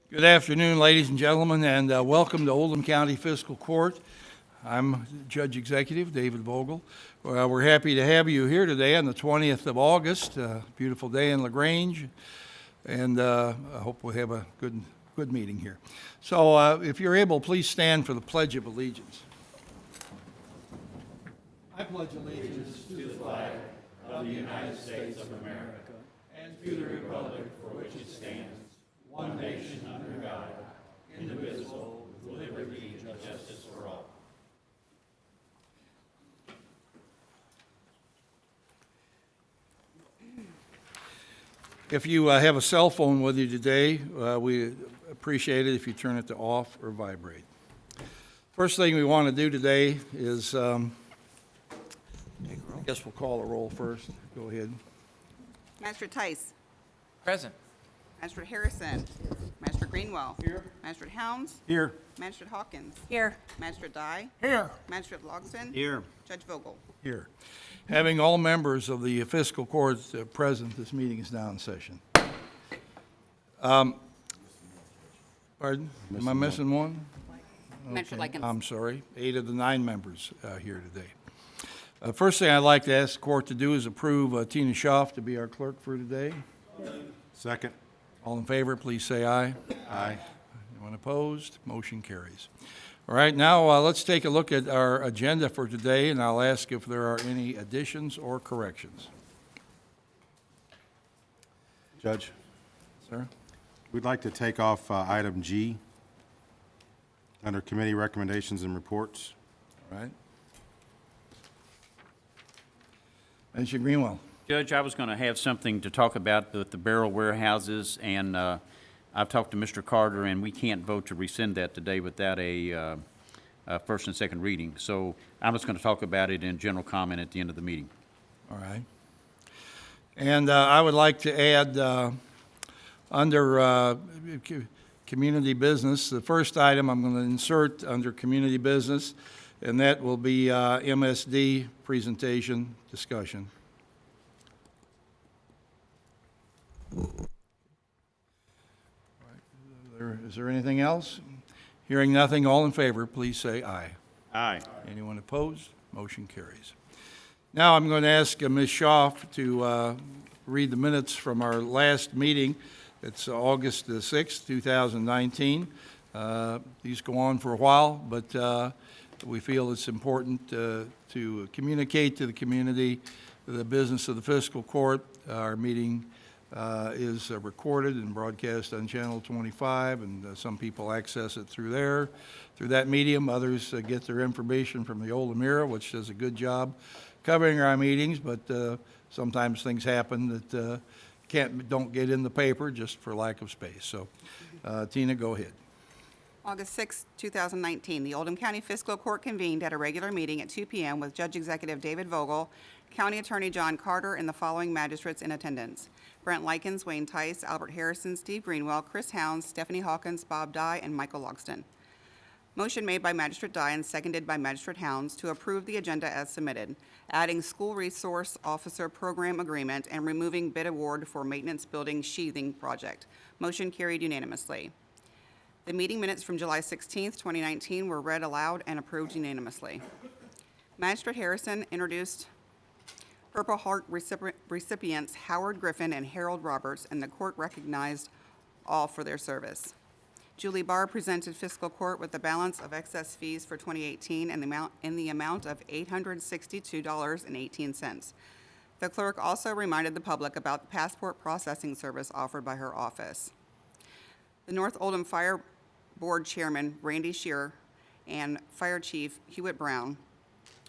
Good afternoon, ladies and gentlemen, and welcome to Oldham County Fiscal Court. I'm Judge Executive David Vogel. We're happy to have you here today on the 20th of August, beautiful day in LaGrange, and I hope we'll have a good meeting here. So if you're able, please stand for the Pledge of Allegiance. I pledge allegiance to the flag of the United States of America and to the republic for which it stands, one nation under God, indivisible, with liberty and justice for all. If you have a cell phone with you today, we appreciate it if you turn it to off or vibrate. First thing we want to do today is, I guess we'll call the roll first. Go ahead. Magistrate Tice. Present. Magistrate Harrison. Magistrate Greenwell. Here. Magistrate Helms. Here. Magistrate Hawkins. Here. Magistrate Dye. Here. Magistrate Logston. Here. Judge Vogel. Here. Having all members of the fiscal court present, this meeting is now in session. Pardon? Am I missing one? Magistrate Likens. I'm sorry. 8 of the 9 members here today. First thing I'd like to ask the court to do is approve Tina Schaaf to be our clerk for today. Second. All in favor, please say aye. Aye. Anyone opposed? Motion carries. All right, now let's take a look at our agenda for today, and I'll ask if there are any additions or corrections. Judge, Sir? we'd like to take off item G under committee recommendations and reports. All right. Mr. Greenwell. Judge, I was going to have something to talk about with the barrel warehouses, and I've talked to Mr. Carter, and we can't vote to rescind that today without a first and second reading. So I'm just going to talk about it in general comment at the end of the meeting. All right. And I would like to add under community business, the first item I'm going to insert under community business, and that will be MSD presentation discussion. Is there anything else? Hearing nothing, all in favor, please say aye. Aye. Anyone opposed? Motion carries. Now I'm going to ask Ms. Schaaf to read the minutes from our last meeting. It's August the 6th, 2019. These go on for a while, but we feel it's important to communicate to the community the business of the fiscal court. Our meeting is recorded and broadcast on Channel 25, and some people access it through that medium. Others get their information from the Oldham Mirror, which does a good job covering our meetings, but sometimes things happen that don't get in the paper just for lack of space. So, Tina, go ahead. August 6, 2019, the Oldham County Fiscal Court convened at a regular meeting at 2 p.m. with Judge Executive David Vogel, County Attorney John Carter, and the following magistrates in attendance: Brent Likens, Wayne Tice, Albert Harrison, Steve Greenwell, Chris Hounds, Stephanie Hawkins, Bob Dye, and Michael Logston. Motion made by Magistrate Dye and seconded by Magistrate Hounds to approve the agenda as submitted, adding School Resource Officer Program Agreement and removing bid award for Maintenance Building Sheathing Project. Motion carried unanimously. The meeting minutes from July 16, 2019 were read aloud and approved unanimously. Magistrate Harrison introduced Purple Heart recipients Howard Griffin and Harold Roberts, and the court recognized all for their service. Julie Barr presented fiscal court with the balance of excess fees for 2018 in the amount of $862.18. The clerk also reminded the public about the passport processing service offered by her office. The North Oldham Fire Board Chairman Randy Shearer and Fire Chief Hewitt Brown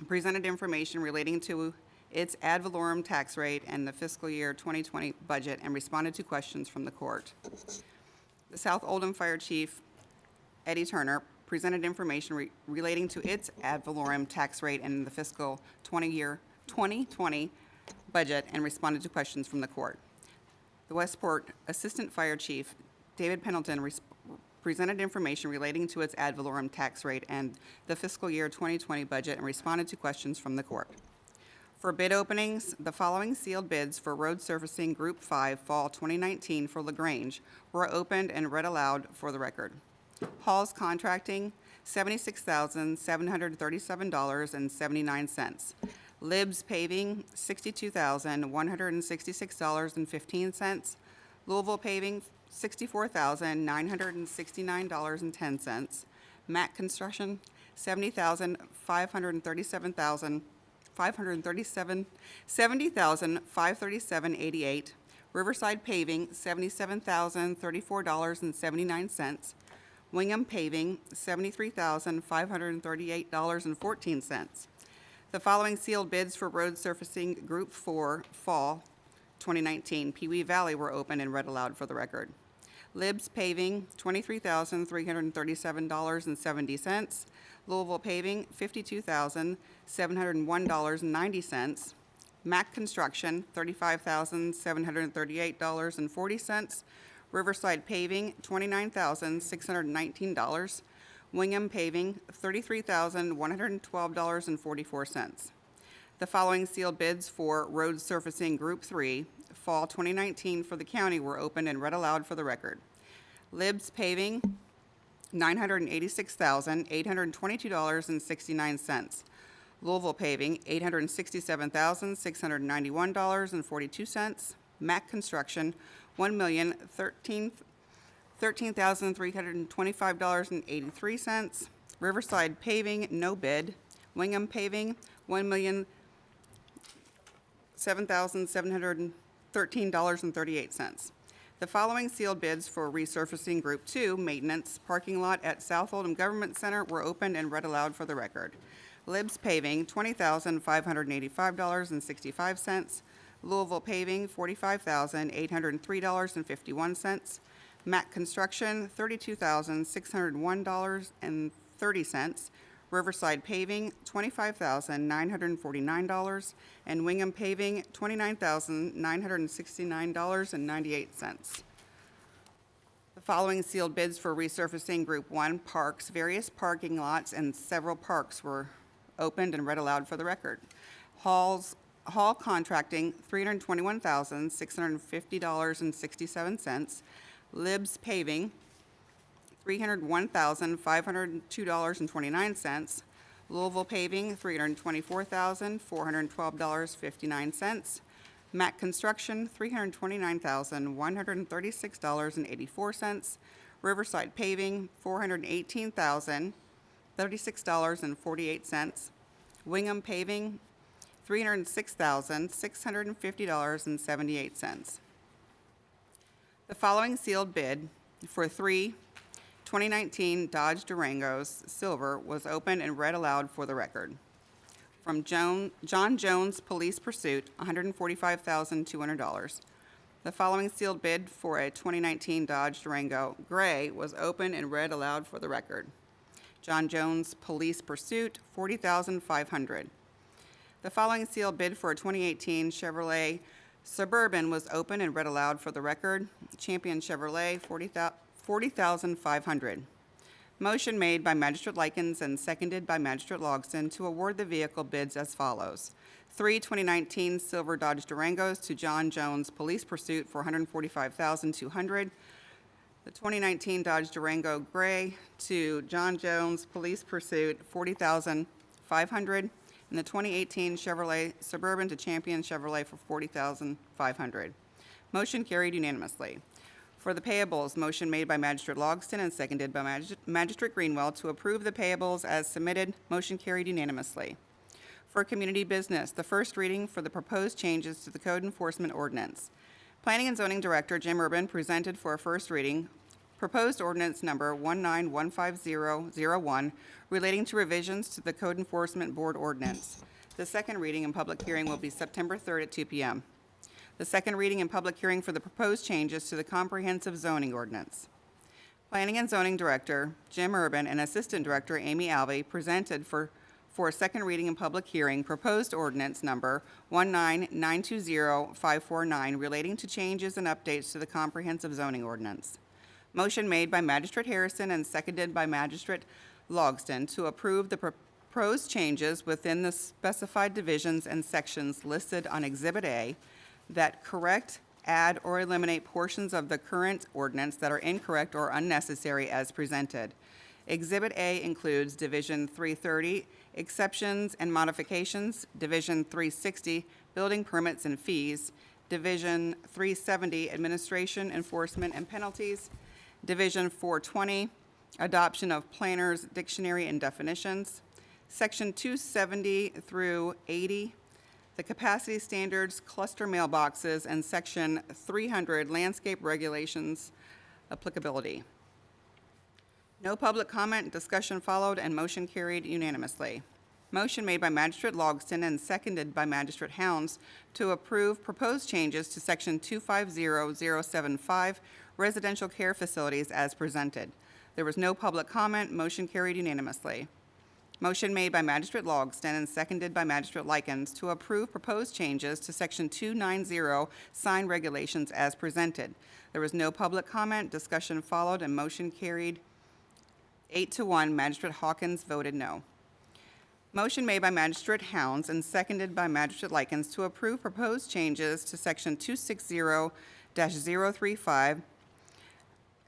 presented information relating to its ad valorem tax rate and the fiscal year 2020 budget and responded to questions from the court. The South Oldham Fire Chief Eddie Turner presented information relating to its ad valorem tax rate and the fiscal 2020 budget and responded to questions from the court. The Westport Assistant Fire Chief David Pendleton presented information relating to its ad valorem tax rate and the fiscal year 2020 budget and responded to questions from the court. For bid openings, the following sealed bids for road surfacing Group 5 Fall 2019 for LaGrange were opened and read aloud for the record. Hall's Contracting, $76,737.79. Libs Paving, $62,166.15. Louisville Paving, $64,969.10. Mac Construction, $70,537.88. Riverside Paving, $77,034.79. Wingham Paving, $73,538.14. The following sealed bids for road surfacing Group 4 Fall 2019 Pee Wee Valley were opened and read aloud for the record. Libs Paving, $23,337.70. Louisville Paving, $52,701.90. Mac Construction, $35,738.40. Riverside Paving, $29,619. Wingham Paving, $33,112.44. The following sealed bids for road surfacing Group 3, Fall 2019 for the county were opened and read aloud for the record. Libs Paving, $986,822.69. Louisville Paving, $867,691.42. Mac Construction, $1,013,325.83. Riverside Paving, no bid. Wingham Paving, $1,007,713.38. The following sealed bids for resurfacing Group 2 Maintenance Parking Lot at South Oldham Government Center were opened and read aloud for the record. Libs Paving, $20,585.65. Louisville Paving, $45,803.51. Mac Construction, $32,601.30. Riverside Paving, $25,949. And Wingham Paving, $29,969.98. The following sealed bids for resurfacing Group 1 Parks, various parking lots and several parks were opened and read aloud for the record. Hall Contracting, $321,650.67. Libs Paving, $301,502.29. Louisville Paving, $324,412.59. Mac Construction, $329,136.84. Riverside Paving, $418,036.48. Wingham Paving, $306,650.78. The following sealed bid for 3 2019 Dodge Durangos Silver was opened and read aloud for the record. From John Jones Police Pursuit, $145,200. The following sealed bid for a 2019 Dodge Durango Gray was opened and read aloud for the record. John Jones Police Pursuit, $40,500. The following sealed bid for a 2018 Chevrolet Suburban was opened and read aloud for the record. Champion Chevrolet, $40,500. Motion made by Magistrate Likens and seconded by Magistrate Logsdon to award the vehicle bids as follows. 3 2019 Silver Dodge Durangos to John Jones Police Pursuit for $145,200. The 2019 Dodge Durango Gray to John Jones Police Pursuit, $40,500. And the 2018 Chevrolet Suburban to Champion Chevrolet for $40,500. Motion carried unanimously. For the payables, motion made by Magistrate Logsdon and seconded by Magistrate Greenwell to approve the payables as submitted. Motion carried unanimously. For community business, the first reading for the proposed changes to the Code Enforcement Ordinance. Planning and Zoning Director Jim Urban presented for a first reading proposed ordinance number 1915001 relating to revisions to the Code Enforcement Board ordinance. The second reading and public hearing will be September 3rd at 2 p.m. The second reading and public hearing for the proposed changes to the Comprehensive Zoning Ordinance. Planning and Zoning Director Jim Urban and Assistant Director Amy Alvey presented for a second reading and public hearing proposed ordinance number 19920-549 relating to changes and updates to the Comprehensive Zoning Ordinance. Motion made by Magistrate Harrison and seconded by Magistrate Logsdon to approve the propose changes within the specified divisions and sections listed on Exhibit A that correct, add, or eliminate portions of the current ordinance that are incorrect or unnecessary as presented. Exhibit A includes Division 330, exceptions and modifications, Division 360, building permits and fees, Division 370, administration, enforcement, and penalties, Division 420, adoption of planners, dictionary, and definitions, Section 270 through 80, the capacity standards, cluster mailboxes, and Section 300, landscape regulations applicability. No public comment, discussion followed, and motion carried unanimously. Motion made by Magistrate Logston and seconded by Magistrate Hounds to approve proposed changes to Section 250075, residential care facilities as presented. There was no public comment, motion carried unanimously. Motion made by Magistrate Logston and seconded by Magistrate Likens to approve proposed changes to Section 290, sign regulations as presented. There was no public comment, discussion followed, and motion carried 8-1. Magistrate Hawkins voted no. Motion made by Magistrate Hounds and seconded by Magistrate Likens to approve proposed changes to Section 260-035,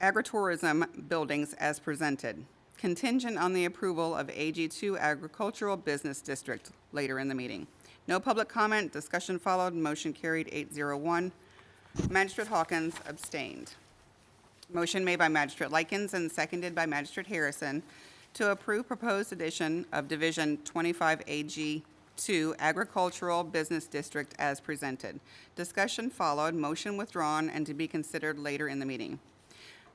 agritourism buildings as presented, contingent on the approval of AG2 Agricultural Business District later in the meeting. No public comment, discussion followed, motion carried 8-1. Magistrate Hawkins abstained. Motion made by Magistrate Likens and seconded by Magistrate Harrison to approve proposed addition of Division 25AG2 Agricultural Business District as presented. Discussion followed, motion withdrawn, and to be considered later in the meeting.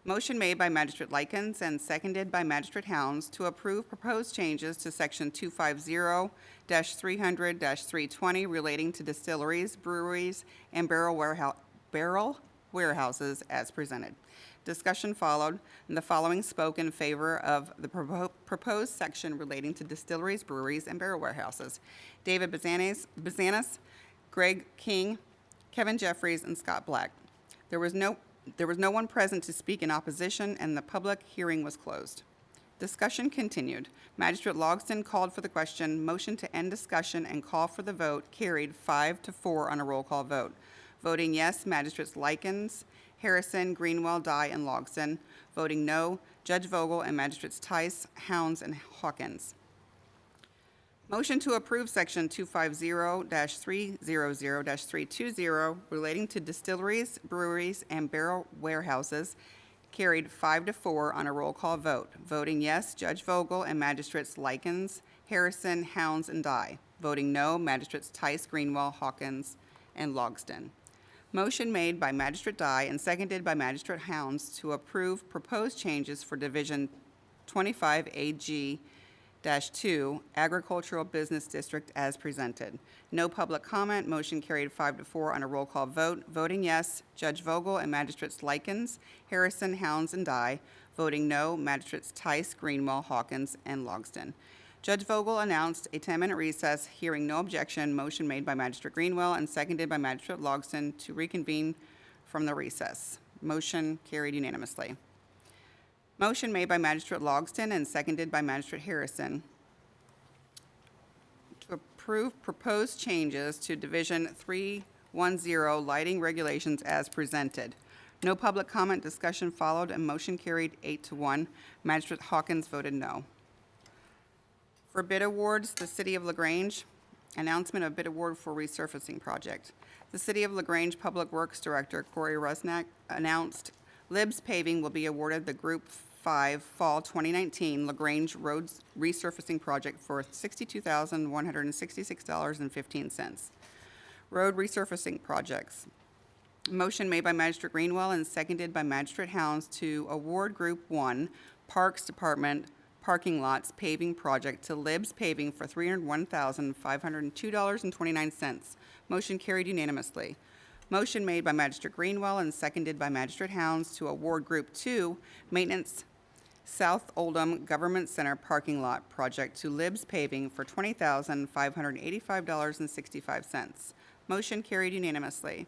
Motion made by Magistrate Likens and seconded by Magistrate Hounds to approve proposed changes to Section 250-300-320 relating to distilleries, breweries, and barrel warehouses as presented. Discussion followed, and the following spoke in favor of the proposed section relating to distilleries, breweries, and barrel warehouses: David Bazanis, Greg King, Kevin Jeffries, and Scott Black. There was no one present to speak in opposition, and the public hearing was closed. Discussion continued. Magistrate Logston called for the question. Motion to end discussion and call for the vote carried 5-4 on a roll call vote. Voting yes, Magistrates Likens, Harrison, Greenwell, Dye, and Logston. Voting no, Judge Vogel and Magistrates Tice, Hounds, and Hawkins. Motion to approve Section 250-300-320 relating to distilleries, breweries, and barrel warehouses carried 5-4 on a roll call vote. Voting yes, Judge Vogel and Magistrates Likens, Harrison, Hounds, and Dye. Voting no, Magistrates Tice, Greenwell, Hawkins, and Logston. Motion made by Magistrate Dye and seconded by Magistrate Hounds to approve proposed changes for Division 25AG-2 Agricultural Business District as presented. No public comment. Motion carried 5-4 on a roll call vote. Voting yes, Judge Vogel and Magistrates Likens, Harrison, Hounds, and Dye. Voting no, Magistrates Tice, Greenwell, Hawkins, and Logston. Judge Vogel announced a 10-minute recess. Hearing no objection, motion made by Magistrate Greenwell and seconded by Magistrate Logston to reconvene from the recess. Motion carried unanimously. Motion made by Magistrate Logston and seconded by Magistrate Harrison to approve proposed changes to Division 310 lighting regulations as presented. No public comment, discussion followed, and motion carried 8-1. Magistrate Hawkins voted no. For bid awards, the City of LaGrange, announcement of bid award for resurfacing project. The City of LaGrange Public Works Director Corey Rusnak announced Libs Paving will be awarded the Group 5 Fall 2019 LaGrange Roads Resurfacing Project for $62,166.15. Road resurfacing projects. Motion made by Magistrate Greenwell and seconded by Magistrate Hounds to award Group 1 Parks Department parking lots paving project to Libs Paving for $301,502.29. Motion carried unanimously. Motion made by Magistrate Greenwell and seconded by Magistrate Hounds to award Group 2 Maintenance South Oldham Government Center parking lot project to Libs Paving for $20,585.65. Motion carried unanimously.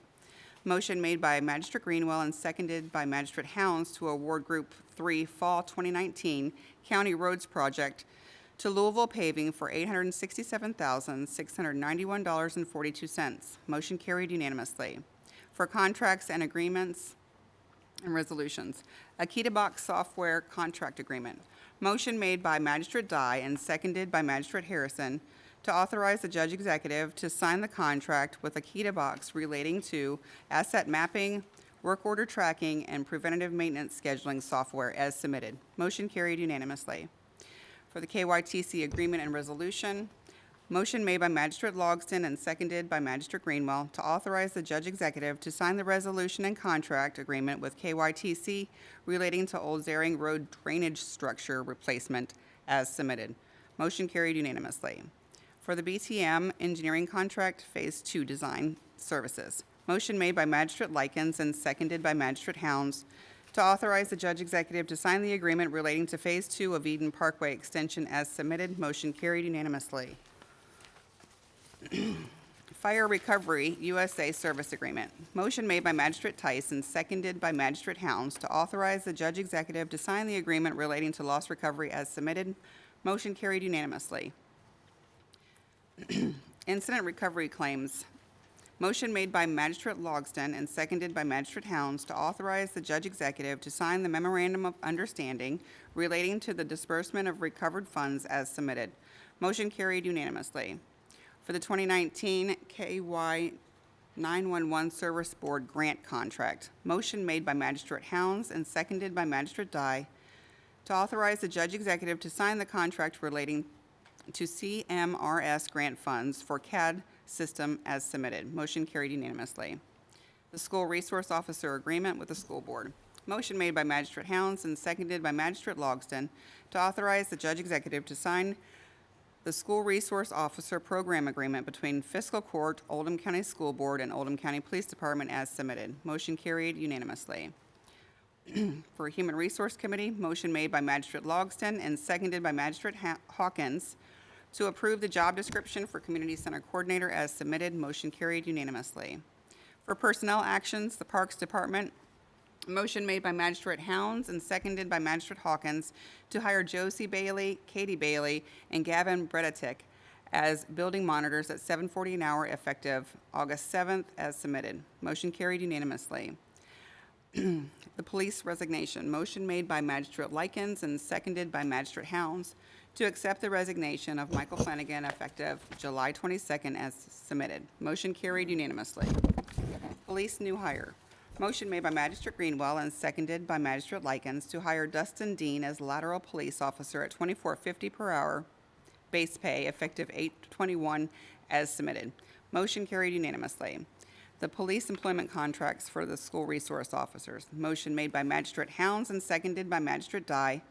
Motion made by Magistrate Greenwell and seconded by Magistrate Hounds to award Group 3 Fall 2019 County Roads Project to Louisville Paving for $867,691.42. Motion carried unanimously. For contracts and agreements and resolutions, Akita Box Software Contract Agreement. Motion made by Magistrate Dye and seconded by Magistrate Harrison to authorize the Judge Executive to sign the contract with Akita Box relating to asset mapping, work order tracking, and preventative maintenance scheduling software as submitted. Motion carried unanimously. For the KYTC agreement and resolution, motion made by Magistrate Logston and seconded by Magistrate Greenwell to authorize the Judge Executive to sign the resolution and contract agreement with KYTC relating to Old Zaring Road drainage structure replacement as submitted. Motion carried unanimously. For the BTM engineering contract, Phase 2 design services, motion made by Magistrate Likens and seconded by Magistrate Hounds to authorize the Judge Executive to sign the agreement relating to Phase 2 of Eden Parkway Extension as submitted. Motion carried unanimously. Fire Recovery USA Service Agreement. Motion made by Magistrate Tice and seconded by Magistrate Hounds to authorize the Judge Executive to sign the agreement relating to loss recovery as submitted. Motion carried unanimously. Incident recovery claims. Motion made by Magistrate Logston and seconded by Magistrate Hounds to authorize the Judge Executive to sign the memorandum of understanding relating to the disbursement of recovered funds as submitted. Motion carried unanimously. For the 2019 KY 911 Service Board Grant Contract, motion made by Magistrate Hounds and seconded by Magistrate Dye to authorize the Judge Executive to sign the contract relating to CMRS grant funds for CAD system as submitted. Motion carried unanimously. The School Resource Officer Agreement with the School Board. Motion made by Magistrate Hounds and seconded by Magistrate Logston to authorize the Judge Executive to sign the School Resource Officer Program Agreement between Fiscal Court, Oldham County School Board, and Oldham County Police Department as submitted. Motion carried unanimously. For Human Resource Committee, motion made by Magistrate Logston and seconded by Magistrate Hawkins to approve the job description for Community Center Coordinator as submitted. Motion carried unanimously. For personnel actions, the Parks Department, motion made by Magistrate Hounds and seconded by Magistrate Hawkins to hire Josie Bailey, Katie Bailey, and Gavin Bredetic as building monitors at $7.40 an hour effective August 7th as submitted. Motion carried unanimously. The police resignation, motion made by Magistrate Likens and seconded by Magistrate Hounds to accept the resignation of Michael Flanagan effective July 22nd as submitted. Motion carried unanimously. Police new hire, motion made by Magistrate Greenwell and seconded by Magistrate Likens to hire Dustin Dean as lateral police officer at $24.50 per hour base pay effective 8/21 as submitted. Motion carried unanimously. The police employment contracts for the school resource officers, motion made by Magistrate Hounds and seconded by Magistrate Dye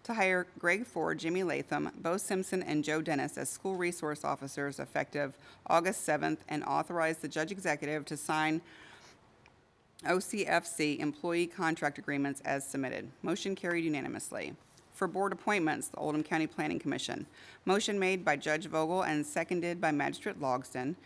to hire Greg Ford, Jimmy Latham, Bo Simpson, and Joe Dennis as school resource officers effective August 7th and authorize the Judge Executive to sign OCFC employee contract agreements as submitted. Motion carried unanimously. For board appointments, the Oldham County Planning Commission, motion made by Judge Vogel and seconded by Magistrate Logston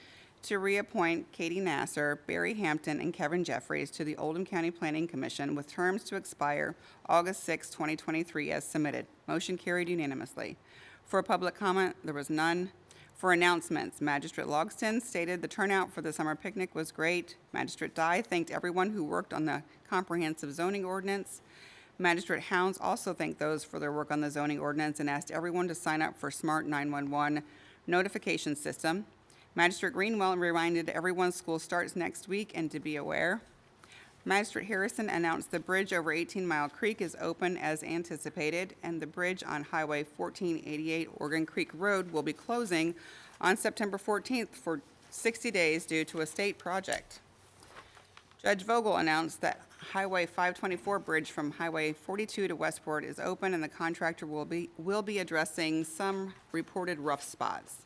to reappoint Katie Nasser, Barry Hampton, and Kevin Jeffries to the Oldham County Planning Commission with terms to expire August 6, 2023 as submitted. Motion carried unanimously. For public comment, there was none. For announcements, Magistrate Logston stated the turnout for the summer picnic was great. Magistrate Dye thanked everyone who worked on the comprehensive zoning ordinance. Magistrate Hounds also thanked those for their work on the zoning ordinance and asked everyone to sign up for Smart 911 notification system. Magistrate Greenwell reminded everyone school starts next week and to be aware. Magistrate Harrison announced the bridge over 18 Mile Creek is open as anticipated, and the bridge on Highway 1488 Oregon Creek Road will be closing on September 14th for 60 days due to a state project. Judge Vogel announced that Highway 524 bridge from Highway 42 to Westport is open, and the contractor will be addressing some reported rough spots.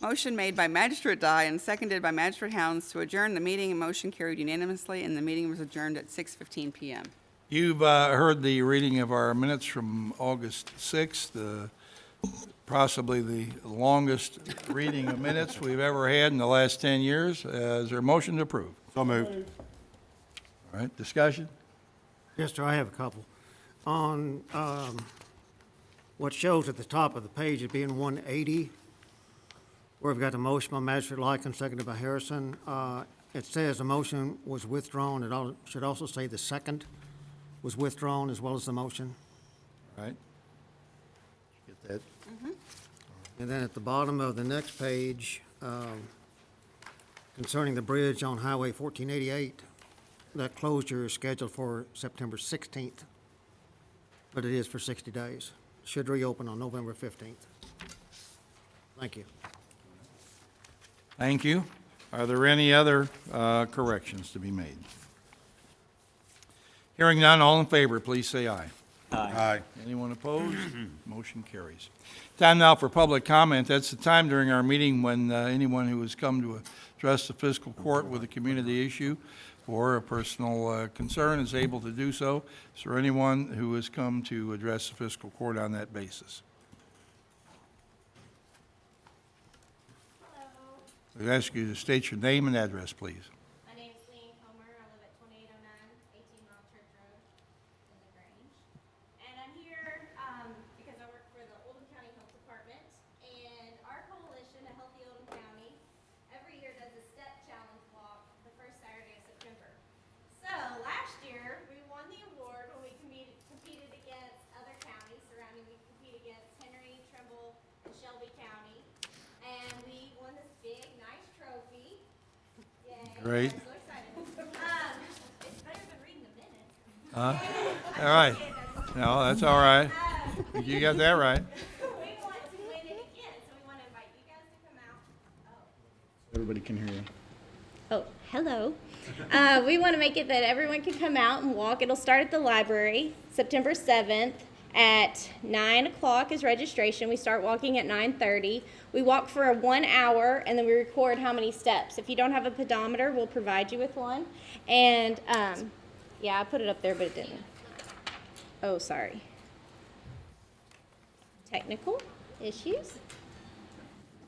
Motion made by Magistrate Dye and seconded by Magistrate Hounds to adjourn the meeting, and motion carried unanimously, and the meeting was adjourned at 6:15 p.m. You've heard the reading of our minutes from August 6th, possibly the longest reading of minutes we've ever had in the last 10 years. Is there a motion to approve? So moved. All right, discussion? Yes, sir, I have a couple. On What shows at the top of the page is being 180, where we've got the motion by Magistrate Lycon, seconded by Harrison. It says the motion was withdrawn. It should also say the second was withdrawn as well as the motion. All right? Get that? And then at the bottom of the next page, concerning the bridge on Highway 1488, that closure is scheduled for September 16th, but it is for 60 days. Should reopen on November 15th. Thank you. Thank you. Are there any other corrections to be made? Hearing none, all in favor, please say aye. Aye. Anyone opposed? Motion carries. Time now for public comment. That's the time during our meeting when anyone who has come to address the fiscal court with a community issue or a personal concern is able to do so. Is there anyone who has come to address the fiscal court on that basis? I'd ask you to state your name and address, please. My name is Leanne Comer. I live at 2809 18 Mile Church Road in LaGrange. And I'm here because I work for the Oldham County Health Department. And our coalition, A Healthy Oldham County, every year does a step challenge walk the first Saturday of September. So last year, we won the award when we competed against other counties surrounding. We competed against Henry, Trimble, and Shelby County. And we won this big, nice trophy. Yay. Great. I'm so excited. It's better than reading the minutes. All right. No, that's all right. You got that right. We want to win it again, so we want to invite you guys to come out. Everybody can hear you. Oh, hello. We want to make it that everyone can come out and walk. It'll start at the library, September 7th at 9 o'clock is registration. We start walking at 9:30. We walk for 1 hour, and then we record how many steps. If you don't have a pedometer, we'll provide you with one. And, yeah, I put it up there, but it didn't. Oh, sorry. Technical issues.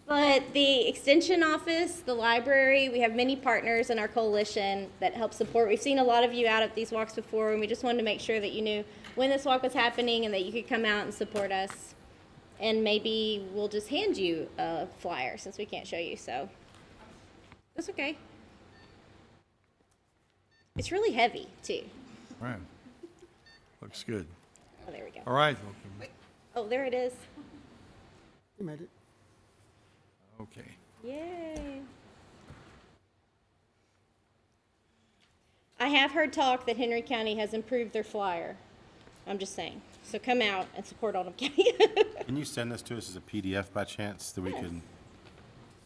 But the extension office, the library, we have many partners in our coalition that help support. We've seen a lot of you out at these walks before, and we just wanted to make sure that you knew when this walk was happening and that you could come out and support us. And maybe we'll just hand you a flyer since we can't show you, so that's okay. It's really heavy, too. All right. Looks good. Oh, there we go. All right. Oh, there it is. You made it. Okay. Yay. I have heard talk that Henry County has improved their flyer. I'm just saying. So come out and support Oldham County. Can you send this to us as a PDF by chance that we Yes. can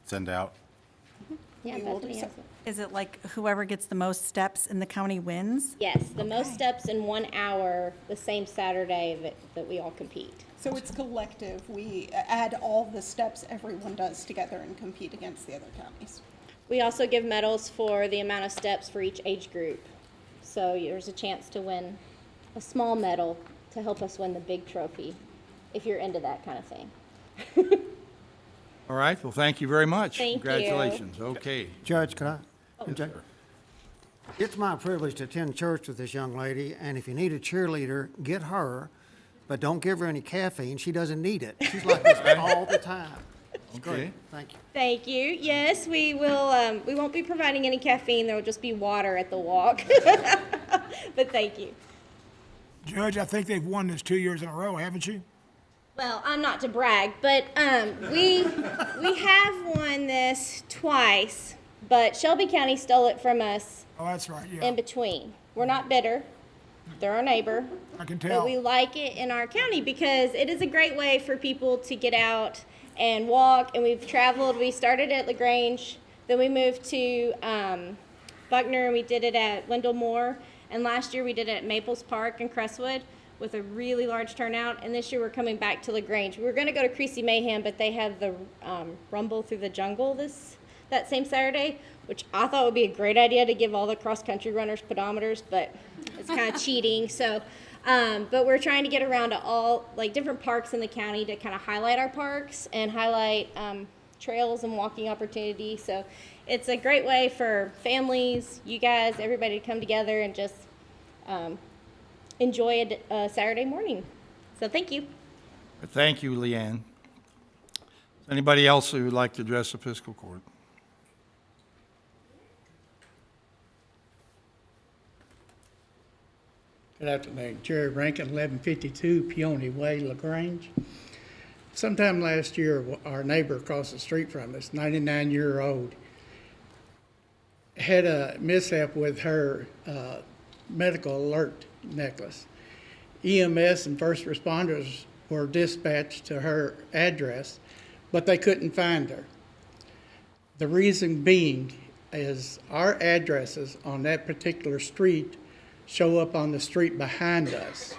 send out? Yeah, Bethany has it. Is it like whoever gets the most steps in the county wins? Yes, the most steps in 1 hour the same Saturday that we all compete. So it's collective. We add all the steps everyone does together and compete against the other counties. We also give medals for the amount of steps for each age group. So there's a chance to win a small medal to help us win the big trophy, if you're into that kind of thing. All right. Well, thank you very much. Thank you. Congratulations. Okay. Judge, could I? Judge? It's my privilege to attend church with this young lady, and if you need a cheerleader, get her, but don't give her any caffeine. She doesn't need it. She's like this all the time. It's great. Okay. Thank you. Thank you. Yes, we will. We won't be providing any caffeine. There will just be water at the walk. But thank you. Judge, I think they've won this 2 years in a row, haven't you? Well, I'm not to brag, but we have won this twice, but Shelby County stole it from us Oh, that's right, in yeah. between. We're not bitter. They're our neighbor. I can But tell. we like it in our county because it is a great way for people to get out and walk. And we've traveled. We started at LaGrange, then we moved to Buckner, and we did it at Wendell Moore. And last year we did it at Maples Park in Crestwood with a really large turnout. And this year we're coming back to LaGrange. We were going to go to Creasy Mayhem, but they have the Rumble Through the Jungle that same Saturday, which I thought would be a great idea to give all the cross-country runners pedometers, but it's kind of cheating. So, but we're trying to get around to all, like, different parks in the county to kind of highlight our parks and highlight trails and walking opportunities. So it's a great way for families, you guys, everybody to come together and just enjoy a Saturday morning. So thank you. Thank you, Leanne. Anybody else who would like to address the fiscal court? Good afternoon. Jerry Rankin, 1152 Peony Way, LaGrange. Sometime last year, our neighbor across the street from us, 99-year-old, had a mishap with her medical alert necklace. EMS and first responders were dispatched to her address, but they couldn't find her. The reason being is our addresses on that particular street show up on the street behind us.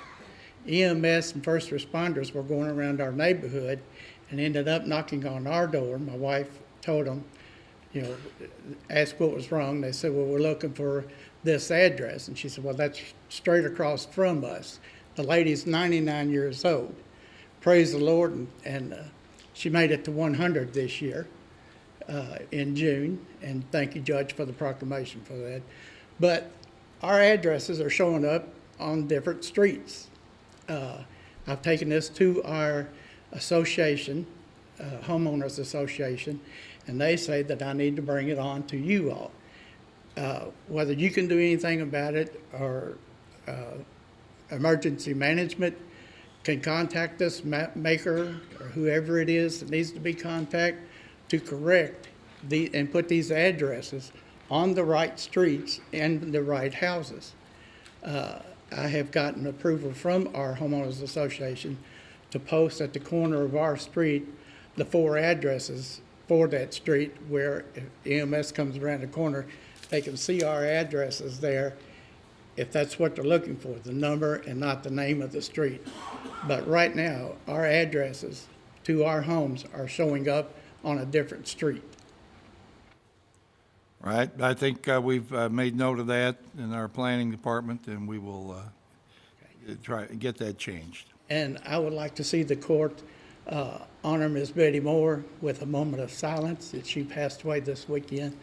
EMS and first responders were going around our neighborhood and ended up knocking on our door. My wife told them, asked what was wrong. They said, well, we're looking for this address. And she said, well, that's straight across from us. The lady's 99 years old. Praise the Lord, and she made it to 100 this year in June. And thank you, Judge, for the proclamation for that. But our addresses are showing up on different streets. I've taken this to our association, homeowners association, and they say that I need to bring it on to you all. Whether you can do anything about it or emergency management can contact this map maker or whoever it is that needs to be contacted to correct and put these addresses on the right streets and the right houses. I have gotten approval from our homeowners association to post at the corner of our street the 4 addresses for that street, where if EMS comes around the corner, they can see our addresses there if that's what they're looking for, the number and not the name of the street. But right now, our addresses to our homes are showing up on a different street. Right, I think we've made note of that in our planning department, and we will try to get that changed. And I would like to see the court honor Ms. Betty Moore with a moment of silence. That she passed away this weekend.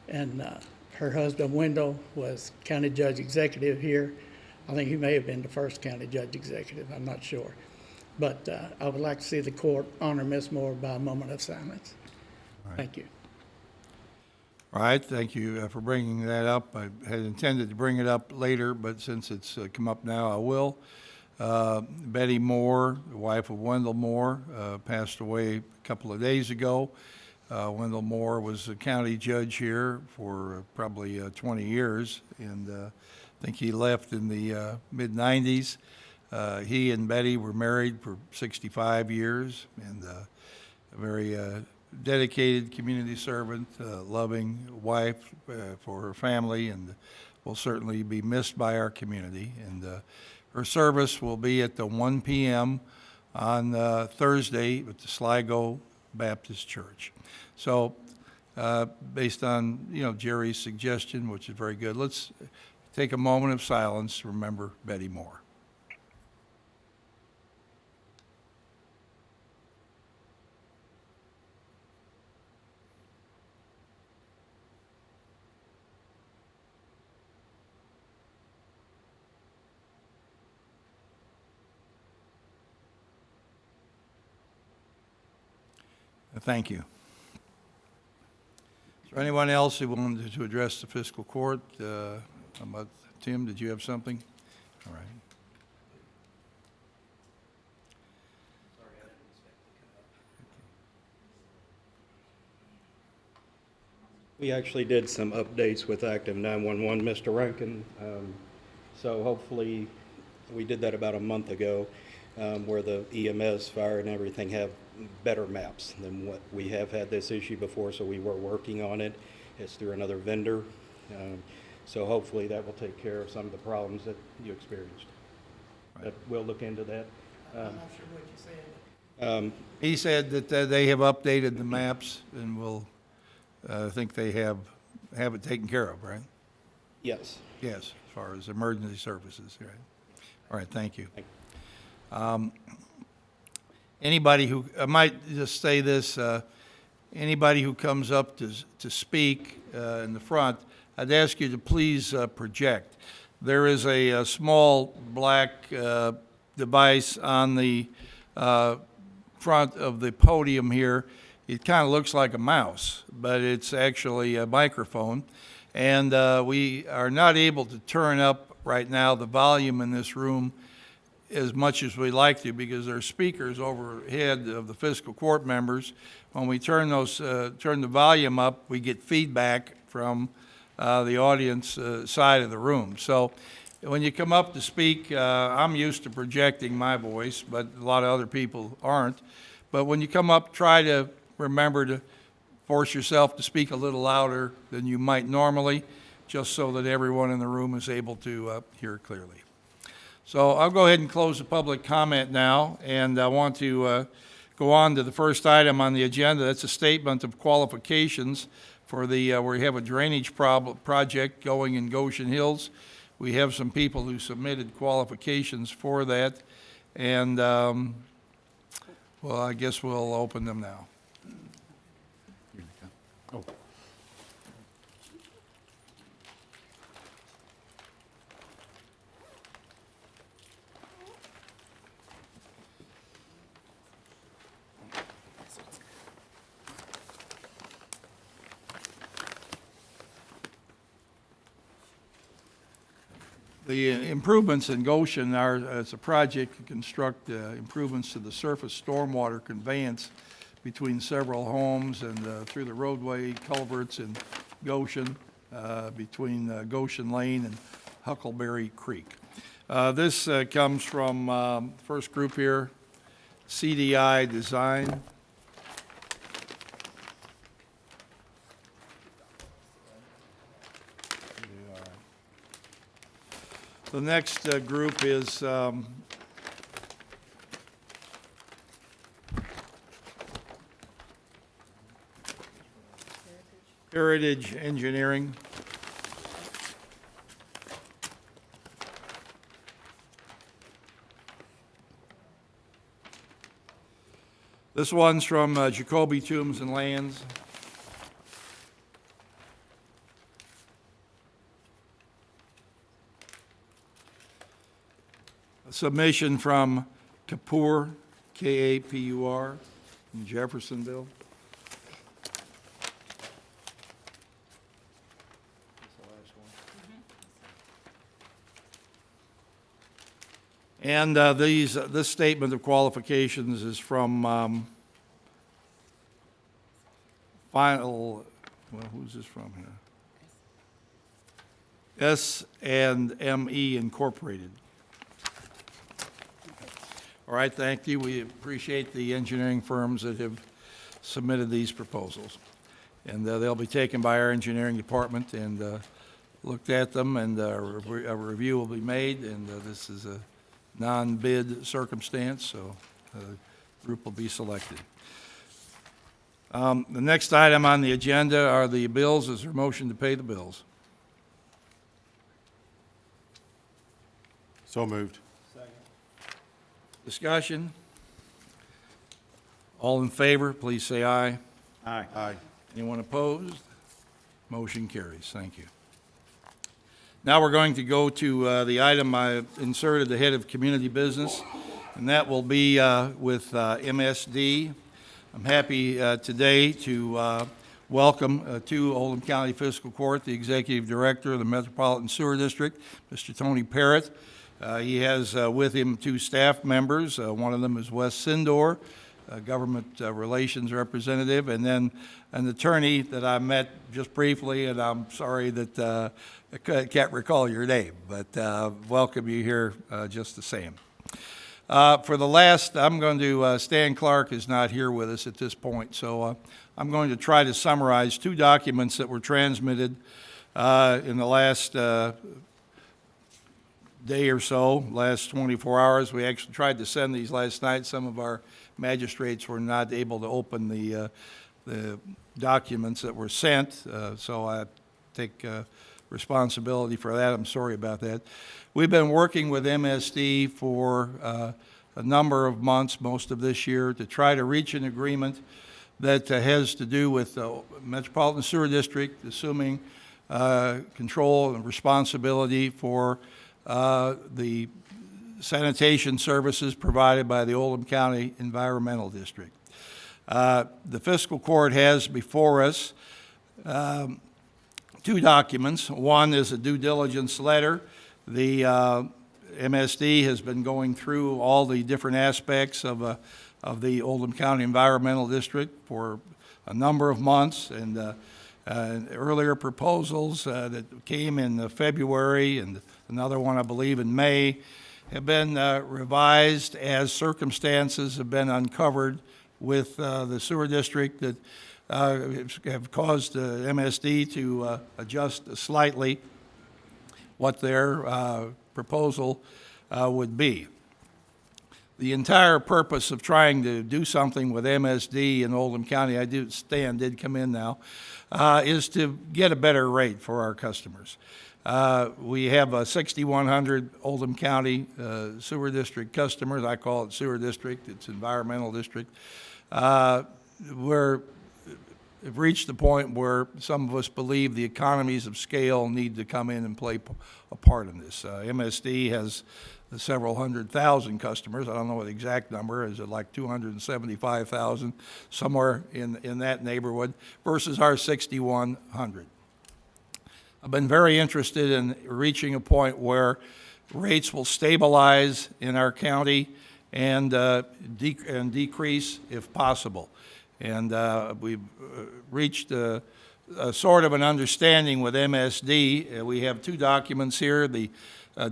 And her husband, Wendell, was county judge executive here. I think he may have been the first county judge executive, I'm not sure. But I would like to see the court honor Ms. Moore by a moment of silence. Thank you. All right, thank you for bringing that up. I had intended to bring it up later, but since it's come up now, I will. Betty Moore, the wife of Wendell Moore, passed away a couple of days ago. Wendell Moore was a county judge here for probably 20 years, and I think he left in the mid-90s. He and Betty were married for 65 years, and a very dedicated community servant, loving wife for her family, and will certainly be missed by our community. And her service will be at the 1 p.m. on Thursday at the Sligo Baptist Church. So based on, Jerry's suggestion, which is very good, let's take a moment of silence to remember Betty Moore. Thank you. Is there anyone else who wanted to address the fiscal court? How about Tim? Did you have something? All right. We actually did some updates with Active 911, Mr. Rankin. So hopefully, we did that about a month ago, where the EMS, fire, and everything have better maps than what we have had this issue before, so we were working on it. It's through another vendor. So hopefully that will take care of some of the problems that you experienced. Right. But we'll look into that. I'm not sure what you said. He said that they have updated the maps and will, I think they have it taken care of, right? Yes. Yes, as far as emergency services, right? All right, thank you. Anybody who, I might just say this, anybody who comes up to speak in the front, I'd ask you to please project. There is a small black device on the front of the podium here, it kind of looks like a mouse, but it's actually a microphone. And we are not able to turn up right now the volume in this room as much as we like to, because there are speakers overhead of the fiscal court members. When we turn the volume up, we get feedback from the audience side of the room. So when you come up to speak, I'm used to projecting my voice, but a lot of other people aren't. But when you come up, try to remember to force yourself to speak a little louder than you might normally, just so that everyone in the room is able to hear clearly. So I'll go ahead and close the public comment now, and I want to go on to the first item on the agenda. That's a statement of qualifications for the, we have a drainage project going in Goshen Hills. We have some people who submitted qualifications for that, and, well, I guess we'll open them now. Oh. The improvements in Goshen are, it's a project to construct improvements to the surface stormwater conveyance between several homes and through the roadway culverts in Goshen, between Goshen Lane and Huckleberry Creek. This comes from first group here, CDI Design. The next group is Heritage Engineering. This one's from Jacoby Tombs and Lands. A submission from Kapur, K-A-P-U-R, in Jeffersonville. And this statement of qualifications is from well, who's this from here? S&ME Incorporated. All right, thank you. We appreciate the engineering firms that have submitted these proposals. And they'll be taken by our engineering department and looked at them, and a review will be made, and this is a non-bid circumstance, so the group will be selected. The next item on the agenda are the bills. Is there a motion to pay the bills? So moved. Discussion? All in favor, please say aye. Aye. Aye. Anyone opposed? Motion carries. Thank you. Now we're going to go to the item I inserted, the head of community business, and that will be with MSD. I'm happy today to welcome to Oldham County Fiscal Court the Executive Director of the Metropolitan Sewer District, Mr. Tony Parrott. He has with him two staff members. One of them is Wes Sindor, government relations representative, and then an attorney that I met just briefly, and I'm sorry that I can't recall your name, but welcome you here just the same. For the last, I'm going to, Stan Clark is not here with us at this point, so I'm going to try to summarize two documents that were transmitted in the last day or so, last 24 hours. We actually tried to send these last night. Some of our magistrates were not able to open the documents that were sent, so I take responsibility for that. I'm sorry about that. We've been working with MSD for a number of months, most of this year, to try to reach an agreement that has to do with the Metropolitan Sewer District assuming control and responsibility for the sanitation services provided by the Oldham County Environmental District. The fiscal court has before us two documents. One is a due diligence letter. The MSD has been going through all the different aspects of the Oldham County Environmental District for a number of months, and earlier proposals that came in February and another one, I believe, in May, have been revised as circumstances have been uncovered with the sewer district that have caused MSD to adjust slightly what their proposal would be. The entire purpose of trying to do something with MSD in Oldham County, Stan did come in now, is to get a better rate for our customers. We have 6,100 Oldham County sewer district customers. I call it sewer district, it's environmental district. We've reached the point where some of us believe the economies of scale need to come in and play a part in this. MSD has several 100,000 customers. I don't know what the exact number is. It like 275,000, somewhere in that neighborhood, versus our 6,100. I've been very interested in reaching a point where rates will stabilize in our county and decrease if possible. And we've reached a sort of an understanding with MSD. We have two documents here, the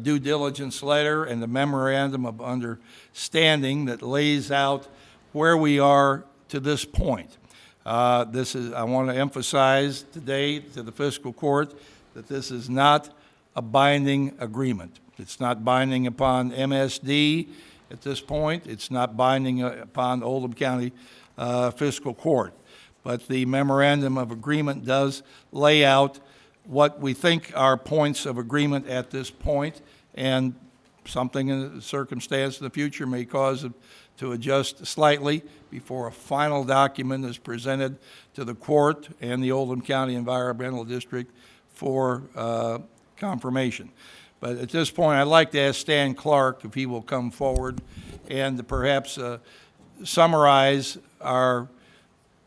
due diligence letter and the memorandum of understanding that lays out where we are to this point. I want to emphasize today to the fiscal court that this is not a binding agreement. It's not binding upon MSD at this point. It's not binding upon Oldham County Fiscal Court. But the memorandum of agreement does lay out what we think are points of agreement at this point, and something in the circumstance in the future may cause it to adjust slightly before a final document is presented to the court and the Oldham County Environmental District for confirmation. But at this point, I'd like to ask Stan Clark if he will come forward and perhaps summarize our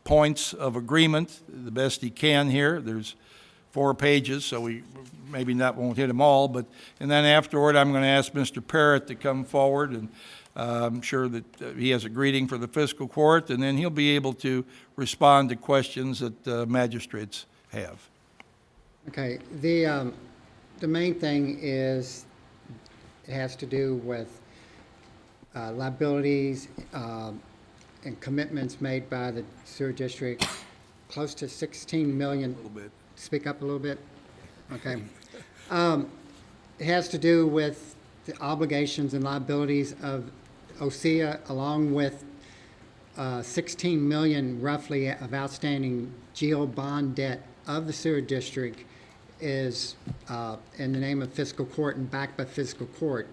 points of agreement the best he can here. There's 4 pages, so we maybe won't hit them all, and then afterward I'm going to ask Mr. Parrott to come forward, and I'm sure that he has a greeting for the fiscal court, and then he'll be able to respond to questions that magistrates have. Okay, the main thing is, it has to do with liabilities and commitments made by the sewer district, close to 16 million. A little bit. Speak up a little bit? Okay. It has to do with the obligations and liabilities of OSEA, along with 16 million roughly of outstanding GO bond debt of the sewer district is in the name of fiscal court and backed by fiscal court,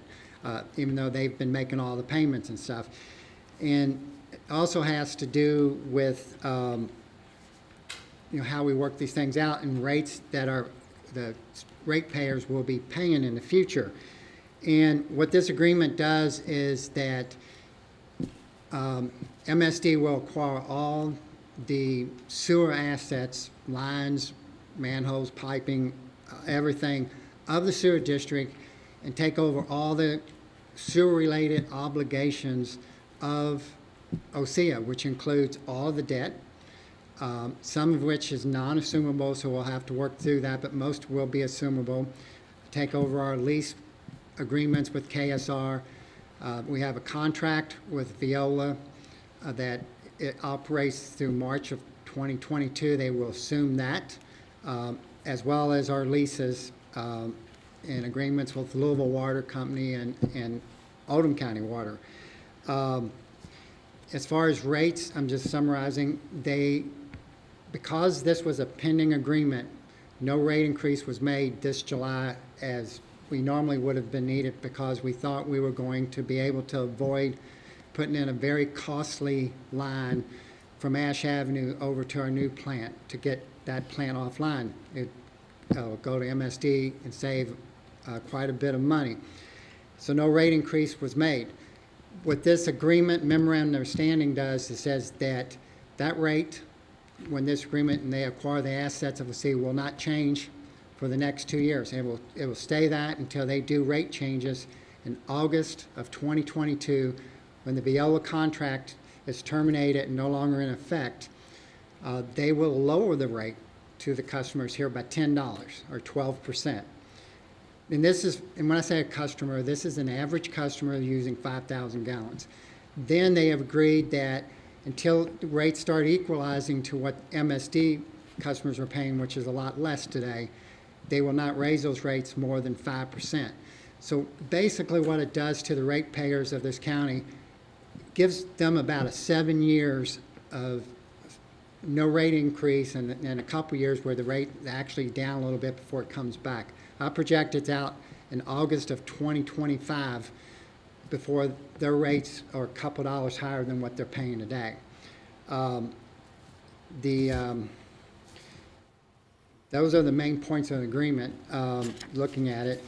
even though they've been making all the payments and stuff. And it also has to do with how we work these things out and rates that the ratepayers will be paying in the future. And what this agreement does is that MSD will acquire all the sewer assets, lines, manholes, piping, everything of the sewer district, and take over all the sewer-related obligations of OSEA, which includes all of the debt, some of which is non-assumable, so we'll have to work through that, but most will be assumable. Take over our lease agreements with KSR. We have a contract with Viola that it operates through March of 2022. They will assume that, as well as our leases and agreements with Louisville Water Company and Oldham County Water. As far as rates, I'm just summarizing, because this was a pending agreement, no rate increase was made this July as we normally would have been needed, because we thought we were going to be able to avoid putting in a very costly line from Ash Avenue over to our new plant to get that plant offline. It will go to MSD and save quite a bit of money. So no rate increase was made. What this agreement, memorandum of understanding does, it says that that rate, when this agreement and they acquire the assets of the city, will not change for the next 2 years. It will stay that until they do rate changes in August of 2022, when the Veolia contract is terminated and no longer in effect. They will lower the rate to the customers here by $10 or 12%. And and when I say a customer, this is an average customer using 5,000 gallons. Then they have agreed that until the rates start equalizing to what MSD customers are paying, which is a lot less today, they will not raise those rates more than 5%. So basically what it does to the ratepayers of this county, gives them about 7 years of no rate increase and a couple years where the rate is actually down a little bit before it comes back. I project it's out in August of 2025 before their rates are a couple dollars higher than what they're paying today. Those are the main points of the agreement, looking at it.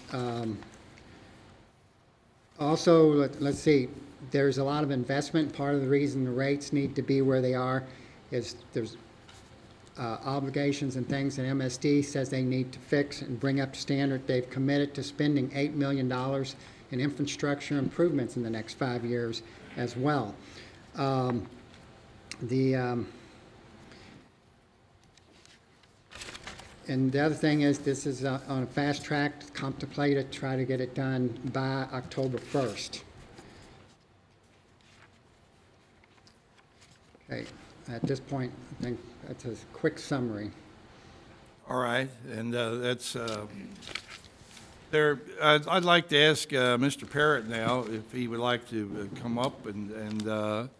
Also, let's see, there's a lot of investment. Part of the reason the rates need to be where they are is there's obligations and things that MSD says they need to fix and bring up to standard. They've committed to spending $8 million in infrastructure improvements in the next 5 years as well. And the other thing is, this is on a fast track, contemplated to try to get it done by October 1st. Okay, at this point, I think that's a quick summary. All right, and that's, I'd like to ask Mr. Parrott now if he would like to come up and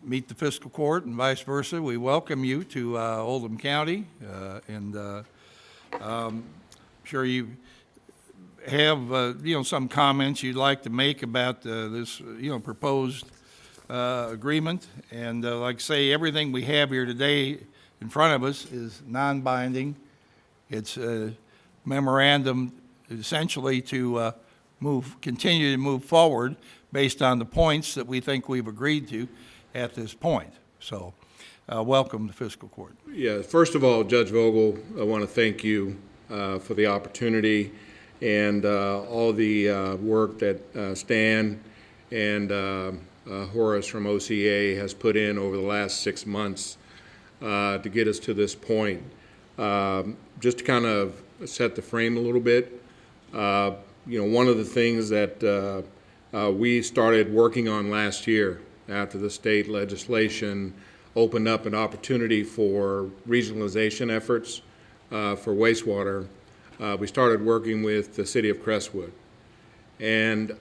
meet the fiscal court and vice versa. We welcome you to Oldham County, and I'm sure you have, some comments you'd like to make about this, proposed agreement. And like I say, everything we have here today in front of us is non-binding. It's a memorandum essentially to continue to move forward based on the points that we think we've agreed to at this point. So welcome to fiscal court. Yeah, first of all, Judge Vogel, I want to thank you for the opportunity and all the work that Stan and Horace from OCA has put in over the last 6 months to get us to this point. Just to kind of set the frame a little bit, one of the things that we started working on last year after the state legislation opened up an opportunity for regionalization efforts for wastewater, we started working with the city of Crestwood. And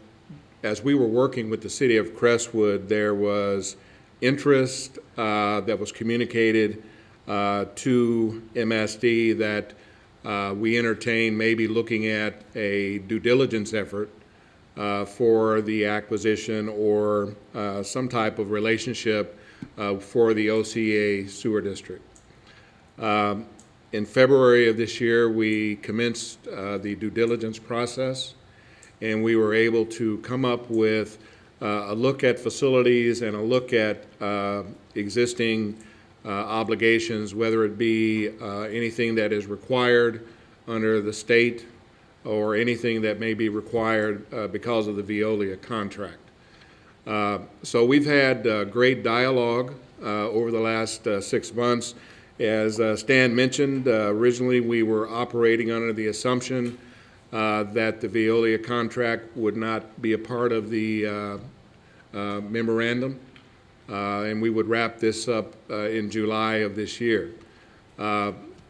as we were working with the city of Crestwood, there was interest that was communicated to MSD that we entertained maybe looking at a due diligence effort for the acquisition or some type of relationship for the OCA sewer district. In February of this year, we commenced the due diligence process, and we were able to come up with a look at facilities and a look at existing obligations, whether it be anything that is required under the state or anything that may be required because of the Veolia contract. So we've had great dialogue over the last 6 months. As Stan mentioned, originally we were operating under the assumption that the Veolia contract would not be a part of the memorandum, and we would wrap this up in July of this year.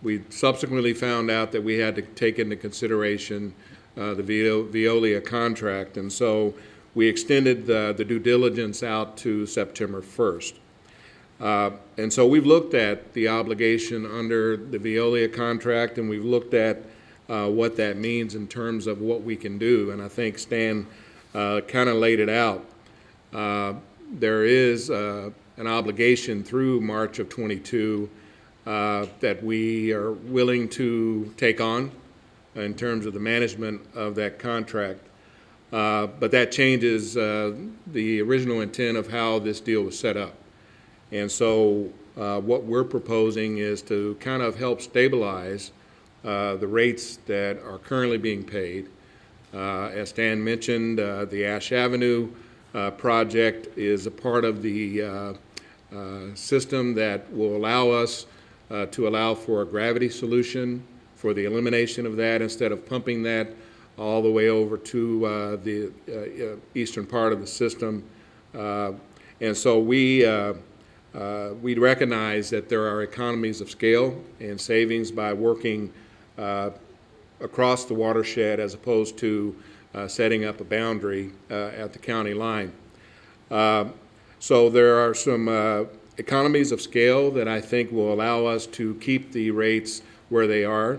We subsequently found out that we had to take into consideration the Veolia contract, and so we extended the due diligence out to September 1st. And so we've looked at the obligation under the Veolia contract, and we've looked at what that means in terms of what we can do, and I think Stan kind of laid it out. There is an obligation through March of 22 that we are willing to take on in terms of the management of that contract. But that changes the original intent of how this deal was set up. And so what we're proposing is to kind of help stabilize the rates that are currently being paid. As Stan mentioned, the Ash Avenue project is a part of the system that will allow us to allow for a gravity solution for the elimination of that instead of pumping that all the way over to the eastern part of the system. And so we recognize that there are economies of scale and savings by working across the watershed as opposed to setting up a boundary at the county line. So there are some economies of scale that I think will allow us to keep the rates where they are.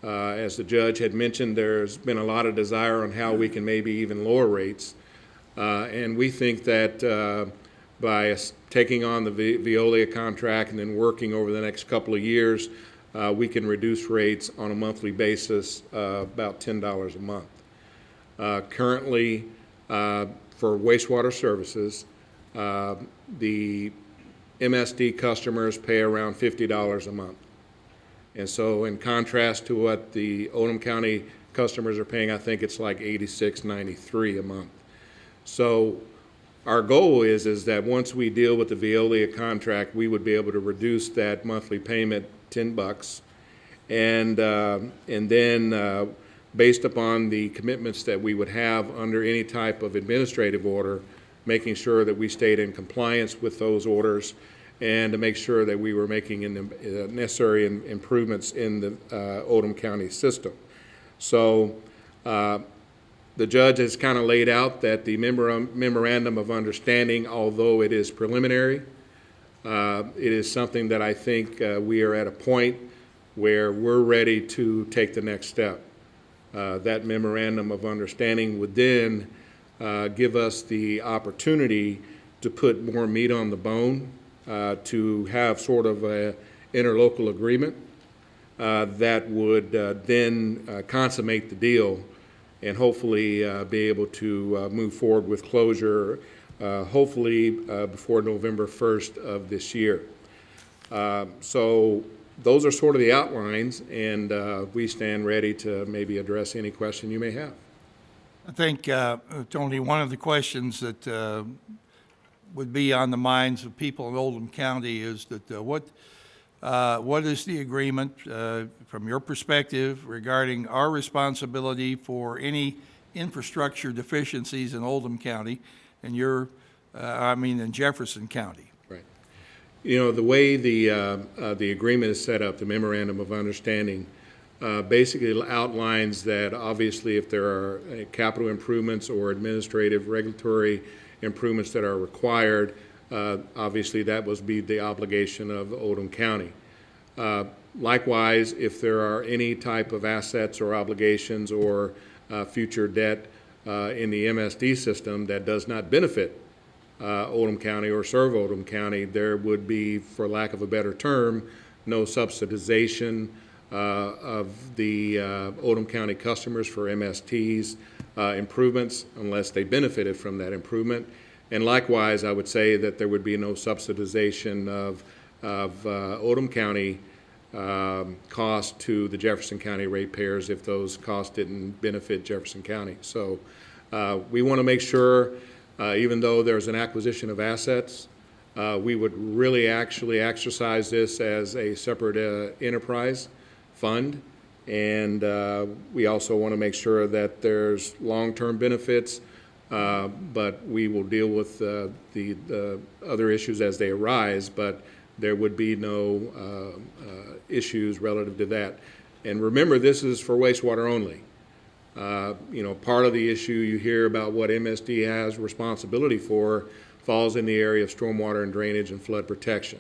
As the judge had mentioned, there's been a lot of desire on how we can maybe even lower rates. And we think that by taking on the Veolia contract and then working over the next couple of years, we can reduce rates on a monthly basis about $10 a month. Currently, for wastewater services, the MSD customers pay around $50 a month. And so in contrast to what the Oldham County customers are paying, I think it's like $86.93 a month. So our goal is that once we deal with the Veolia contract, we would be able to reduce that monthly payment $10, and then based upon the commitments that we would have under any type of administrative order, making sure that we stayed in compliance with those orders and to make sure that we were making the necessary improvements in the Oldham County system. So the judge has kind of laid out that the memorandum of understanding, although it is preliminary, it is something that I think we are at a point where we're ready to take the next step. That memorandum of understanding would then give us the opportunity to put more meat on the bone, to have sort of an interlocal agreement that would then consummate the deal and hopefully be able to move forward with closure, hopefully before November 1st of this year. So those are sort of the outlines, and we stand ready to maybe address any question you may have. I think, Tony, one of the questions that would be on the minds of people in Oldham County is that what is the agreement from your perspective regarding our responsibility for any infrastructure deficiencies in Oldham County and in Jefferson County? Right. You know, the way the agreement is set up, the memorandum of understanding, basically outlines that obviously if there are capital improvements or administrative regulatory improvements that are required, obviously that would be the obligation of Oldham County. Likewise, if there are any type of assets or obligations or future debt in the MSD system that does not benefit Oldham County or serve Oldham County, there would be, for lack of a better term, no subsidization of the Oldham County customers for MST's improvements unless they benefited from that improvement. And likewise, I would say that there would be no subsidization of Oldham County cost to the Jefferson County ratepayers if those costs didn't benefit Jefferson County. So we want to make sure, even though there's an acquisition of assets, we would really actually exercise this as a separate enterprise fund. And we also want to make sure that there's long-term benefits, but we will deal with the other issues as they arise, but there would be no issues relative to that. And remember, this is for wastewater only. You know, part of the issue you hear about what MSD has responsibility for falls in the area of stormwater and drainage and flood protection.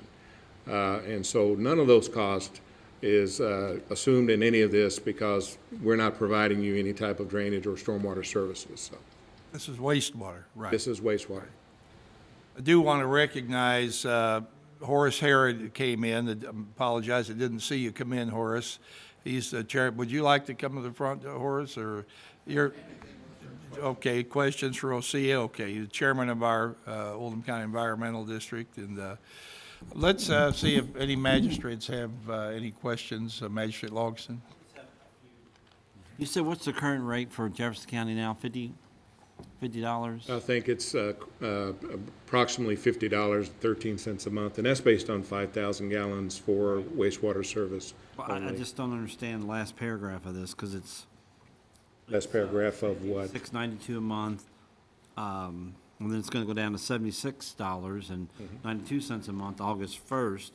And so none of those costs is assumed in any of this because we're not providing you any type of drainage or stormwater services. So This is wastewater, right? this is wastewater. I do want to recognize Horace Herod came in. I apologize, I didn't see you come in, Horace. He's the chair. Would you like to come to the front, Horace, or you're, okay, questions for Osea? Okay, he's the chairman of our Oldham County Environmental District, and let's see if any magistrates have any questions. Magistrate Logston? You said what's the current rate for Jefferson County now? $50? I think it's approximately $50.13 a month, and that's based on 5,000 gallons for wastewater service. Well, I only. just don't understand the last paragraph of this, because it's Last paragraph of what? $6.92 a month, and then it's gonna go down to $76.92 a month, August 1st,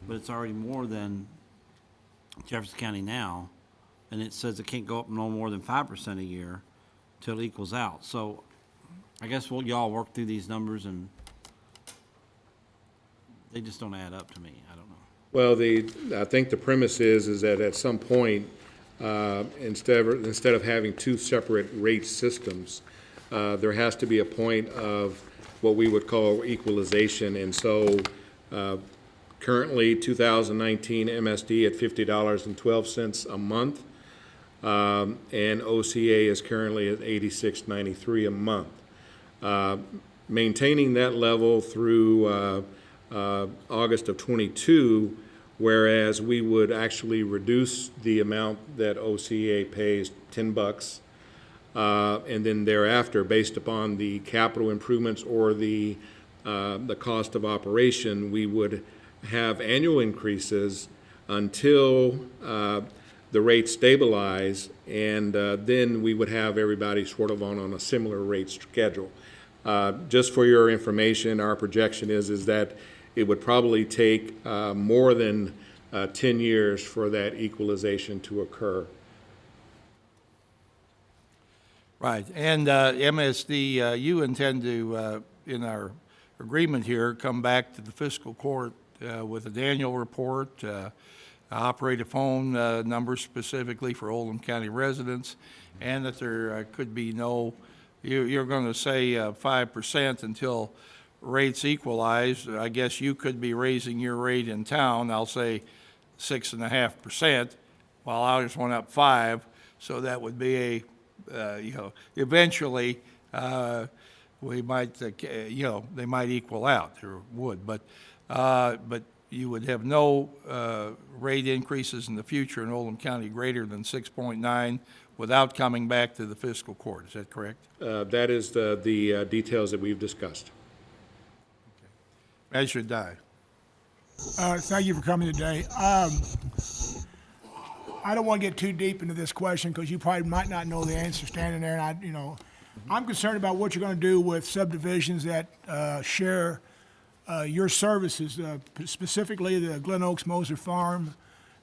but it's already more than Jefferson County now, and it says it can't go up no more than 5% a year till it equals out. So I guess y'all work through these numbers, and they just don't add up to me. I don't know. Well, I think the premise is that at some point, instead of having two separate rate systems, there has to be a point of what we would call equalization. And so currently, 2019 MSD at $50.12 a month, and OCA is currently at $86.93 a month. Maintaining that level through August of '22, whereas we would actually reduce the amount that OCA pays, $10, and then thereafter, based upon the capital improvements or the cost of operation, we would have annual increases until the rates stabilize, and then we would have everybody sort of on a similar rate schedule. Just for your information, our projection is that it would probably take more than 10 years for that equalization to occur. Right, and MSD, you intend to, in our agreement here, come back to the fiscal court with an annual report, operate a phone number specifically for Oldham County residents, and that there could be no, you're going to say 5% until rates equalize. I guess you could be raising your rate in town, I'll say 6.5%, while ours went up 5%, so that would be eventually we might, they might equal out, or would, but you would have no rate increases in the future in Oldham County greater than 6.9 without coming back to the fiscal court. Is that correct? That is the details that we've discussed. Magistrate Dye. Thank you for coming today. I don't want to get too deep into this question because you probably might not know the answer standing there. And I'm concerned about what you're going to do with subdivisions that share your services, specifically the Glen Oaks Moser Farm,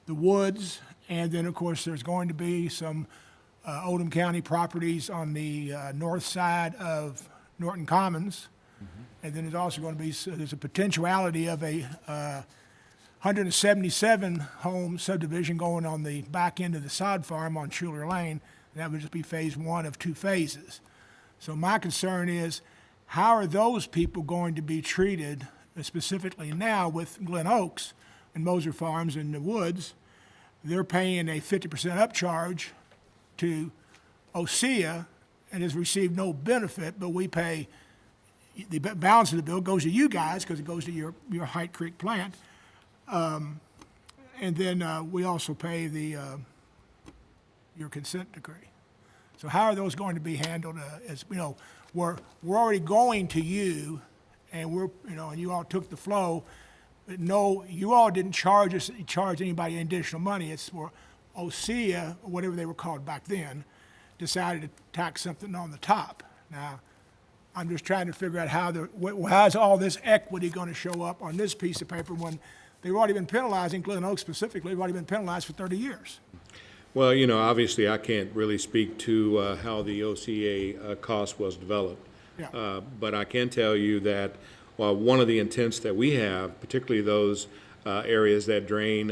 the Woods, and then, of course, there's going to be some Oldham County properties on the north side of Norton Commons. And then there's also going to be, there's a potentiality of a 177 home subdivision going on the back end of the sod farm on Schuler Lane. And that would just be phase one of 2 phases. So my concern is, how are those people going to be treated, specifically now with Glen Oaks and Moser Farms and the Woods? They're paying a 50% upcharge to OSEA and has received no benefit, but we pay, the balance of the bill goes to you guys because it goes to your Height Creek plant. And then we also pay your consent decree. So how are those going to be handled? We're already going to you, and and you all took the flow. But no, you all didn't charge anybody additional money. It's for OSEA, or whatever they were called back then, decided to tack something on the top. Now, I'm just trying to figure out how's all this equity going to show up on this piece of paper when they've already been penalizing Glen Oaks specifically. They've already been penalized for 30 years. Well, obviously I can't really speak to how the OCA cost was developed. Yeah. But I can tell you that one of the intents that we have, particularly those areas that drain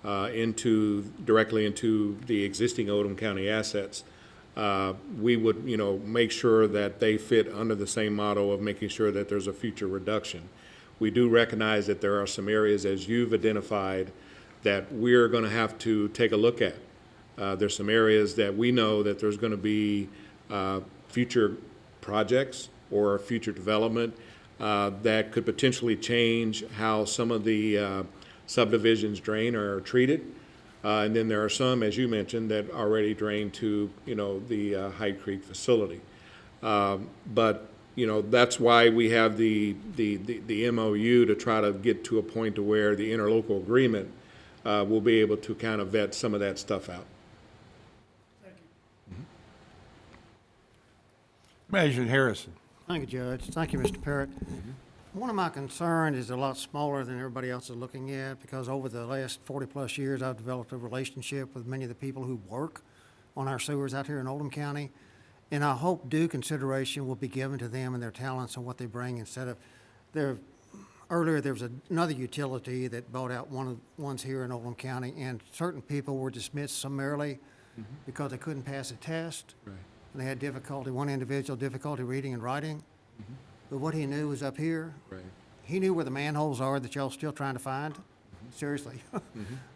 directly into the existing Oldham County assets, we would, make sure that they fit under the same model of making sure that there's a future reduction. We do recognize that there are some areas, as you've identified, that we're going to have to take a look at. There's some areas that we know that there's going to be future projects or future development that could potentially change how some of the subdivisions drain or are treated. And then there are some, as you mentioned, that already drain to, the Hyde Creek facility. But, that's why we have the MOU to try to get to a point to where the interlocal agreement will be able to kind of vet some of that stuff out. Measure Harrison. Thank you, Judge. Thank you, Mr. Parrott. One of my concerns is a lot smaller than everybody else is looking at, because over the last 40-plus years, I've developed a relationship with many of the people who work on our sewers out here in Oldham County, and I hope due consideration will be given to them and their talents and what they bring, instead of earlier there was another utility that bought out one of the ones here in Oldham County, and certain people were dismissed summarily because they couldn't pass a test. Right. And they had one individual difficulty reading and writing. But what he knew was up here. Right. He knew where the manholes are that y'all still trying to find, seriously.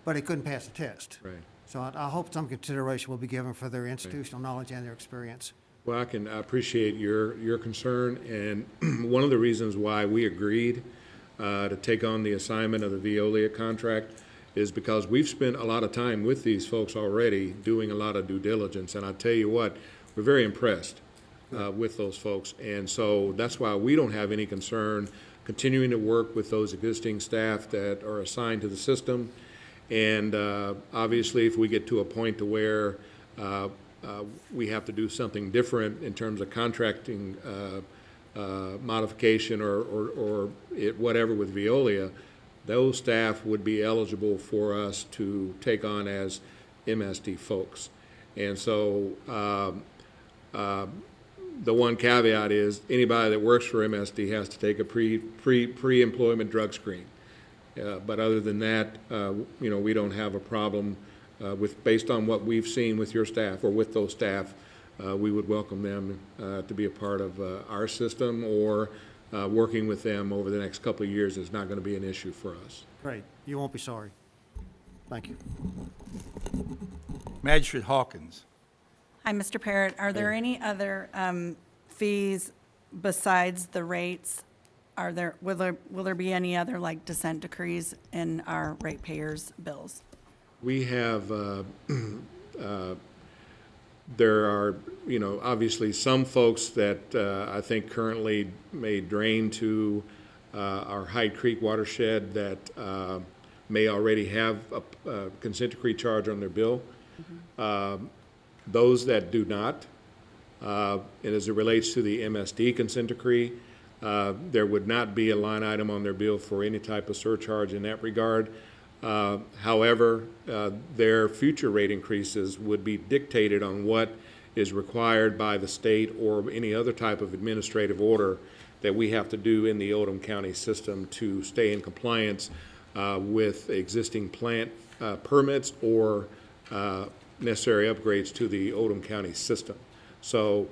But he couldn't pass the test. Right. So I hope some consideration will be given for their institutional knowledge and their experience. Well, I appreciate your concern, and one of the reasons why we agreed to take on the assignment of the Veolia contract is because we've spent a lot of time with these folks already, doing a lot of due diligence, and I tell you what, we're very impressed with those folks, and so that's why we don't have any concern continuing to work with those existing staff that are assigned to the system. And obviously, if we get to a point to where we have to do something different in terms of contracting modification or whatever with Veolia, those staff would be eligible for us to take on as MSD folks. And so the one caveat is anybody that works for MSD has to take a pre-employment drug screen. But other than that, we don't have a problem based on what we've seen with your staff or with those staff. We would welcome them to be a part of our system, or working with them over the next couple of years is not going to be an issue for us. Great. You won't be sorry. Thank you. Magistrate Hawkins. Hi, Mr. Parrott. Are there any other fees besides the rates? Will there be any other, like, dissent decrees in our ratepayers' bills? We have, there are, obviously some folks that I think currently may drain to our Hyde Creek watershed that may already have a consent decree charge on their bill. Those that do not, and as it relates to the MSD consent decree, there would not be a line item on their bill for any type of surcharge in that regard. However, their future rate increases would be dictated on what is required by the state or any other type of administrative order that we have to do in the Oldham County system to stay in compliance with existing plant permits or necessary upgrades to the Oldham County system. So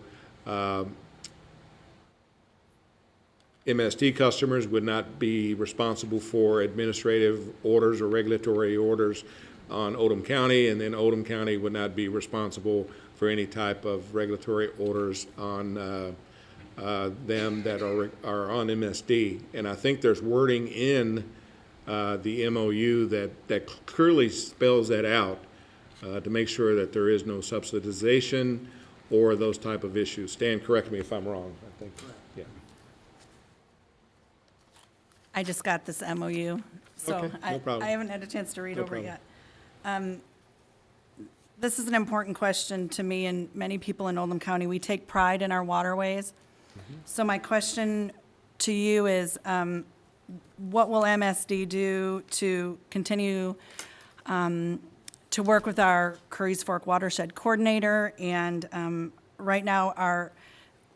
MSD customers would not be responsible for administrative orders or regulatory orders on Oldham County, and then Oldham County would not be responsible for any type of regulatory orders on them that are on MSD. And I think there's wording in the MOU that clearly spells that out to make sure that there is no subsidization or those type of issues. Stan, correct me if I'm wrong. I think, yeah. I just got this MOU, so Okay, no problem. I haven't had a chance to read No over it problem. yet. This is an important question to me and many people in Oldham County. We take pride in our waterways. So my question to you is, what will MSD do to continue to work with our Curry's Fork Watershed Coordinator? And right now,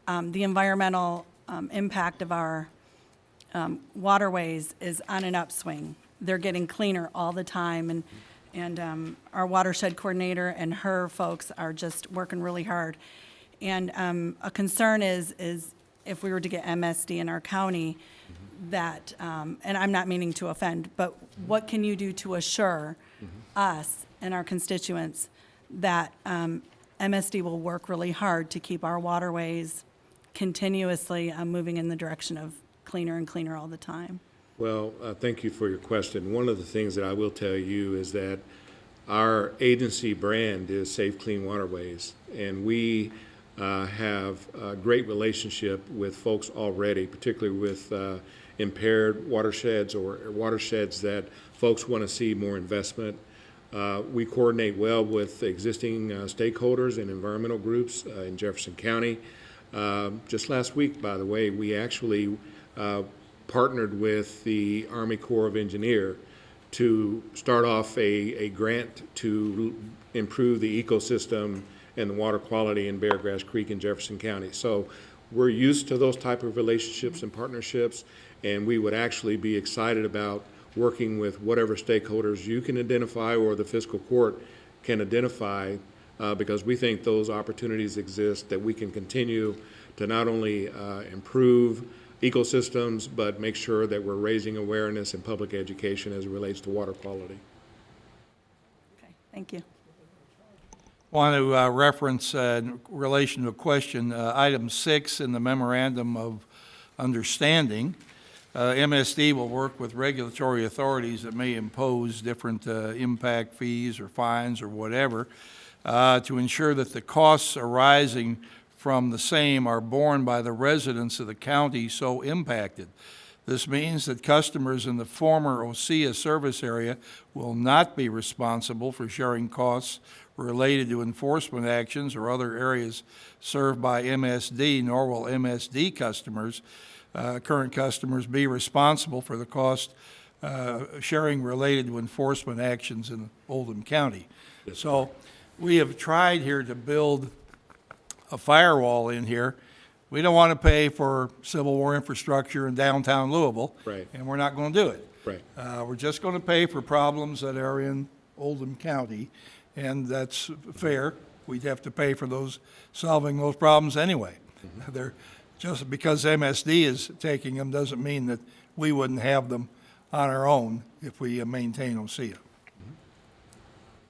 the environmental impact of our waterways is on an upswing. They're getting cleaner all the time, and our watershed coordinator and her folks are just working really hard. And a concern is if we were to get MSD in our county, that, and I'm not meaning to offend, but what can you do to assure us and our constituents that MSD will work really hard to keep our waterways continuously moving in the direction of cleaner and cleaner all the time? Well, thank you for your question. One of the things that I will tell you is that our agency brand is Safe Clean Waterways, and we have a great relationship with folks already, particularly with impaired watersheds or watersheds that folks want to see more investment. We coordinate well with existing stakeholders and environmental groups in Jefferson County. Just last week, by the way, we actually partnered with the Army Corps of Engineers to start off a grant to improve the ecosystem and the water quality in Beargrass Creek in Jefferson County. So we're used to those type of relationships and partnerships, and we would actually be excited about working with whatever stakeholders you can identify or the fiscal court can identify, because we think those opportunities exist that we can continue to not only improve ecosystems, but make sure that we're raising awareness and public education as it relates to water quality. Okay, thank you. Want to reference in relation to a question, item 6 in the memorandum of understanding. MSD will work with regulatory authorities that may impose different impact fees or fines or whatever to ensure that the costs arising from the same are borne by the residents of the county so impacted. This means that customers in the former OSEA service area will not be responsible for sharing costs related to enforcement actions or other areas served by MSD, nor will MSD customers, current customers, be responsible for the cost sharing related to enforcement actions in Oldham County. So we have tried here to build a firewall in here. We don't want to pay for Civil War infrastructure in downtown Louisville. Right. And we're not going to do it. Right. We're just going to pay for problems that are in Oldham County, and that's fair. We'd have to pay for solving those problems anyway. They're, just because MSD is taking them doesn't mean that we wouldn't have them on our own if we maintain OSEA.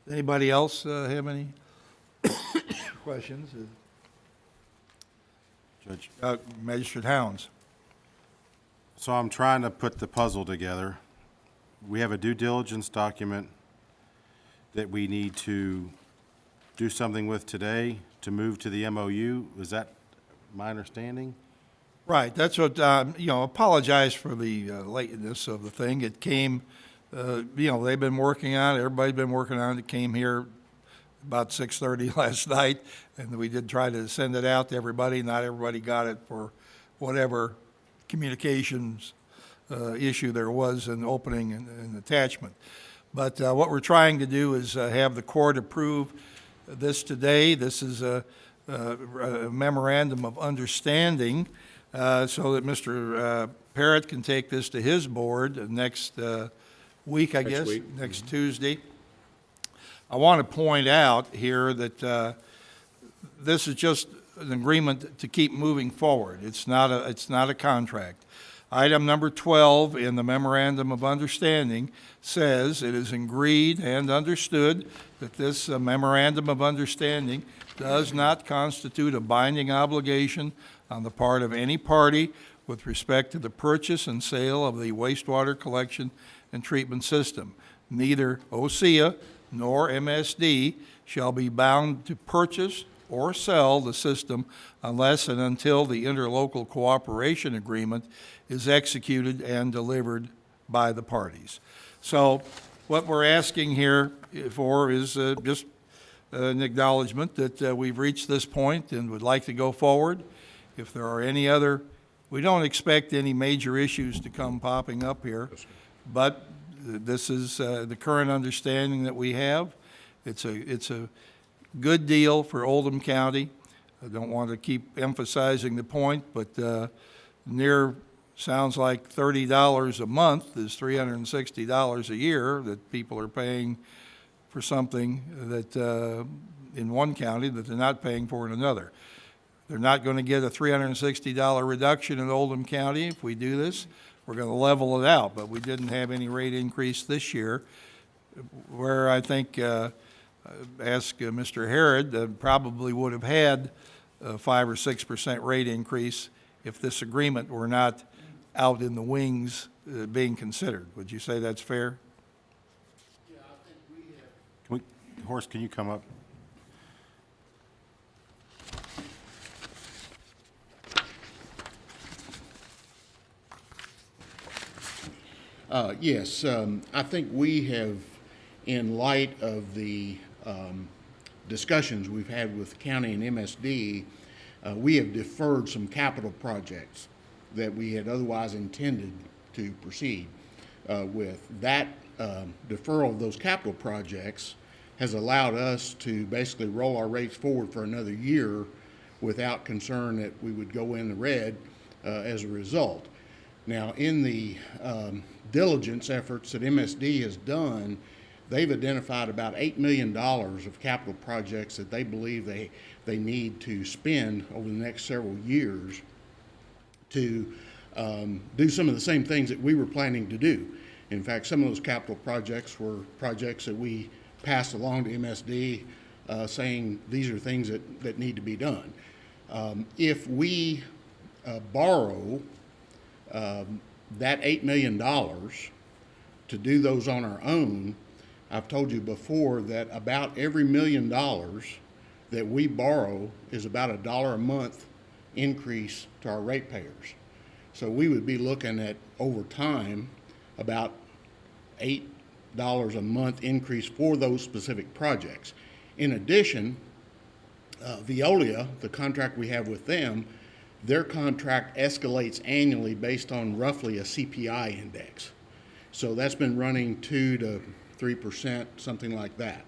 Anybody else have any questions? Judge. Magistrate Hounds. So I'm trying to put the puzzle together. We have a due diligence document that we need to do something with today to move to the MOU. Is that my understanding? Right, that's what, apologize for the lateness of the thing. It came, they've been working on it, everybody's been working on it. It came here about 6:30 last night, and we did try to send it out to everybody. Not everybody got it for whatever communications issue there was in opening and attachment. But what we're trying to do is have the court approve this today. This is a memorandum of understanding so that Mr. Parrott can take this to his board next week, I guess, next Tuesday. I want to point out here that this is just an agreement to keep moving forward. It's not a contract. Item number 12 in the memorandum of understanding says it is agreed and understood that this memorandum of understanding does not constitute a binding obligation on the part of any party with respect to the purchase and sale of the wastewater collection and treatment system. Neither OSEA nor MSD shall be bound to purchase or sell the system unless and until the interlocal cooperation agreement is executed and delivered by the parties. So what we're asking here for is just an acknowledgement that we've reached this point and would like to go forward. If there are any other, we don't expect any major issues to come popping up here, but this is the current understanding that we have. It's a good deal for Oldham County. I don't want to keep emphasizing the point, but sounds like $30 a month is $360 a year that people are paying for something that in one county that they're not paying for in another. They're not going to get a $360 reduction in Oldham County if we do this. we're going to level it out, but we didn't have any rate increase this year, where I think, ask Mr. Harrod, probably would have had a 5 or 6% rate increase if this agreement were not out in the wings being considered. Would you say that's fair? Horace, can you come up? Yes, I think we have, in light of the discussions we've had with the county and MSD, we have deferred some capital projects that we had otherwise intended to proceed with. That deferral of those capital projects has allowed us to basically roll our rates forward for another year without concern that we would go in the red as a result. Now, in the diligence efforts that MSD has done, they've identified about $8 million of capital projects that they believe they need to spend over the next several years to do some of the same things that we were planning to do. In fact, some of those capital projects were projects that we passed along to MSD saying these are things that need to be done. If we borrow that $8 million to do those on our own, I've told you before that about every $1 million that we borrow is about $1 a month increase to our ratepayers. So we would be looking at, over time, about $8 a month increase for those specific projects. In addition, Veolia, the contract we have with them, their contract escalates annually based on roughly a CPI index. So that's been running 2 to 3%, something like that.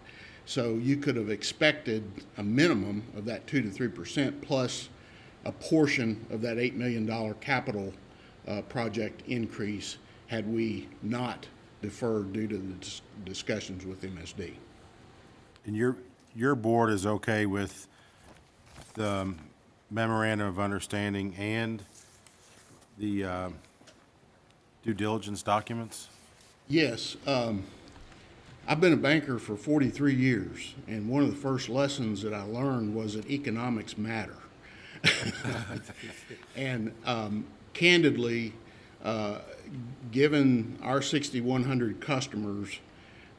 So you could have expected a minimum of that 2 to 3% plus a portion of that $8 million capital project increase had we not deferred due to the discussions with MSD. And your board is okay with the memorandum of understanding and the due diligence documents? Yes. I've been a banker for 43 years, and one of the first lessons that I learned was that economics matter. And candidly, given our 6,100 customers,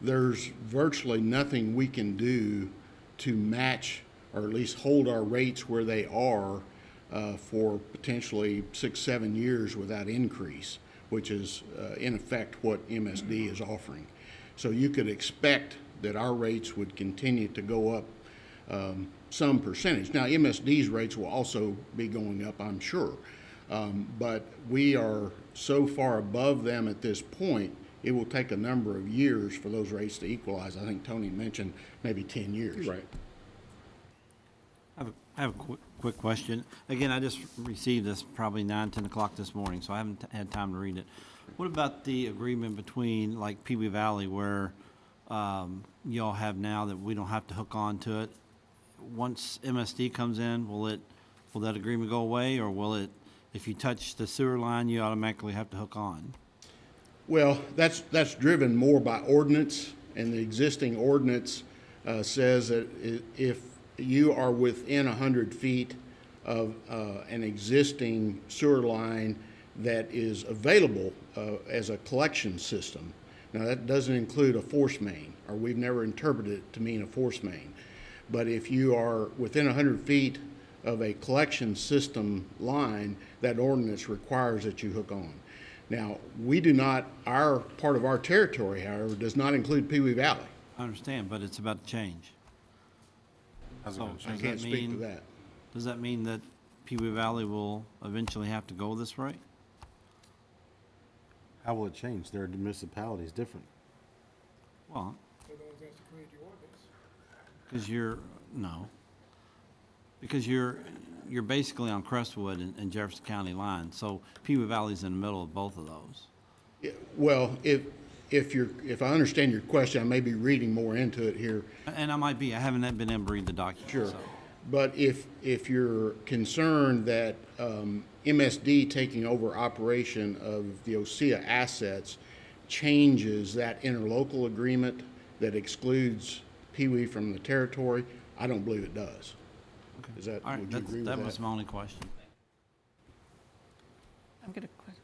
there's virtually nothing we can do to match or at least hold our rates where they are for potentially 6-7 years without increase, which is in effect what MSD is offering. So you could expect that our rates would continue to go up some percentage. Now, MSD's rates will also be going up, I'm sure. But we are so far above them at this point, it will take a number of years for those rates to equalize. I think Tony mentioned maybe 10 years. Right. I have a quick question. Again, I just received this probably 10 o'clock this morning, so I haven't had time to read it. What about the agreement between, like, Pee Wee Valley, where y'all have now that we don't have to hook on to it? Once MSD comes in, will that agreement go away, or will it, if you touch the sewer line, you automatically have to hook on? Well, that's driven more by ordinance, and the existing ordinance says that if you are within 100 feet of an existing sewer line that is available as a collection system. Now, that doesn't include a force main, or we've never interpreted it to mean a force main. But if you are within 100 feet of a collection system line, that ordinance requires that you hook on. Now, we do not, our part of our territory, however, does not include Pee Wee Valley. I understand, but it's about to change. How's it So gonna I change? can't speak to that. Does that mean that Pee Wee Valley will eventually have to go this way? How will it change? Their municipality is different. Well, because you're basically on Crestwood and Jefferson County line, so Pee Wee Valley's in the middle of both of those. Yeah, well, if I understand your question, I may be reading more into it here. And I might be, I haven't been able to read the document. Sure. So. But if you're concerned that MSD taking over operation of the OSEA assets changes that interlocal agreement that excludes Pee Wee from the territory, I don't believe it does. Is that, All right, would you agree with that? that was my only question. I'm going to question.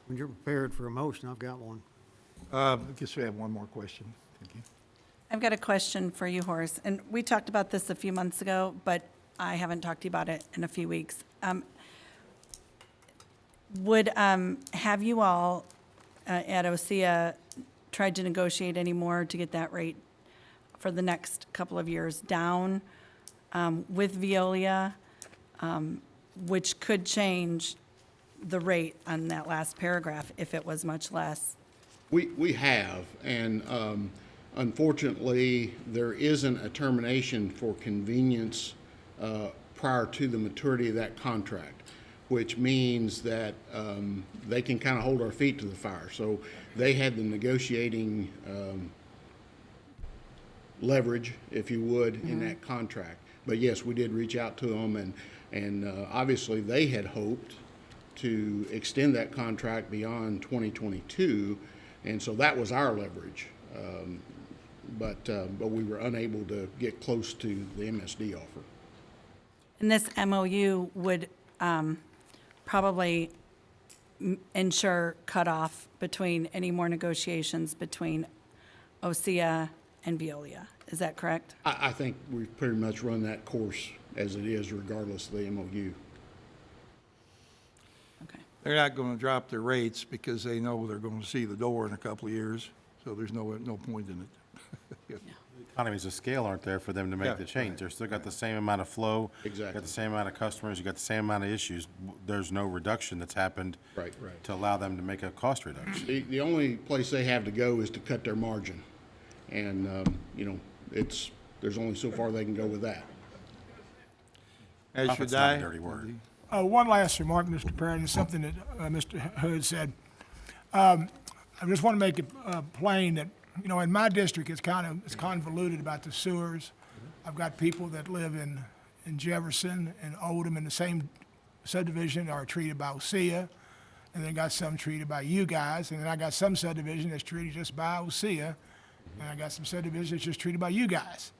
When you're prepared for a motion, I've got one. I guess we have one more question. Thank you. I've got a question for you, Horace, and we talked about this a few months ago, but I haven't talked to you about it in a few weeks. Have you all at OSEA tried to negotiate any more to get that rate for the next couple of years down with Veolia, which could change the rate on that last paragraph if it was much less? We have, and unfortunately, there isn't a termination for convenience prior to the maturity of that contract, which means that they can kind of hold our feet to the fire. So they had the negotiating leverage, if you would, in that contract. But yes, we did reach out to them, and obviously they had hoped to extend that contract beyond 2022, and so that was our leverage. But we were unable to get close to the MSD offer. And this MOU would probably ensure cutoff between any more negotiations between OSEA and Veolia. Is that correct? I think we've pretty much run that course as it is, regardless of the MOU. Okay. They're not going to drop their rates because they know they're going to see the door in a couple of years, so there's no point in it. Economies of scale aren't there for them to Yeah, make the change. They're still got the same amount of flow. Exactly. Got the same amount of customers, you got the same amount of issues. There's no reduction that's happened. Right. To allow them to make a cost reduction. The only place they have to go is to cut their margin. And, there's only so far they can go with that. As should Profit's not a I. dirty word. One last remark, Mr. Perry, and something that Mr. Hood said. I just want to make it plain that, in my district, it's convoluted about the sewers. I've got people that live in Jefferson and Oldham in the same subdivision are treated by OSEA, and then got some treated by you guys, and then I got some subdivision that's treated just by OSEA, and I got some subdivision that's just treated by you guys.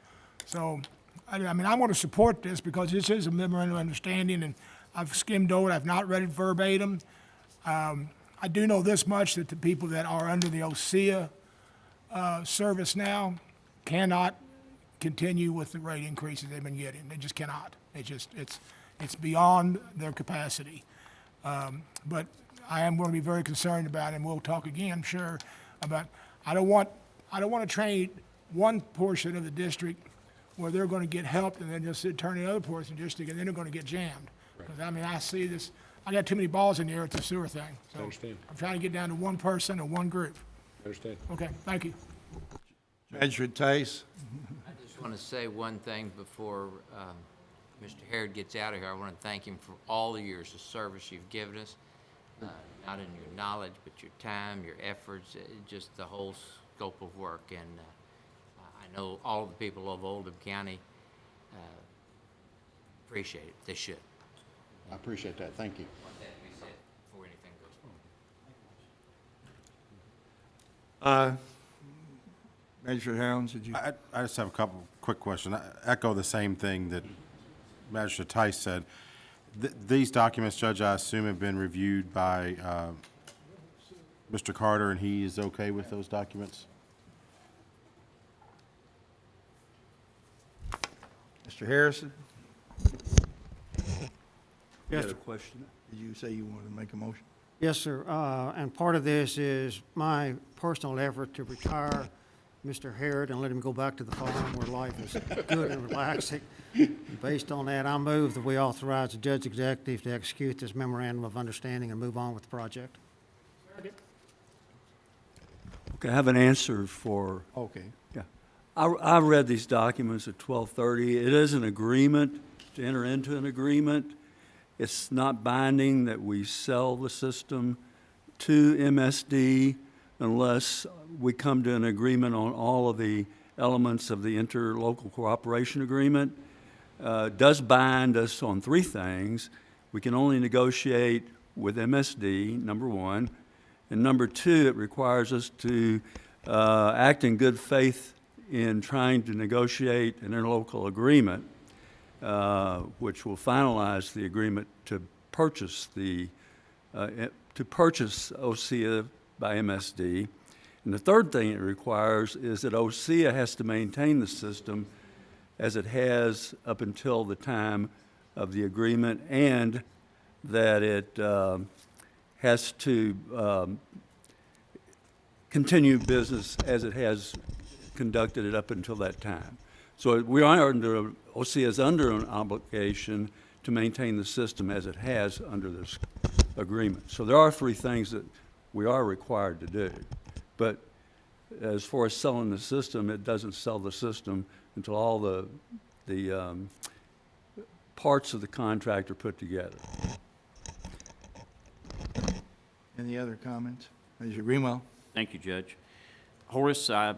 So, I'm going to support this because this is a memorandum of understanding, and I've skimmed over it. I've not read it verbatim. I do know this much, that the people that are under the OSEA service now cannot continue with the rate increases they've been getting. They just cannot. It's beyond their capacity. But I am going to be very concerned about it, and we'll talk again, I'm sure, about, I don't want to train one portion of the district where they're going to get help and then just turn the other portion of the district and then they're going to get jammed. Because, I see this, I got too many balls in the air with the sewer thing. So Understand. I'm trying to get down to one person or one group. Understand. Okay, thank you. Magistrate Tice. I just want to say one thing before Mr. Harrod gets out of here. I want to thank him for all the years of service you've given us, not in your knowledge, but your time, your efforts, just the whole scope of work. And I know all the people of Oldham County appreciate it. They should. I appreciate that. Thank you. I want that to be said before anything goes forward. Magistrate Hounds, did you? I just have a couple quick questions. I echo the same thing that Magistrate Tice said. These documents, Judge, I assume have been reviewed by Mr. Carter, and he is okay with those documents? Mr. Harrison? Yes, You had sir. a question? Did you say you wanted to make a motion? Yes, sir. And part of this is my personal effort to retire Mr. Harrod and let him go back to the farm where life is good and relaxing. Based on that, I move that we authorize the judge executive to execute this memorandum of understanding and move on with the project. Okay, I have an answer for, Okay. yeah. I read these documents at 12:30. It is an agreement to enter into an agreement. It's not binding that we sell the system to MSD unless we come to an agreement on all of the elements of the interlocal cooperation agreement. does bind us on three things. We can only negotiate with MSD, number one. And number two, it requires us to act in good faith in trying to negotiate an interlocal agreement, which will finalize the agreement to purchase OSEA by MSD. And the third thing it requires is that OSEA has to maintain the system as it has up until the time of the agreement, and that it has to continue business as it has conducted it up until that time. So we are under, OSEA is under an obligation to maintain the system as it has under this agreement. So there are three things that we are required to do. But as far as selling the system, it doesn't sell the system until all the parts of the contract are put together. Any other comments? Mr. Greenwell? Thank you, Judge. Horace, I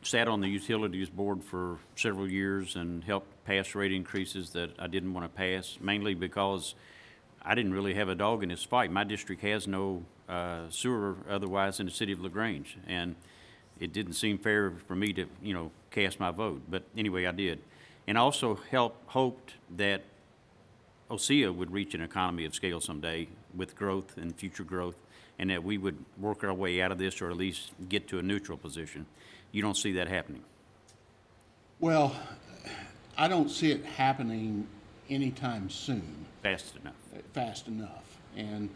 sat on the Utilities Board for several years and helped pass rate increases that I didn't want to pass, mainly because I didn't really have a dog in this fight. My district has no sewer otherwise in the city of LaGrange, and it didn't seem fair for me to, cast my vote. But anyway, I did. And I also hoped that OSEA would reach an economy of scale someday with growth and future growth, and that we would work our way out of this, or at least get to a neutral position. You don't see that happening? Well, I don't see it happening anytime soon. Fast enough. Fast enough. And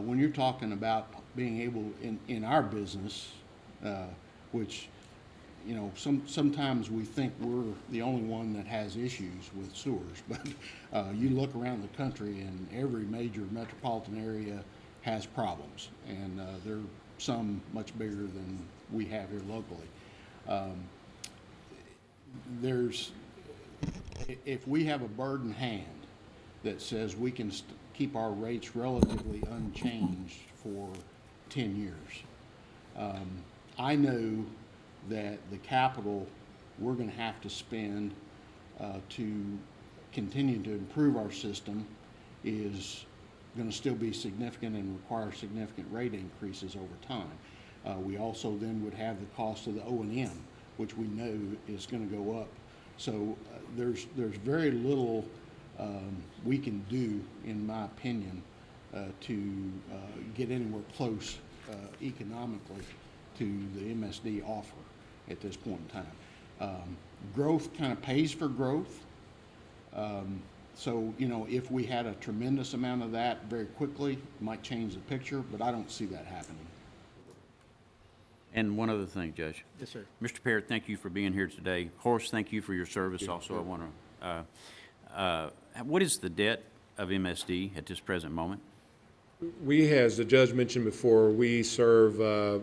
when you're talking about being able, in our business, which, sometimes we think we're the only one that has issues with sewers, but you look around the country and every major metropolitan area has problems, and there are some much bigger than we have here locally. If we have a bird in hand that says we can keep our rates relatively unchanged for 10 years, I know that the capital we're going to have to spend to continue to improve our system is going to still be significant and require significant rate increases over time. We also then would have the cost of the O&M, which we know is going to go up. So there's very little we can do, in my opinion, to get anywhere close economically to the MSD offer at this point in time. Growth kind of pays for growth. So, if we had a tremendous amount of that very quickly, it might change the picture, but I don't see that happening. And one other thing, Judge. Yes, sir. Mr. Parrott, thank you for being here today. Horace, thank you for your service. Also, I want to, what is the debt of MSD at this present moment? We, as the judge mentioned before, we serve a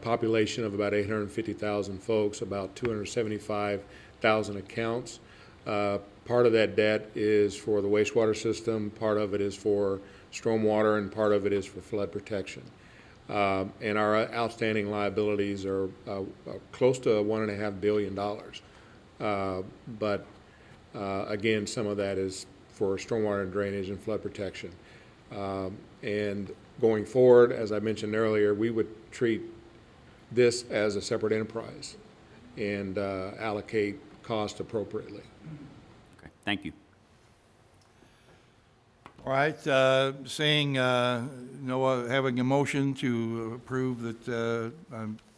population of about 850,000 folks, about 275,000 accounts. Part of that debt is for the wastewater system, part of it is for stormwater, and part of it is for flood protection. And our outstanding liabilities are close to $1.5 billion. But again, some of that is for stormwater and drainage and flood protection. And going forward, as I mentioned earlier, we would treat this as a separate enterprise and allocate cost appropriately. Okay, thank you. All right, seeing having a motion to approve that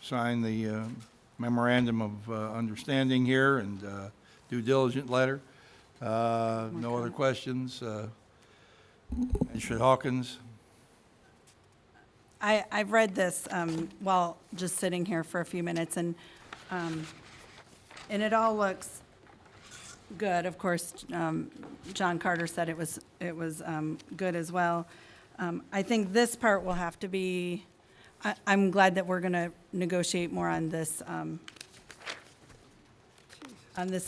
sign the memorandum of understanding here and due diligence letter. No other questions? Mr. Hawkins? I've read this while just sitting here for a few minutes, and it all looks good. Of course, John Carter said it was good as well. I think this part will have to be, I'm glad that we're going to negotiate more on this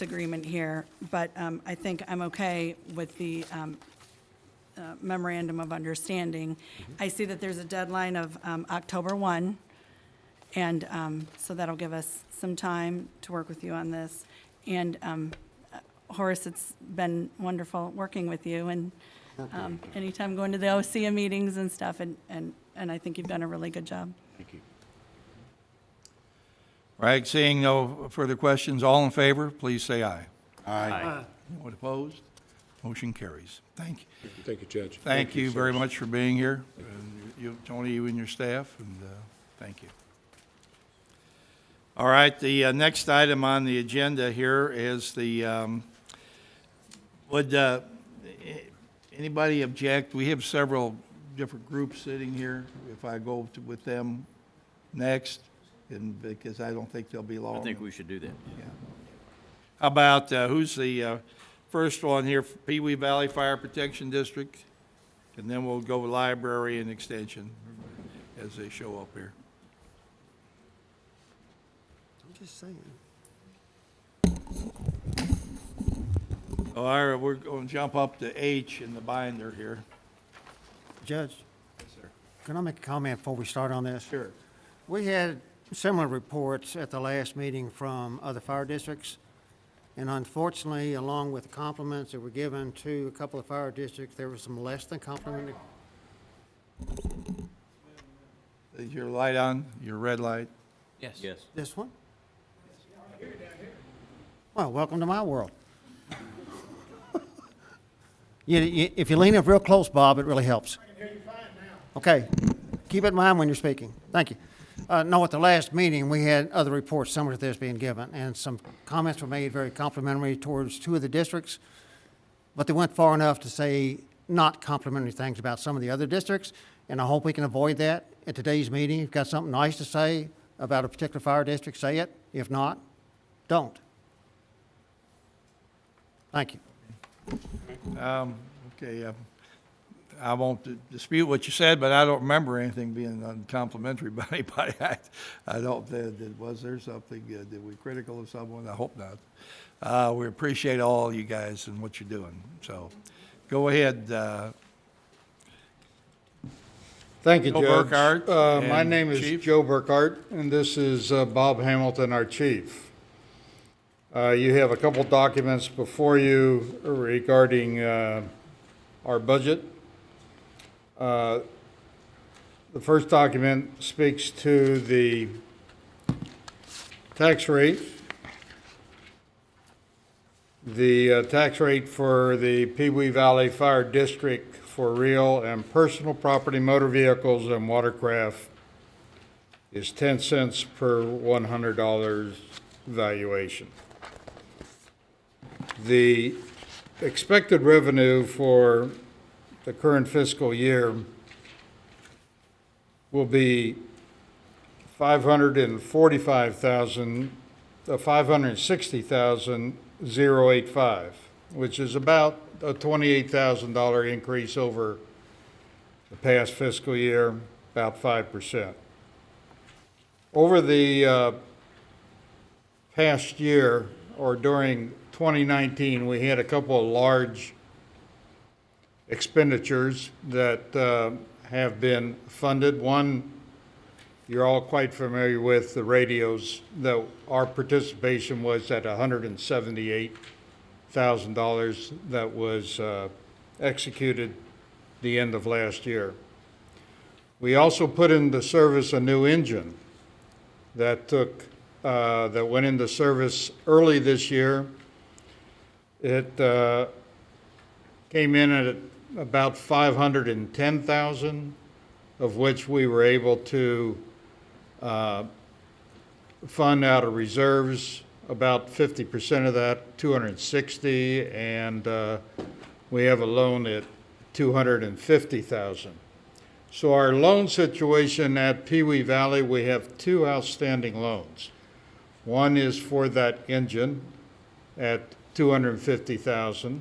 agreement here, but I think I'm okay with the memorandum of understanding. I see that there's a deadline of October 1, and so that'll give us some time to work with you on this. And Horace, it's been wonderful working with you, and anytime going to the OCA meetings and stuff, and I think you've done a really good job. Thank you. Right, seeing no further questions, all in favor, please say aye. Aye. Anyone opposed? Motion carries. Thank you. Thank you, Judge. Thank you very sirs. much for being here, and you, Tony, you and your staff, and thank you. All right, the next item on the agenda here is the, would anybody object? We have several different groups sitting here. If I go with them next, and because I don't think they'll be long. I think we should do that. Yeah. How about, who's the first one here, Pee Wee Valley Fire Protection District? And then we'll go with Library and Extension as they show up here. I'm just saying. All right, we're going to jump up to H in the binder here. Judge, Yes, sir. can I make a comment before we start on this? Sure. We had similar reports at the last meeting from other fire districts. And unfortunately, along with the compliments that were given to a couple of fire districts, there was some less than complimentary. Is your light on, your red light? Yes. Yes. This one? Well, welcome to my world. If you lean up real close, Bob, it really helps. I can hear you fine now. Okay. Keep it in mind when you're speaking. Thank you. No, at the last meeting, we had other reports similar to this being given, and some comments were made very complimentary towards two of the districts, but they went far enough to say not complimentary things about some of the other districts, and I hope we can avoid that at today's meeting. If you've got something nice to say about a particular fire district, say it. If not, don't. Thank you. Okay, I won't dispute what you said, but I don't remember anything being uncomplimentary by anybody. I don't, was there something, did we critical of someone? I hope not. We appreciate all you guys and what you're doing, so go ahead. Thank you, Joe Judge. Burkhart My and name is Chief. Joe Burkhart, and this is Bob Hamilton, our chief. You have a couple documents before you regarding our budget. The first document speaks to the tax rate. The tax rate for the Pee Wee Valley Fire District for real and personal property, motor vehicles, and watercraft is 10 cents per $100 valuation. The expected revenue for the current fiscal year will be $560,085, which is about a $28,000 increase over the past fiscal year, about 5%. Over the past year, or during 2019, we had a couple of large expenditures that have been funded. One, you're all quite familiar with, the radios, that our participation was at $178,000 that was executed the end of last year. We also put into service a new engine that went into service early this year. It came in at about $510,000, of which we were able to fund out of reserves about 50% of that, $260,000, and we have a loan at $250,000. So our loan situation at Pee Wee Valley, we have two outstanding loans. One is for that engine at $250,000,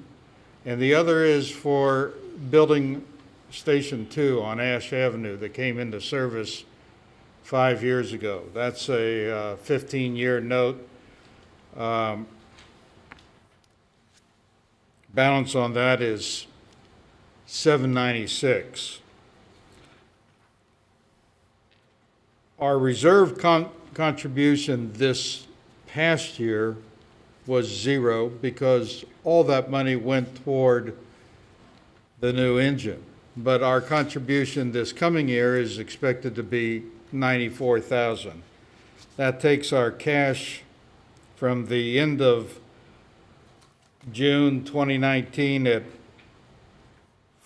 and the other is for building Station 2 on Ash Avenue that came into service 5 years ago. That's a 15-year note. Balance on that is $796. Our reserve contribution this past year was zero because all that money went toward the new engine. But our contribution this coming year is expected to be $94,000. That takes our cash from the end of June 2019 at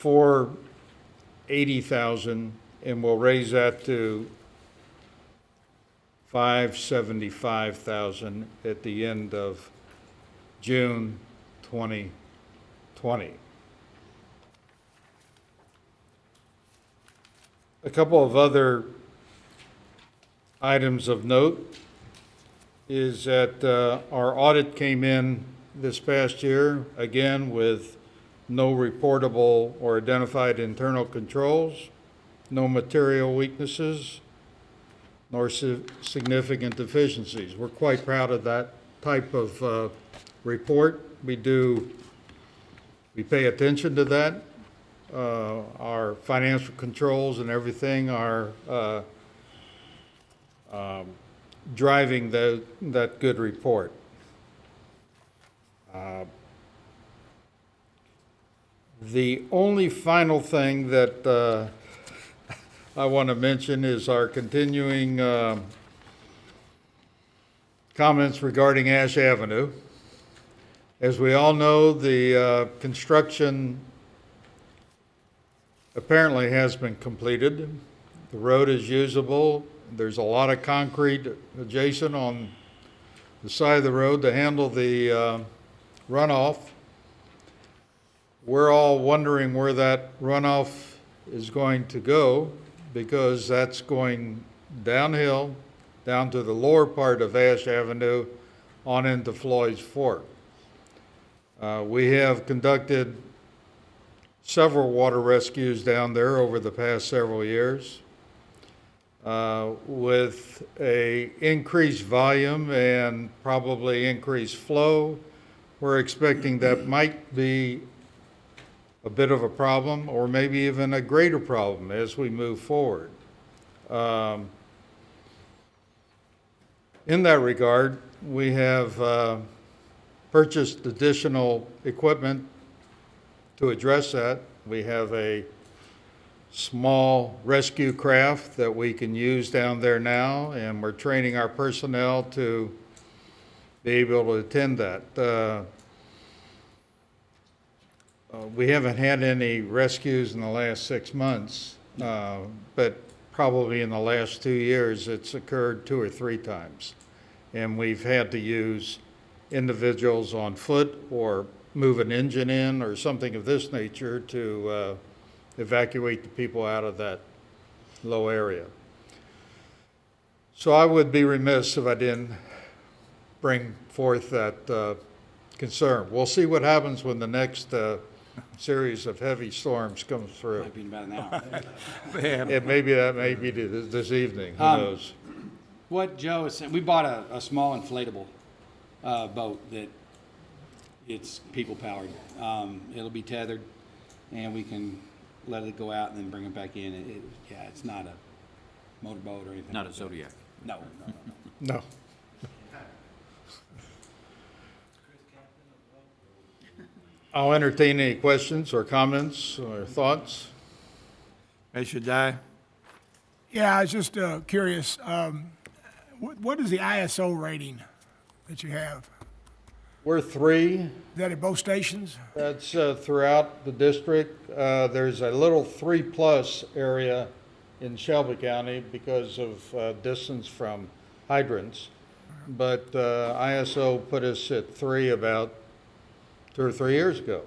$480,000, and we'll raise that to $575,000 at the end of June 2020. A couple of other items of note is that our audit came in this past year, again, with no reportable or identified internal controls, no material weaknesses, nor significant deficiencies. We're quite proud of that type of report. We pay attention to that. Our financial controls and everything are driving that good report. The only final thing that I want to mention is our continuing comments regarding Ash Avenue. As we all know, the construction apparently has been completed. The road is usable. There's a lot of concrete adjacent on the side of the road to handle the runoff. We're all wondering where that runoff is going to go, because that's going downhill, down to the lower part of Ash Avenue, on into Floyd's Fork. We have conducted several water rescues down there over the past several years. With a increased volume and probably increased flow, we're expecting that might be a bit of a problem, or maybe even a greater problem as we move forward. In that regard, we have purchased additional equipment to address that. We have a small rescue craft that we can use down there now, and we're training our personnel to be able to attend that. We haven't had any rescues in the last 6 months, but probably in the last 2 years it's occurred 2 or 3 times. And we've had to use individuals on foot or move an engine in or something of this nature to evacuate the people out of that low area. So I would be remiss if I didn't bring forth that concern. We'll see what happens when the next series of heavy storms comes through. Might be in about an hour. It may be that may be this evening, who knows? What Joe is saying, we bought a small inflatable boat that it's people powered. It'll be tethered, and we can let it go out and then bring it back in. Yeah, it's not a motorboat or anything. Not a Zodiac. No. No. I'll entertain any questions or comments or thoughts. Commissioner Dye? Yeah, I was just curious, what is the ISO rating that you have? We're 3. Is that at both stations? That's throughout the district. There's a little 3+ area in Shelby County because of distance from hydrants. But ISO put us at 3 about 2 or 3 years ago.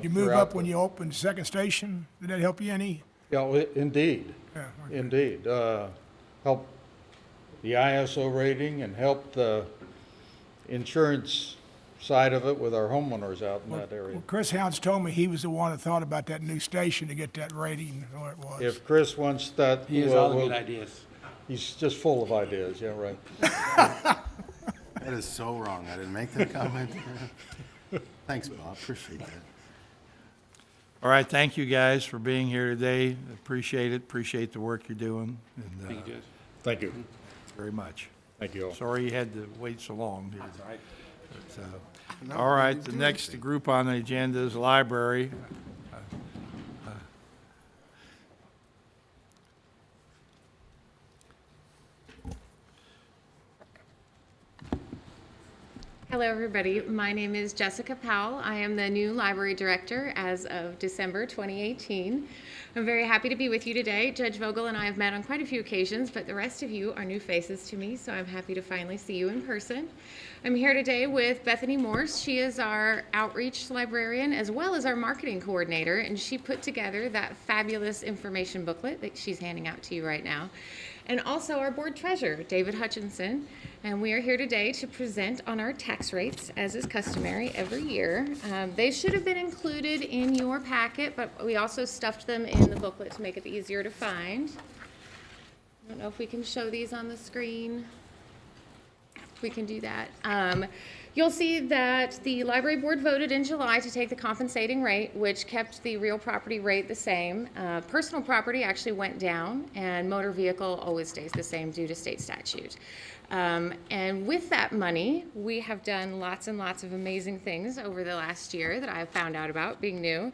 You move up when you open the second station? Did that help you any? Yeah, indeed. Yeah, okay. Indeed. Help the ISO rating and help the insurance side of it with our homeowners out in that area. Well, Chris Hounds told me he was the one that thought about that new station to get that rating, or it was. If Chris wants that, He has all the good ideas. He's just full of ideas, yeah, right. That is so wrong. I didn't make that comment. Thanks, Bob. Appreciate that. All right, thank you guys for being here today. Appreciate it. Appreciate the work you're doing. And, Thank you, Judge. Thank you. very much. Thank you all. Sorry you had to wait so long. That's all right. All right, the next group on the agenda is library. Hello, everybody. My name is Jessica Powell. I am the new library director as of December 2018. I'm very happy to be with you today. Judge Vogel and I have met on quite a few occasions, but the rest of you are new faces to me, so I'm happy to finally see you in person. I'm here today with Bethany Morse. She is our outreach librarian as well as our marketing coordinator, and she put together that fabulous information booklet that she's handing out to you right now. And also our board treasurer, David Hutchinson. And we are here today to present on our tax rates, as is customary every year. They should have been included in your packet, but we also stuffed them in the booklet to make it easier to find. I don't know if we can show these on the screen. We can do that. You'll see that the library board voted in July to take the compensating rate, which kept the real property rate the same. Personal property actually went down, and motor vehicle always stays the same due to state statute. And with that money, we have done lots and lots of amazing things over the last year that I've found out about being new.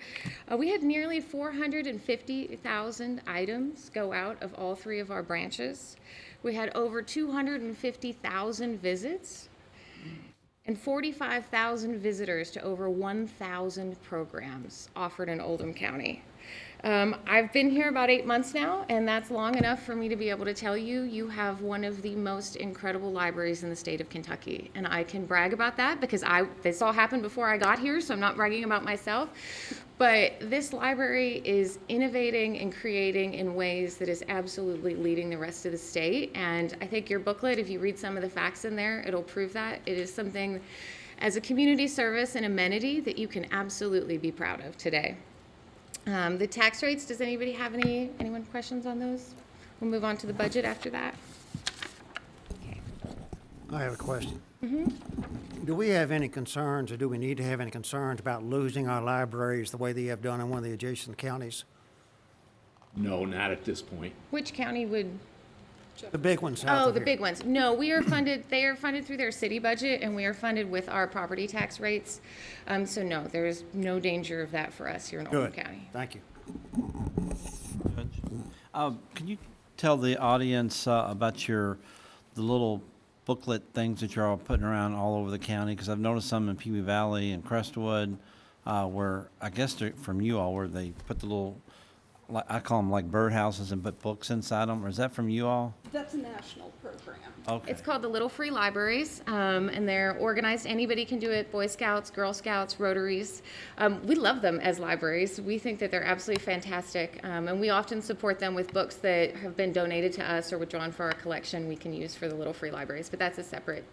We had nearly 450,000 items go out of all three of our branches. We had over 250,000 visits and 45,000 visitors to over 1,000 programs offered in Oldham County. I've been here about 8 months now, and that's long enough for me to be able to tell you, you have one of the most incredible libraries in the state of Kentucky. And I can brag about that because this all happened before I got here, so I'm not bragging about myself. But this library is innovating and creating in ways that is absolutely leading the rest of the state. And I think your booklet, if you read some of the facts in there, it'll prove that. It is something as a community service and amenity that you can absolutely be proud of today. The tax rates, does anybody have anyone questions on those? We'll move on to the budget after that. Okay. I have a question. Mm-hmm. Do we have any concerns, or do we need to have any concerns about losing our libraries the way they have done in one of the adjacent counties? No, not at this point. Which county would? The big ones south Oh, of the here. big ones. No, we are funded, they are funded through their city budget, and we are funded with our property tax rates. So no, there is no danger of that for us here in Oldham Good. County. Thank you. Can you tell the audience about the little booklet things that you're all putting around all over the county? Because I've noticed some in Pee Wee Valley and Crestwood, where I guess they're from you all, where they put the little, I call them like birdhouses, and put books inside them. Or is that from you all? That's a national program. Okay. It's called the Little Free Libraries, and they're organized. Anybody can do it, Boy Scouts, Girl Scouts, Rotaries. We love them as libraries. We think that they're absolutely fantastic, and we often support them with books that have been donated to us or withdrawn for our collection we can use for the Little Free Libraries, but that's a separate.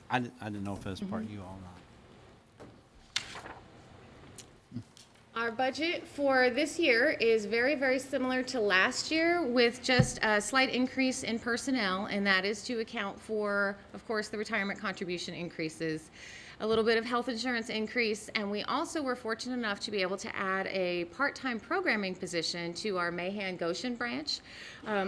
I didn't know if it was part of you all or not. Our budget for this year is very, very similar to last year with just a slight increase in personnel, and that is to account for, of course, the retirement contribution increases, a little bit of health insurance increase, and we also were fortunate enough to be able to add a part-time programming position to our Mahan Goshen branch. I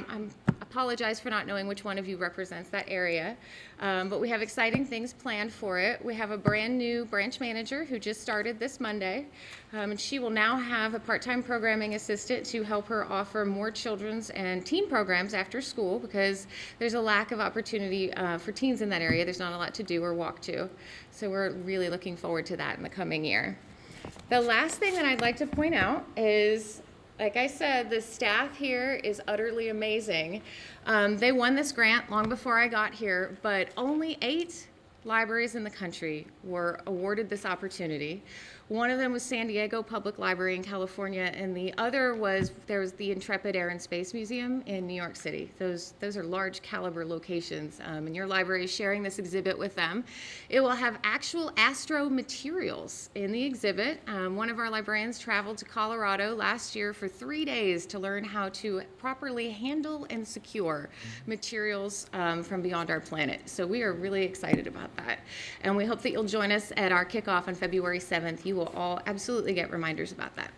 apologize for not knowing which one of you represents that area, but we have exciting things planned for it. We have a brand new branch manager who just started this Monday, and she will now have a part-time programming assistant to help her offer more children's and teen programs after school because there's a lack of opportunity for teens in that area. There's not a lot to do or walk to. So we're really looking forward to that in the coming year. The last thing that I'd like to point out is, like I said, the staff here is utterly amazing. They won this grant long before I got here, but only 8 libraries in the country were awarded this opportunity. One of them was San Diego Public Library in California, and the other was, there was the Intrepid Air and Space Museum in New York City. Those are large caliber locations, and your library is sharing this exhibit with them. It will have actual astro materials in the exhibit. One of our librarians traveled to Colorado last year for 3 days to learn how to properly handle and secure materials from beyond our planet. So we are really excited about that. And we hope that you'll join us at our kickoff on February 7th. You will all absolutely get reminders about that.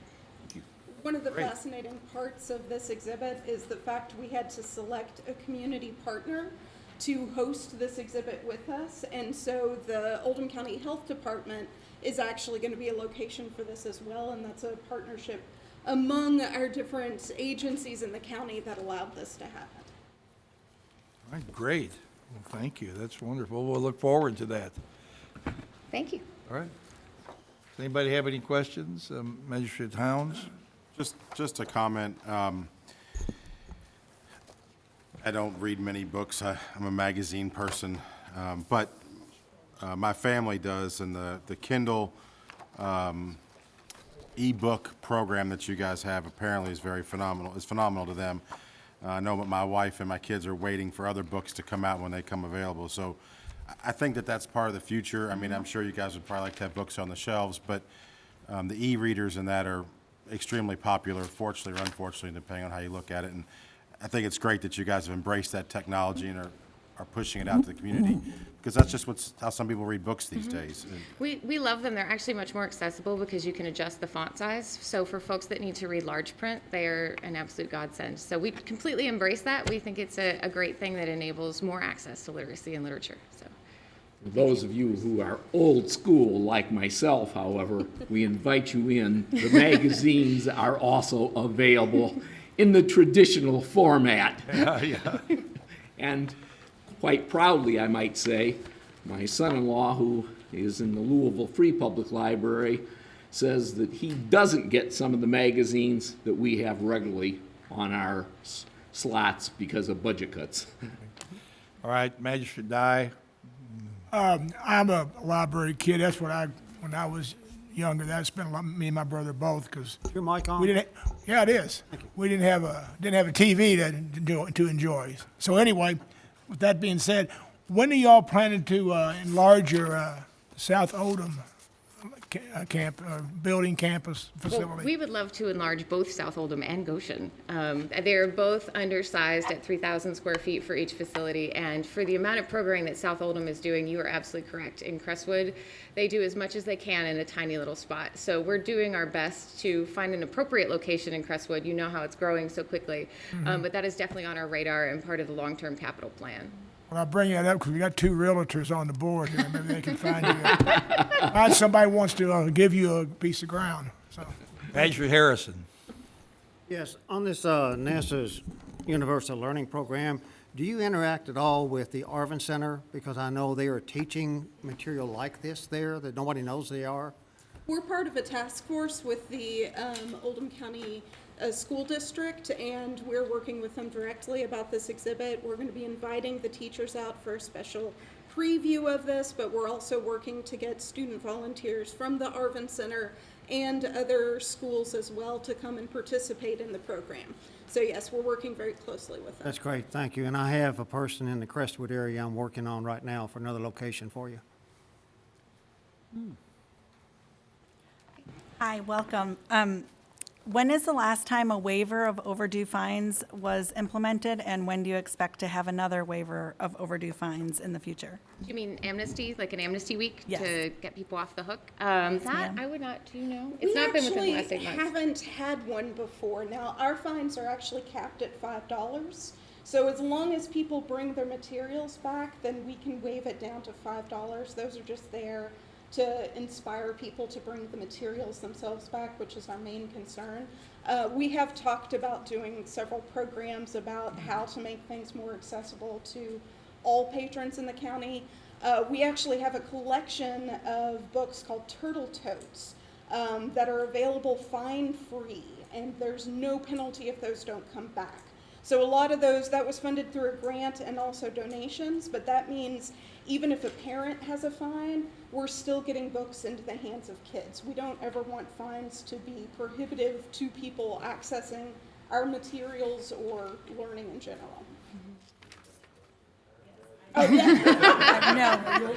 One of the fascinating parts of this exhibit is the fact we had to select a community partner to host this exhibit with us. And so the Oldham County Health Department is actually going to be a location for this as well, and that's a partnership among our different agencies in the county that allowed this to happen. All right, great. Well, thank you. That's wonderful. We'll look forward to that. Thank you. All right. Does anybody have any questions? Magistrate Hounds? Just a comment. I don't read many books. I'm a magazine person, but my family does, and the Kindle e-book program that you guys have apparently is very phenomenal. It's phenomenal to them. I know that my wife and my kids are waiting for other books to come out when they come available. So I think that that's part of the future. I mean, I'm sure you guys would probably like to have books on the shelves, but the e-readers and that are extremely popular, fortunately or unfortunately, depending on how you look at it. And I think it's great that you guys have embraced that technology and are pushing it out to the community, because that's just how some people read books these days. And We love them. They're actually much more accessible because you can adjust the font size. So for folks that need to read large print, they are an absolute godsend. So we completely embrace that. We think it's a great thing that enables more access to literacy and literature. So. For those of you who are old school like myself, however, we invite you in. The magazines are also available in the traditional format. Yeah. And quite proudly, I might say, my son-in-law, who is in the Louisville Free Public Library, says that he doesn't get some of the magazines that we have regularly on our slots because of budget cuts. All right, Magistrate Dye. I'm a library kid. That's what when I was younger, that's been me and my brother both, because Your mic on? we didn't. Yeah, it is. We didn't have a TV to enjoy. So anyway, with that being said, when are y'all planning to enlarge your South Oldham building campus facility? Well, we would love to enlarge both South Oldham and Goshen. They're both undersized at 3,000 square feet for each facility, and for the amount of programming that South Oldham is doing, you are absolutely correct. In Crestwood, they do as much as they can in a tiny little spot. So we're doing our best to find an appropriate location in Crestwood. You know how it's growing so quickly, but that is definitely on our radar and part of the long-term capital plan. Well, I bring that up because we got two realtors on the board here. Maybe they can find you. Find somebody who wants to give you a piece of ground. So. Magistrate Harrison. Yes, on this NASA's Universal Learning Program, do you interact at all with the Arvin Center? Because I know they are teaching material like this there that nobody knows they are. We're part of a task force with the Oldham County School District, and we're working with them directly about this exhibit. We're going to be inviting the teachers out for a special preview of this, but we're also working to get student volunteers from the Arvin Center and other schools as well to come and participate in the program. So yes, we're working very closely with them. That's great, thank you. And I have a person in the Crestwood area I'm working on right now for another location for you. Hi, welcome. When is the last time a waiver of overdue fines was implemented, and when do you expect to have another waiver of overdue fines in the future? Do you mean amnesty, like an amnesty week Yes. to get people off the hook? ma'am. I would not, do you know? It's not been within the last 8 months. We haven't had one before. Now, our fines are actually capped at $5. So as long as people bring their materials back, then we can waive it down to $5. Those are just there to inspire people to bring the materials themselves back, which is our main concern. We have talked about doing several programs about how to make things more accessible to all patrons in the county. We actually have a collection of books called Turtle Totes that are available fine-free, and there's no penalty if those don't come back. So a lot of those, that was funded through a grant and also donations, but that means even if a parent has a fine, we're still getting books into the hands of kids. We don't ever want fines to be prohibitive to people accessing our materials or learning in general. Oh, yeah. No. We'll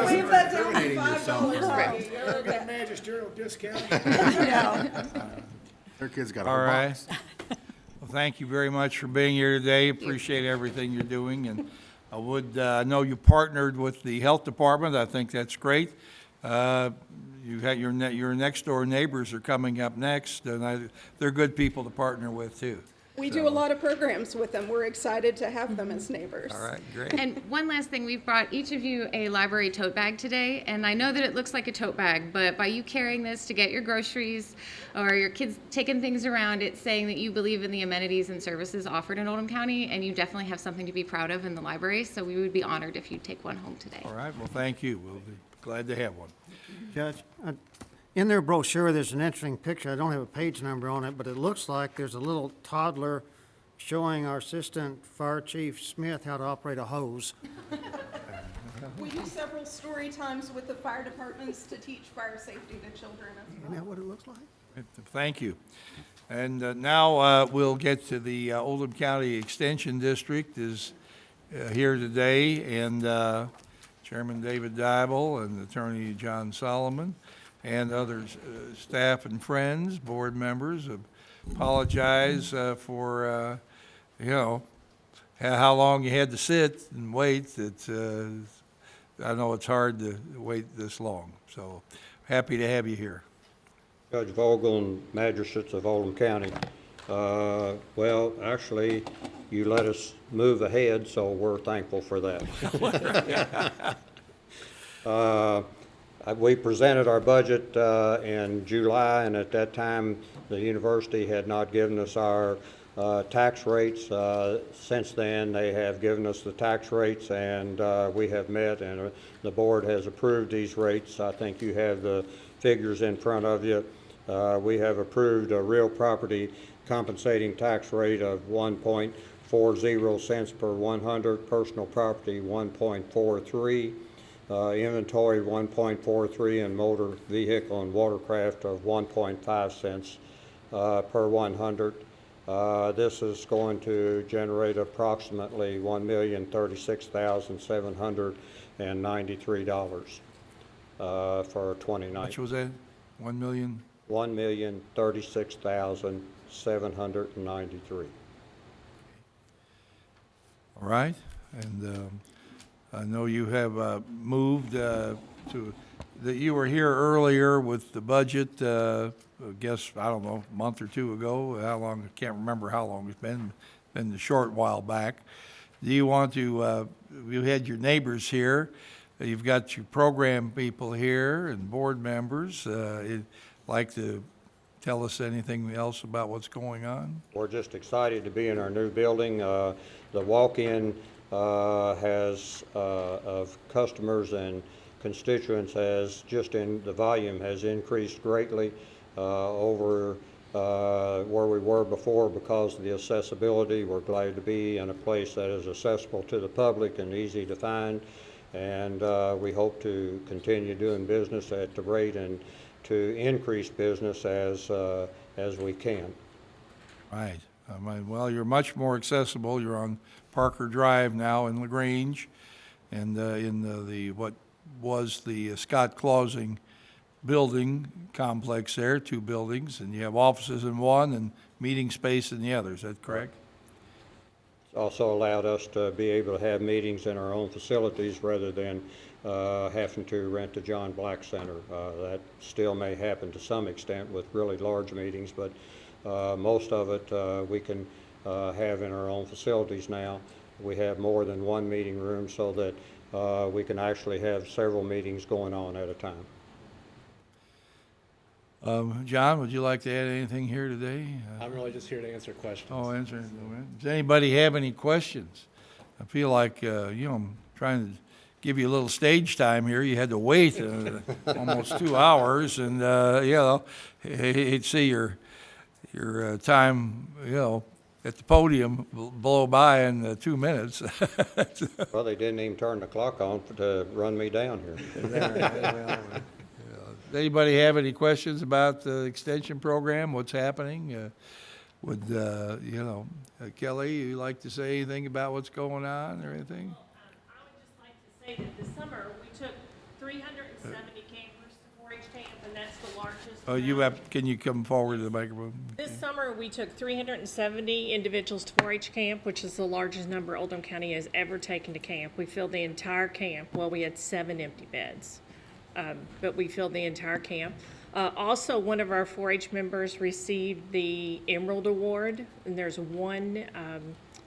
waive that down to $5. You ever got magisterial discount? Their kids got a All whole right. box. Well, thank you very much for being here today. Appreciate everything you're doing, and I would know you partnered with the health department. I think that's great. You had your next door neighbors are coming up next, and they're good people to partner with too. We do a lot of programs with them. We're excited to have them as neighbors. All right, great. And one last thing, we've brought each of you a library tote bag today, and I know that it looks like a tote bag, but by you carrying this to get your groceries or your kids taking things around, it's saying that you believe in the amenities and services offered in Oldham County, and you definitely have something to be proud of in the library, so we would be honored if you'd take one home today. All right, well, thank you. We'll be glad to have one. Judge, in their brochure, there's an interesting picture. I don't have a page number on it, but it looks like there's a little toddler showing our Assistant Fire Chief Smith how to operate a hose. We do several story times with the fire departments to teach fire safety to children as well. Isn't that what it looks like? Thank you. And now we'll get to the Oldham County Extension District is here today, and Chairman David Dybel and Attorney John Solomon and others, staff and friends, board members, apologize for, how long you had to sit and wait. I know it's hard to wait this long, so happy to have you here. Judge Vogel and magistrates of Oldham County. Well, actually, you let us move ahead, so we're thankful for that. We presented our budget in July, and at that time, the university had not given us our tax rates. Since then, they have given us the tax rates, and we have met, and the board has approved these rates. I think you have the figures in front of you. We have approved a real property compensating tax rate of 1.40 cents per 100, personal property 1.43, inventory 1.43, and motor vehicle and watercraft of 1.5 cents per 100. This is going to generate approximately $1,036,793 for 2019. How much was that? 1 million? $1,036,793. All right, and I know you have moved that you were here earlier with the budget, I guess, I don't know, a month or two ago, how long, I can't remember how long it's been a short while back. Do you want to, you had your neighbors here, you've got your program people here and board members, like to tell us anything else about what's going on? We're just excited to be in our new building. The walk-in has of customers and constituents has just in the volume has increased greatly over where we were before because of the accessibility. We're glad to be in a place that is accessible to the public and easy to find, and we hope to continue doing business at the rate and to increase business as we can. Right. Well, you're much more accessible. You're on Parker Drive now in LaGrange, and in the what was the Scott Clausing building complex there, 2 buildings, and you have offices in one and meeting space in the other. Is that correct? It's also allowed us to be able to have meetings in our own facilities rather than having to rent the John Black Center. That still may happen to some extent with really large meetings, but most of it we can have in our own facilities now. We have more than one meeting room so that we can actually have several meetings going on at a time. John, would you like to add anything here today? I'm really just here to answer questions. Oh, answer. Does anybody have any questions? I feel like, I'm trying to give you a little stage time here. You had to wait almost 2 hours, and, hate to see your time, at the podium blow by in 2 minutes. Well, they didn't even turn the clock on to run me down here. Does anybody have any questions about the extension program, what's happening? Would, Kelly, you like to say anything about what's going on or anything? I would just like to say that this summer we took 370 campers to 4-H camp, and that's the largest. Can you come forward to the microphone? This summer we took 370 individuals to 4-H camp, which is the largest number Oldham County has ever taken to camp. We filled the entire camp. Well, we had 7 empty beds, but we filled the entire camp. Also, one of our 4-H members received the Emerald Award, and there's one,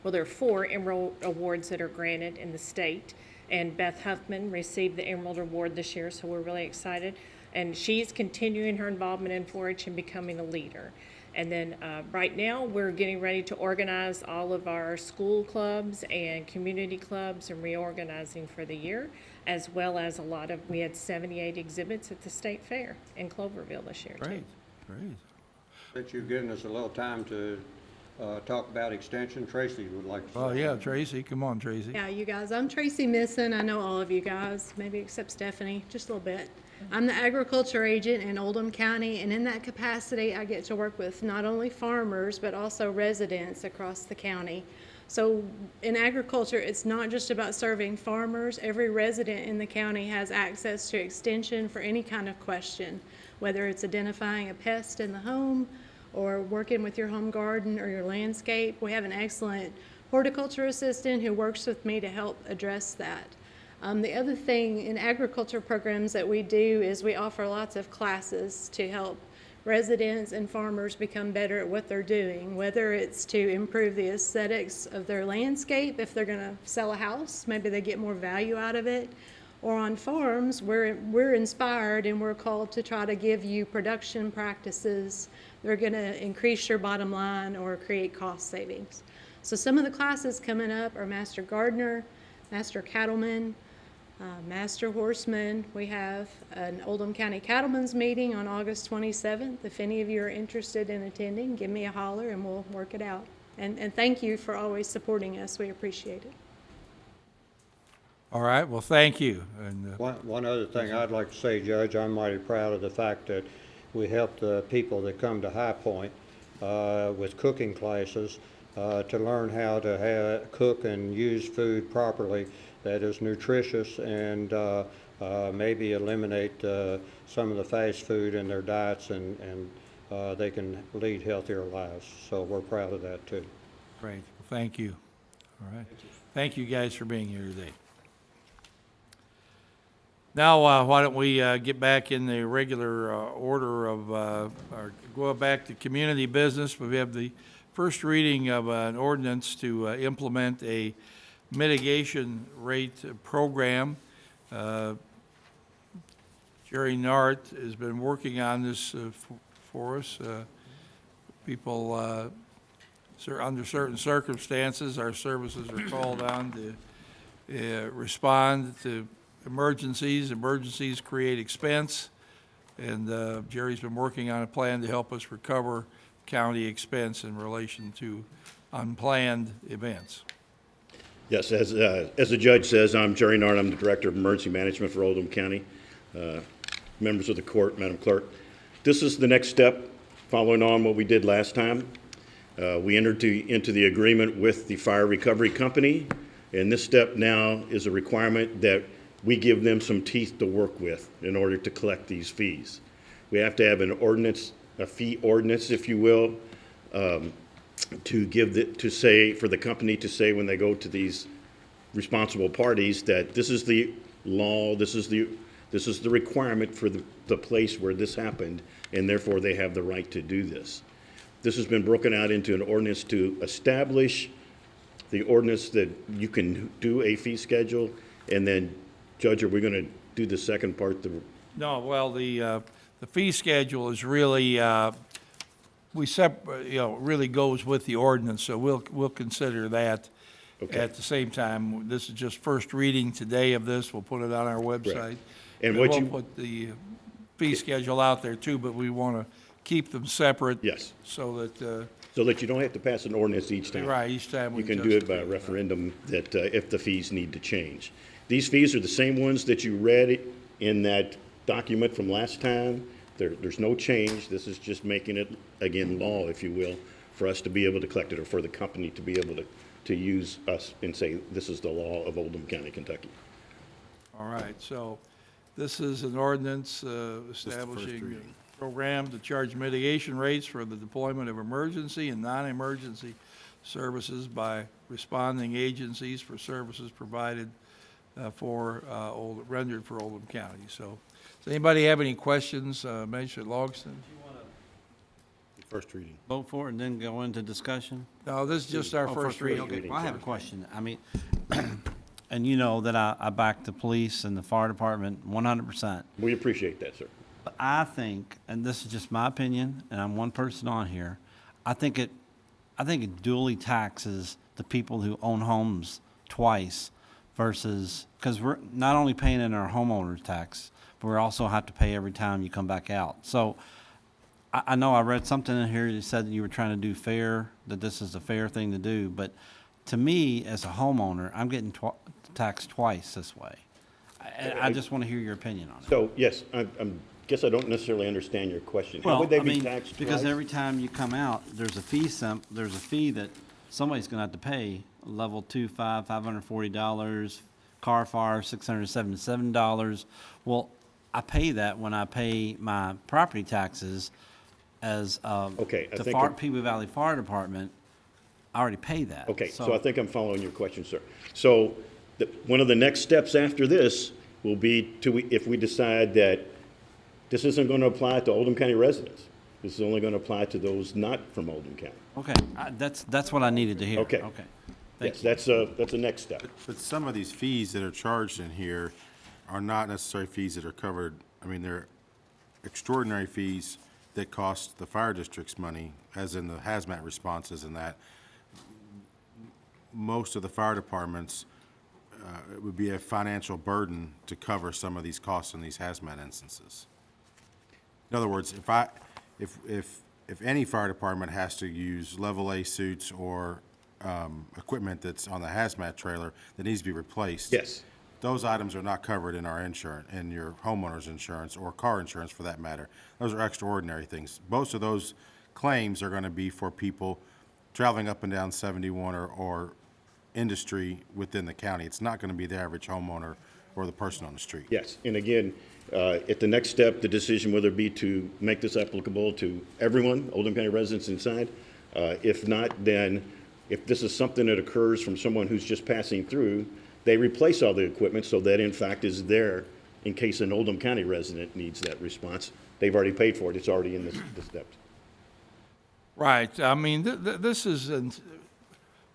there are 4 Emerald Awards that are granted in the state. And Beth Huffman received the Emerald Award this year, so we're really excited. And she's continuing her involvement in 4-H and becoming a leader. And then right now, we're getting ready to organize all of our school clubs and community clubs and reorganizing for the year, as well as we had 78 exhibits at the state fair in Cloverville this year, too. Great, great. That you've given us a little time to talk about extension. Tracy would like to say. Oh, yeah, Tracy, come on, Tracy. Yeah, you guys, I'm Tracy Misson. I know all of you guys, maybe except Stephanie, just a little bit. I'm the agriculture agent in Oldham County, and in that capacity, I get to work with not only farmers, but also residents across the county. So in agriculture, it's not just about serving farmers. Every resident in the county has access to extension for any kind of question, whether it's identifying a pest in the home or working with your home garden or your landscape. We have an excellent horticulture assistant who works with me to help address that. The other thing in agriculture programs that we do is we offer lots of classes to help residents and farmers become better at what they're doing, whether it's to improve the aesthetics of their landscape. If they're going to sell a house, maybe they get more value out of it. Or on farms, we're inspired and we're called to try to give you production practices that are going to increase your bottom line or create cost savings. So some of the classes coming up are Master Gardener, Master Cattleman, Master Horseman. We have an Oldham County Cattlemen's meeting on August 27th. If any of you are interested in attending, give me a holler and we'll work it out. And thank you for always supporting us. We appreciate it. All right, well, thank you. And One other thing I'd like to say, Judge, I'm mighty proud of the fact that we help the people that come to High Point with cooking classes to learn how to cook and use food properly that is nutritious and maybe eliminate some of the fast food in their diets and they can lead healthier lives. So we're proud of that too. Great, well, thank you. All right. Thank you guys for being here today. Now, why don't we get back in the regular order of, go back to community business. We have the first reading of an ordinance to implement a mitigation rate program. Jerry Nart has been working on this for us. People, under certain circumstances, our services are called on to respond to emergencies. Emergencies create expense, and Jerry's been working on a plan to help us recover county expense in relation to unplanned events. Yes, as the judge says, I'm Jerry Nart. I'm the Director of Emergency Management for Oldham County. Members of the court, Madam Clerk, this is the next step following on what we did last time. We entered into the agreement with the fire recovery company, and this step now is a requirement that we give them some teeth to work with in order to collect these fees. We have to have an ordinance, a fee ordinance, if you will, to say, for the company to say when they go to these responsible parties that this is the law, this is the requirement for the place where this happened, and therefore they have the right to do this. This has been broken out into an ordinance to establish the ordinance that you can do a fee schedule, and then, Judge, are we going to do the second part? No, well, the fee schedule is really, really goes with the ordinance, so we'll consider that. Okay. At the same time. This is just first reading today of this. We'll put it on our website. Correct. And we'll put the fee schedule out there too, but we want to keep them separate. Yes. So that you don't have to pass an ordinance each time. Right, each time you can do it by referendum that if the fees need to change. These fees are the same ones that you read in that document from last time. There's no change. This is just making it, again, law, if you will, for us to be able to collect it, or for the company to be able to use us and say, this is the law of Oldham County, Kentucky. All right, so this is an ordinance establishing a program to charge mitigation rates for the deployment of emergency and non-emergency services by responding agencies for services provided rendered for Oldham County. So Does anybody have any questions, Magistrate Logston? First reading. Vote for it and then go into discussion? No, this is just our Oh, first reading. Okay, well, I have a question. I mean, and you know that I back the police and the fire department 100%. We appreciate that, sir. But I think, and this is just my opinion, and I'm one person on here, I think it duly taxes the people who own homes twice versus, because we're not only paying in our homeowner's tax, but we also have to pay every time you come back out. So I know I read something in here that said that you were trying to do fair, that this is a fair thing to do, but to me, as a homeowner, I'm getting taxed twice this way. I just want to hear your opinion on it. So, yes, guess I don't necessarily understand your question. How would they be taxed because twice? every time you come out, there's a fee that somebody's gonna have to pay. Level 2, $540, car fire, $677. Well, I pay that when I pay my property taxes as, Okay, I the think People Valley Fire Department, I already pay that. Okay, so I think I'm following your question, sir. So, one of the next steps after this will be if we decide that this isn't going to apply to Oldham County residents. This is only going to apply to those not from Oldham County. Okay, that's what I needed to hear. Okay. Okay. Yes, that's a next step. But some of these fees that are charged in here are not necessarily fees that are covered. I mean, they're extraordinary fees that cost the fire districts money, as in the hazmat responses and that. Most of the fire departments, it would be a financial burden to cover some of these costs in these hazmat instances. In other words, if any fire department has to use level A suits or equipment that's on the hazmat trailer that needs to be replaced. Yes. Those items are not covered in our insurance, in your homeowner's insurance or car insurance for that matter. Those are extraordinary things. Most of those claims are going to be for people traveling up and down 71 or industry within the county. It's not going to be the average homeowner or the person on the street. Yes, and again, at the next step, the decision whether it be to make this applicable to everyone, Oldham County residents inside. If not, then if this is something that occurs from someone who's just passing through, they replace all the equipment so that in fact is there in case an Oldham County resident needs that response. They've already paid for it. It's already in the steps. Right. I mean, this is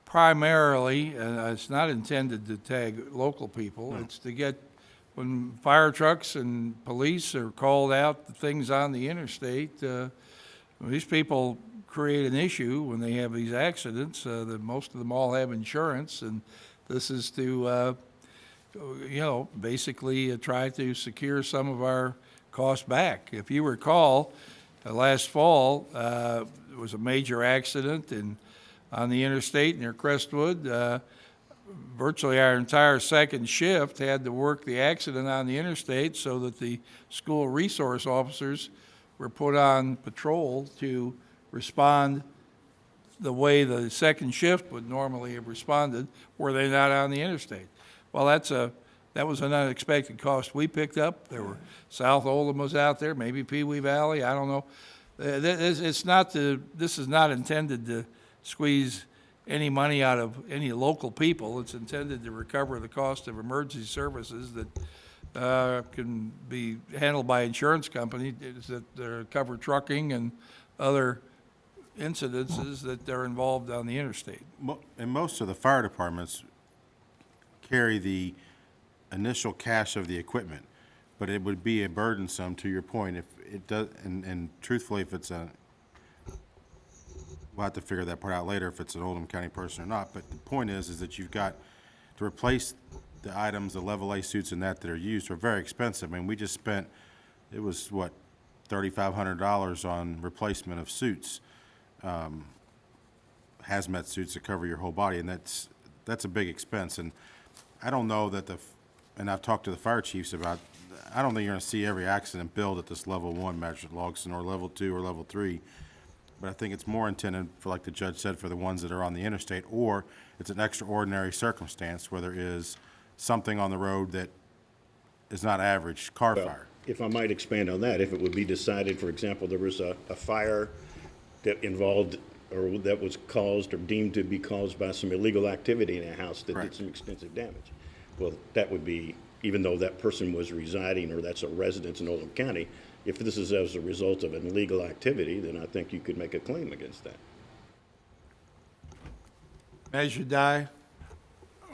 primarily, it's not intended to tag local people. It's to get, when fire trucks and police are called out, the things on the interstate, these people create an issue when they have these accidents. That most of them all have insurance, and this is to, basically try to secure some of our costs back. If you recall, last fall, there was a major accident on the interstate near Crestwood. Virtually our entire second shift had to work the accident on the interstate so that the school resource officers were put on patrol to respond the way the second shift would normally have responded were they not on the interstate. Well, that was an unexpected cost we picked up. There were South Oldham was out there, maybe Pee Wee Valley, I don't know. This is not intended to squeeze any money out of any local people. It's intended to recover the cost of emergency services that can be handled by insurance companies that cover trucking and other incidences that are involved on the interstate. And most of the fire departments carry the initial cash of the equipment, but it would be a burdensome, to your point, if it does, and truthfully, if it's we'll have to figure that part out later if it's an Oldham County person or not, but the point is that you've got to replace the items, the level A suits and that are used are very expensive. I mean, we just spent, it was what, $3,500 on replacement of suits, hazmat suits that cover your whole body, and that's a big expense. And I don't know that and I've talked to the fire chiefs about, I don't think you're going to see every accident billed at this level 1 Magistrate Logston or level 2 or level 3. But I think it's more intended for, like the judge said, for the ones that are on the interstate, or it's an extraordinary circumstance where there is something on the road that is not average car fire. If I might expand on that, if it would be decided, for example, there was a fire that involved or that was caused or deemed to be caused by some illegal activity in a house that did some extensive damage. Well, that would be even though that person was residing or that's a residence in Oldham County. If this is as a result of an illegal activity, then I think you could make a claim against that. Measure die.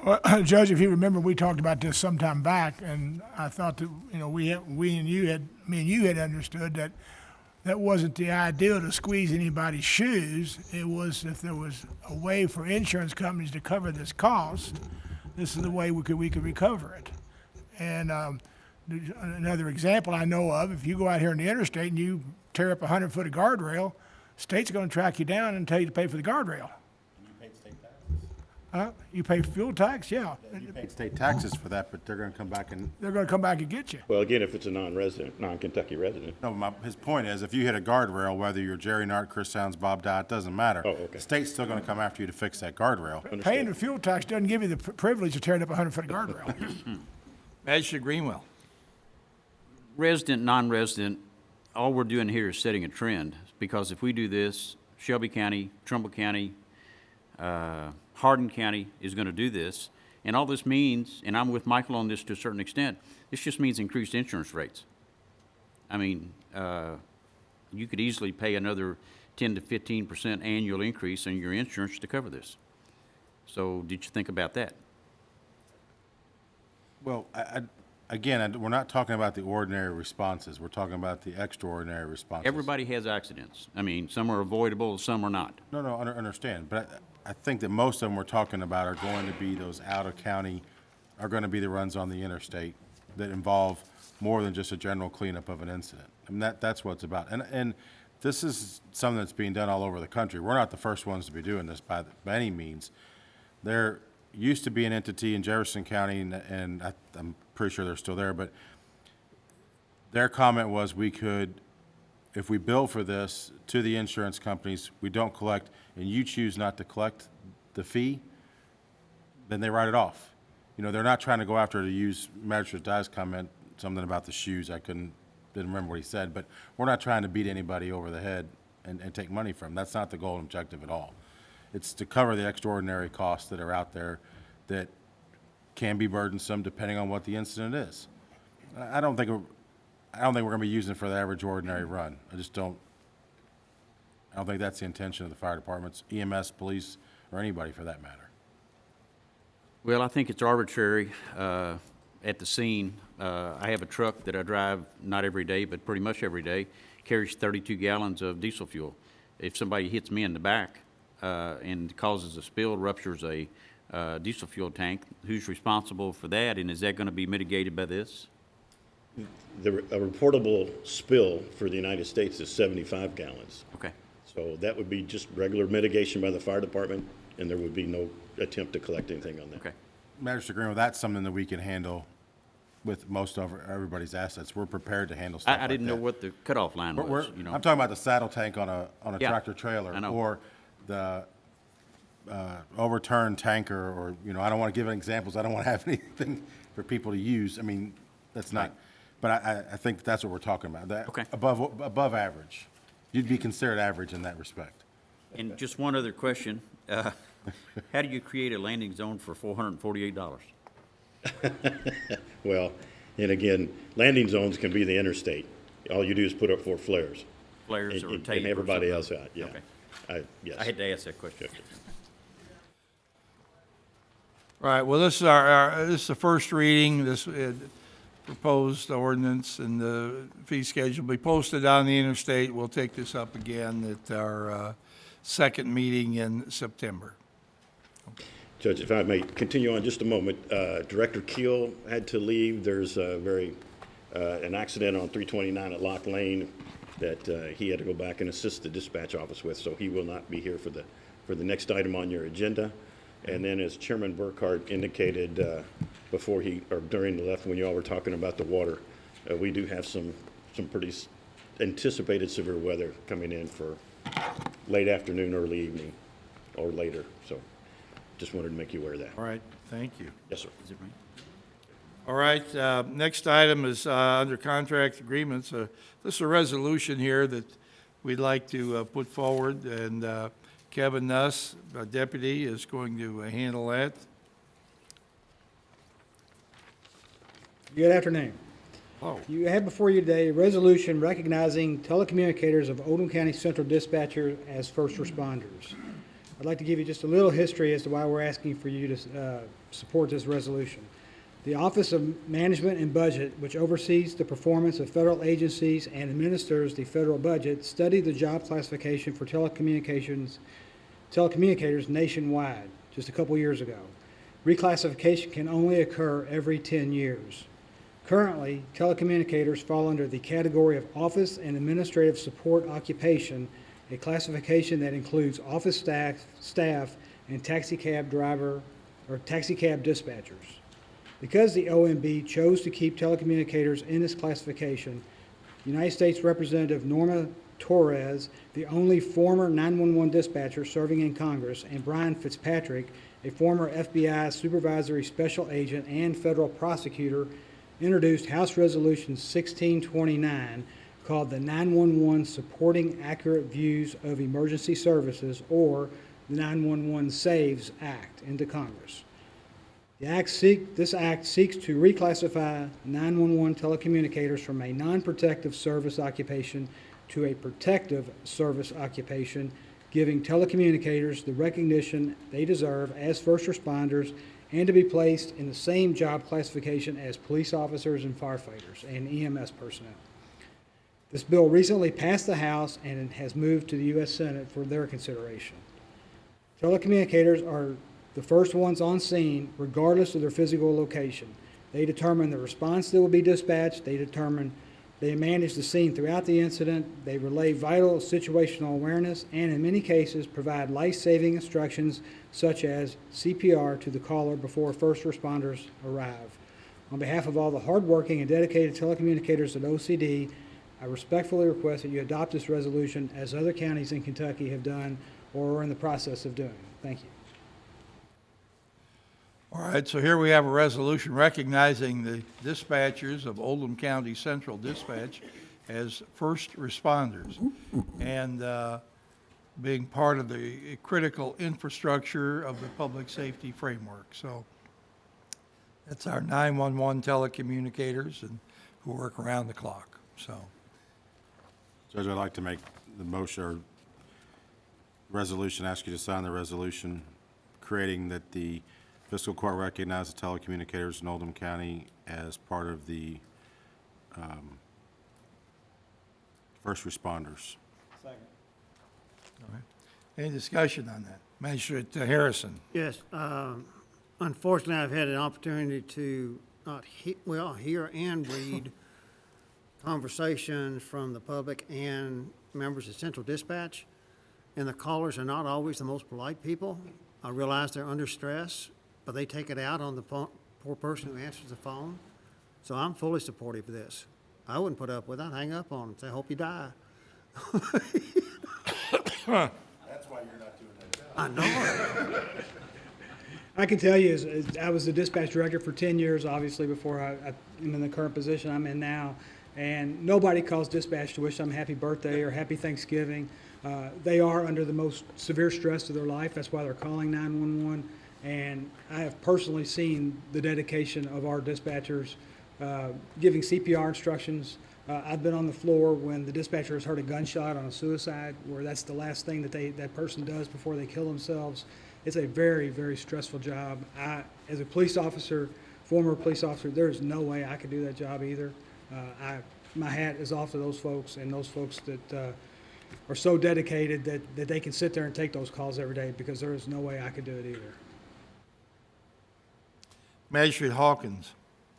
Well, Judge, if you remember, we talked about this sometime back, and I thought that, me and you had understood that that wasn't the ideal to squeeze anybody's shoes. It was if there was a way for insurance companies to cover this cost, this is the way we could recover it. And another example I know of, if you go out here on the interstate and you tear up 100 foot of guardrail, state's going to track you down and tell you to pay for the guardrail. You pay fuel tax, yeah. You pay state taxes for that, but they're gonna come back and. They're going to come back and get you. Well, again, if it's a non-resident, non-Kentucky resident. No, his point is, if you hit a guardrail, whether you're Jerry Nart, Chris Sounds, Bob Dye, it doesn't matter. Oh, okay. The state's still gonna come after you to fix that guardrail. Paying the fuel tax doesn't give you the privilege of tearing up 100 foot of guardrail. Magistrate Greenwell. Resident, non-resident, all we're doing here is setting a trend, because if we do this, Shelby County, Trumbull County, Hardin County is going to do this, and all this means, and I'm with Michael on this to a certain extent, this just means increased insurance rates. I mean, you could easily pay another 10 to 15% annual increase in your insurance to cover this. So did you think about that? Well, again, we're not talking about the ordinary responses. We're talking about the extraordinary responses. Everybody has accidents. I mean, some are avoidable, some are not. No, understand, but I think that most of them we're talking about are going to be those out-of-county, are going to be the runs on the interstate that involve more than just a general cleanup of an incident. I mean, that's what it's about. And this is something that's being done all over the country. We're not the first ones to be doing this by any means. There used to be an entity in Jefferson County, and I'm pretty sure they're still there, but their comment was we could, if we bill for this to the insurance companies, we don't collect, and you choose not to collect the fee, then they write it off. They're not trying to go after, to use Magistrate Dye's comment, something about the shoes, didn't remember what he said, but we're not trying to beat anybody over the head and take money from them. That's not the goal and objective at all. It's to cover the extraordinary costs that are out there that can be burdensome depending on what the incident is. I don't think we're going to be using it for the average ordinary run. I don't think that's the intention of the fire departments, EMS, police, or anybody for that matter. Well, I think it's arbitrary at the scene. I have a truck that I drive not every day, but pretty much every day, carries 32 gallons of diesel fuel. If somebody hits me in the back and causes a spill, ruptures a diesel fuel tank, who's responsible for that, and is that going to be mitigated by this? A reportable spill for the United States is 75 gallons. Okay. So that would be just regular mitigation by the fire department, and there would be no attempt to collect anything on that. Okay. Magistrate Greenwell, that's something that we can handle with most of everybody's assets. We're prepared to handle stuff like that. I didn't know what the cutoff line was, I'm talking about the saddle tank on a Yeah, tractor trailer, I know. or the overturned tanker, or, I don't want to give examples. I don't want to have anything for people to use. I mean, that's not, but I think that's what we're talking about. That Okay. above average. You'd be considered average in that respect. And just one other question. How do you create a landing zone for $448? Well, and again, landing zones can be the interstate. All you do is put up 4 flares. Flares or and tape? and or everybody something? else out, yeah. Okay. Yes. I had to ask that question. All right, well, this is this is the first reading. This proposed ordinance and the fee schedule will be posted on the interstate. We'll take this up again at our second meeting in September. Judge, if I may continue on just a moment, Director Keel had to leave. There's an accident on 329 at Lock Lane that he had to go back and assist the dispatch office with, so he will not be here for the next item on your agenda. And then, as Chairman Burkhardt indicated during the left when you all were talking about the water, we do have some pretty anticipated severe weather coming in for late afternoon, early evening, or later. So just wanted to make you aware of that. All right, thank you. Yes, sir. Is it right? All right, next item is under contract agreements. This is a resolution here that we'd like to put forward, and Kevin Nuss, our deputy, is going to handle that. Good afternoon. Oh. You have before you today a resolution recognizing telecommunicators of Oldham County Central Dispatcher as first responders. I'd like to give you just a little history as to why we're asking for you to support this resolution. The Office of Management and Budget, which oversees the performance of federal agencies and administers the federal budget, studied the job classification for telecommunicators nationwide just a couple years ago. Reclassification can only occur every 10 years. Currently, telecommunicators fall under the category of office and administrative support occupation, a classification that includes office staff and taxicab driver or taxicab dispatchers. Because the OMB chose to keep telecommunicators in this classification, United States Representative Norma Torres, the only former 911 dispatcher serving in Congress, and Brian Fitzpatrick, a former FBI supervisory special agent and federal prosecutor, introduced House Resolution 1629 called the 911 Supporting Accurate Views of Emergency Services, or the 911 Saves Act, into Congress. This act seeks to reclassify 911 telecommunicators from a non-protective service occupation to a protective service occupation, giving telecommunicators the recognition they deserve as first responders and to be placed in the same job classification as police officers and firefighters and EMS personnel. This bill recently passed the House and has moved to the U.S. Senate for their consideration. Telecommunicators are the first ones on scene, regardless of their physical location. They determine the response that will be dispatched. They manage the scene throughout the incident. They relay vital situational awareness and, in many cases, provide life-saving instructions such as CPR to the caller before first responders arrive. On behalf of all the hardworking and dedicated telecommunicators at OCD, I respectfully request that you adopt this resolution as other counties in Kentucky have done or are in the process of doing. Thank you. All right, so here we have a resolution recognizing the dispatchers of Oldham County Central Dispatch as first responders and being part of the critical infrastructure of the public safety framework. So that's our 911 telecommunicators and who work around the clock. So, Judge, I'd like to make the motion or resolution, ask you to sign the resolution creating that the Fiscal Court recognize the telecommunicators in Oldham County as part of the first responders. all right. Any discussion on that? Magistrate Harrison. Yes, unfortunately, I've had an opportunity to hear and read conversations from the public and members of Central Dispatch, and the callers are not always the most polite people. I realize they're under stress, but they take it out on the poor person who answers the phone. So I'm fully supportive of this. I wouldn't put up with it. I'd hang up on them and say, I hope you die. That's why you're not doing that job. I know. I can tell you, I was the dispatch director for 10 years, obviously, before I am in the current position I'm in now. And nobody calls dispatch to wish them happy birthday or happy Thanksgiving. They are under the most severe stress of their life. That's why they're calling 911. And I have personally seen the dedication of our dispatchers giving CPR instructions. I've been on the floor when the dispatcher has heard a gunshot on a suicide, where that's the last thing that person does before they kill themselves. It's a very, very stressful job. As a police officer, former police officer, there's no way I could do that job either. My hat is off to those folks and those folks that are so dedicated that they can sit there and take those calls every day, because there is no way I could do it either. Magistrate Hawkins.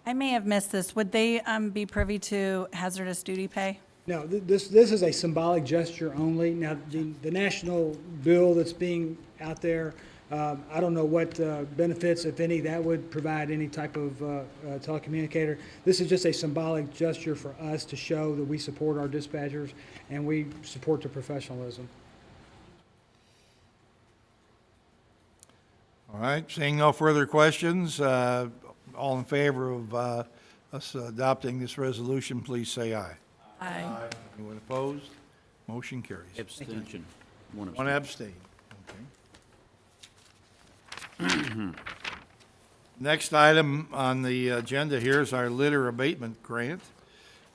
I may have missed this. Would they be privy to hazardous duty pay? No, this is a symbolic gesture only. Now, the national bill that's being out there, I don't know what benefits, if any, that would provide any type of telecommunicator. This is just a symbolic gesture for us to show that we support our dispatchers and we support their professionalism. All right, seeing no further questions, all in favor of us adopting this resolution, please say aye. Aye. Anyone opposed? Motion carries. Abstention. One abstain. Okay. Next item on the agenda here is our litter abatement grant.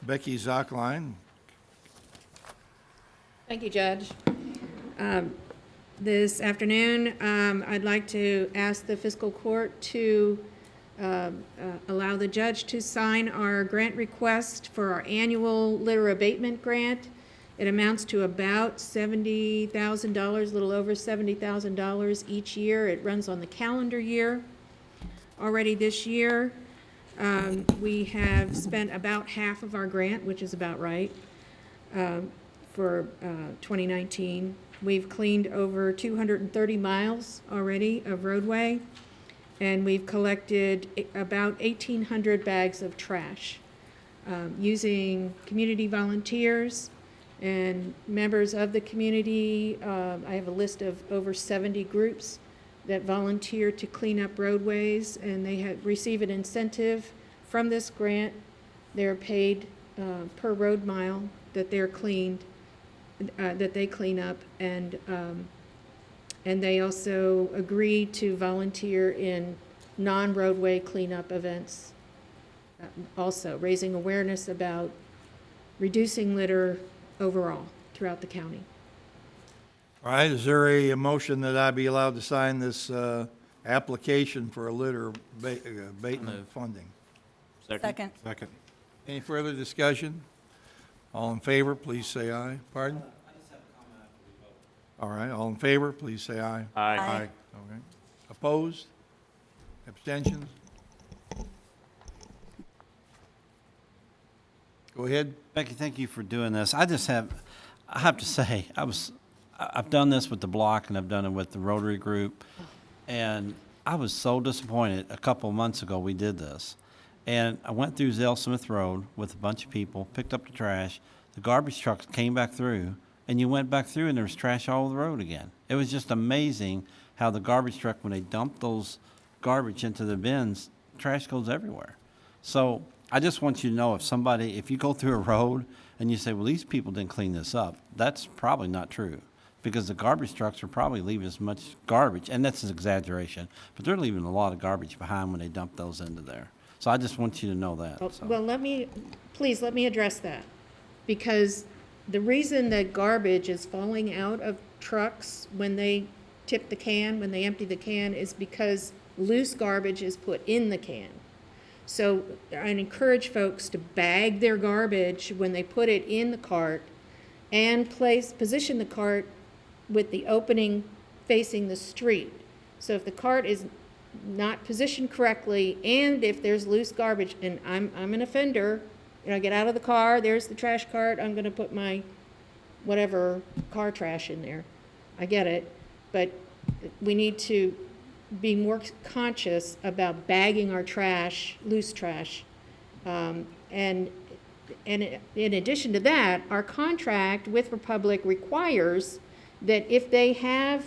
Becky Zockline. Thank you, Judge. This afternoon, I'd like to ask the fiscal court to allow the judge to sign our grant request for our annual litter abatement grant. It amounts to about $70,000, a little over $70,000 each year. It runs on the calendar year. Already this year, we have spent about half of our grant, which is about right, for 2019. We've cleaned over 230 miles already of roadway, and we've collected about 1,800 bags of trash using community volunteers and members of the community. I have a list of over 70 groups that volunteer to clean up roadways, and they receive an incentive from this grant. They're paid per road mile that they're cleaned, that they clean up, and they also agree to volunteer in non-roadway cleanup events, also raising awareness about reducing litter overall throughout the county. All right, is there a motion that I be allowed to sign this application for a litter abatement funding? Second. Second. Any further discussion? All in favor, please say aye. Pardon? All right, all in favor, please say aye. Aye. Aye. Okay. Opposed? Abstentions? Go ahead. Becky, thank you for doing this. I have to say, I've done this with the block and I've done it with the Rotary Group, and I was so disappointed. A couple of months ago, we did this, and I went through Zell Smith Road with a bunch of people, picked up the trash. The garbage trucks came back through, and you went back through, and there was trash all over the road again. It was just amazing how the garbage truck, when they dump those garbage into the bins, trash goes everywhere. So I just want you to know, if you go through a road and you say, well, these people didn't clean this up, that's probably not true, because the garbage trucks are probably leaving as much garbage, and that's an exaggeration, but they're leaving a lot of garbage behind when they dump those into there. So I just want you to know that. Well, please let me address that, because the reason that garbage is falling out of trucks when they tip the can, when they empty the can, is because loose garbage is put in the can. So I encourage folks to bag their garbage when they put it in the cart and position the cart with the opening facing the street. So if the cart is not positioned correctly, and if there's loose garbage, and I'm an offender, get out of the car, there's the trash cart, I'm gonna put my whatever car trash in there. I get it, but we need to be more conscious about bagging our trash, loose trash. And in addition to that, our contract with Republic requires that if they have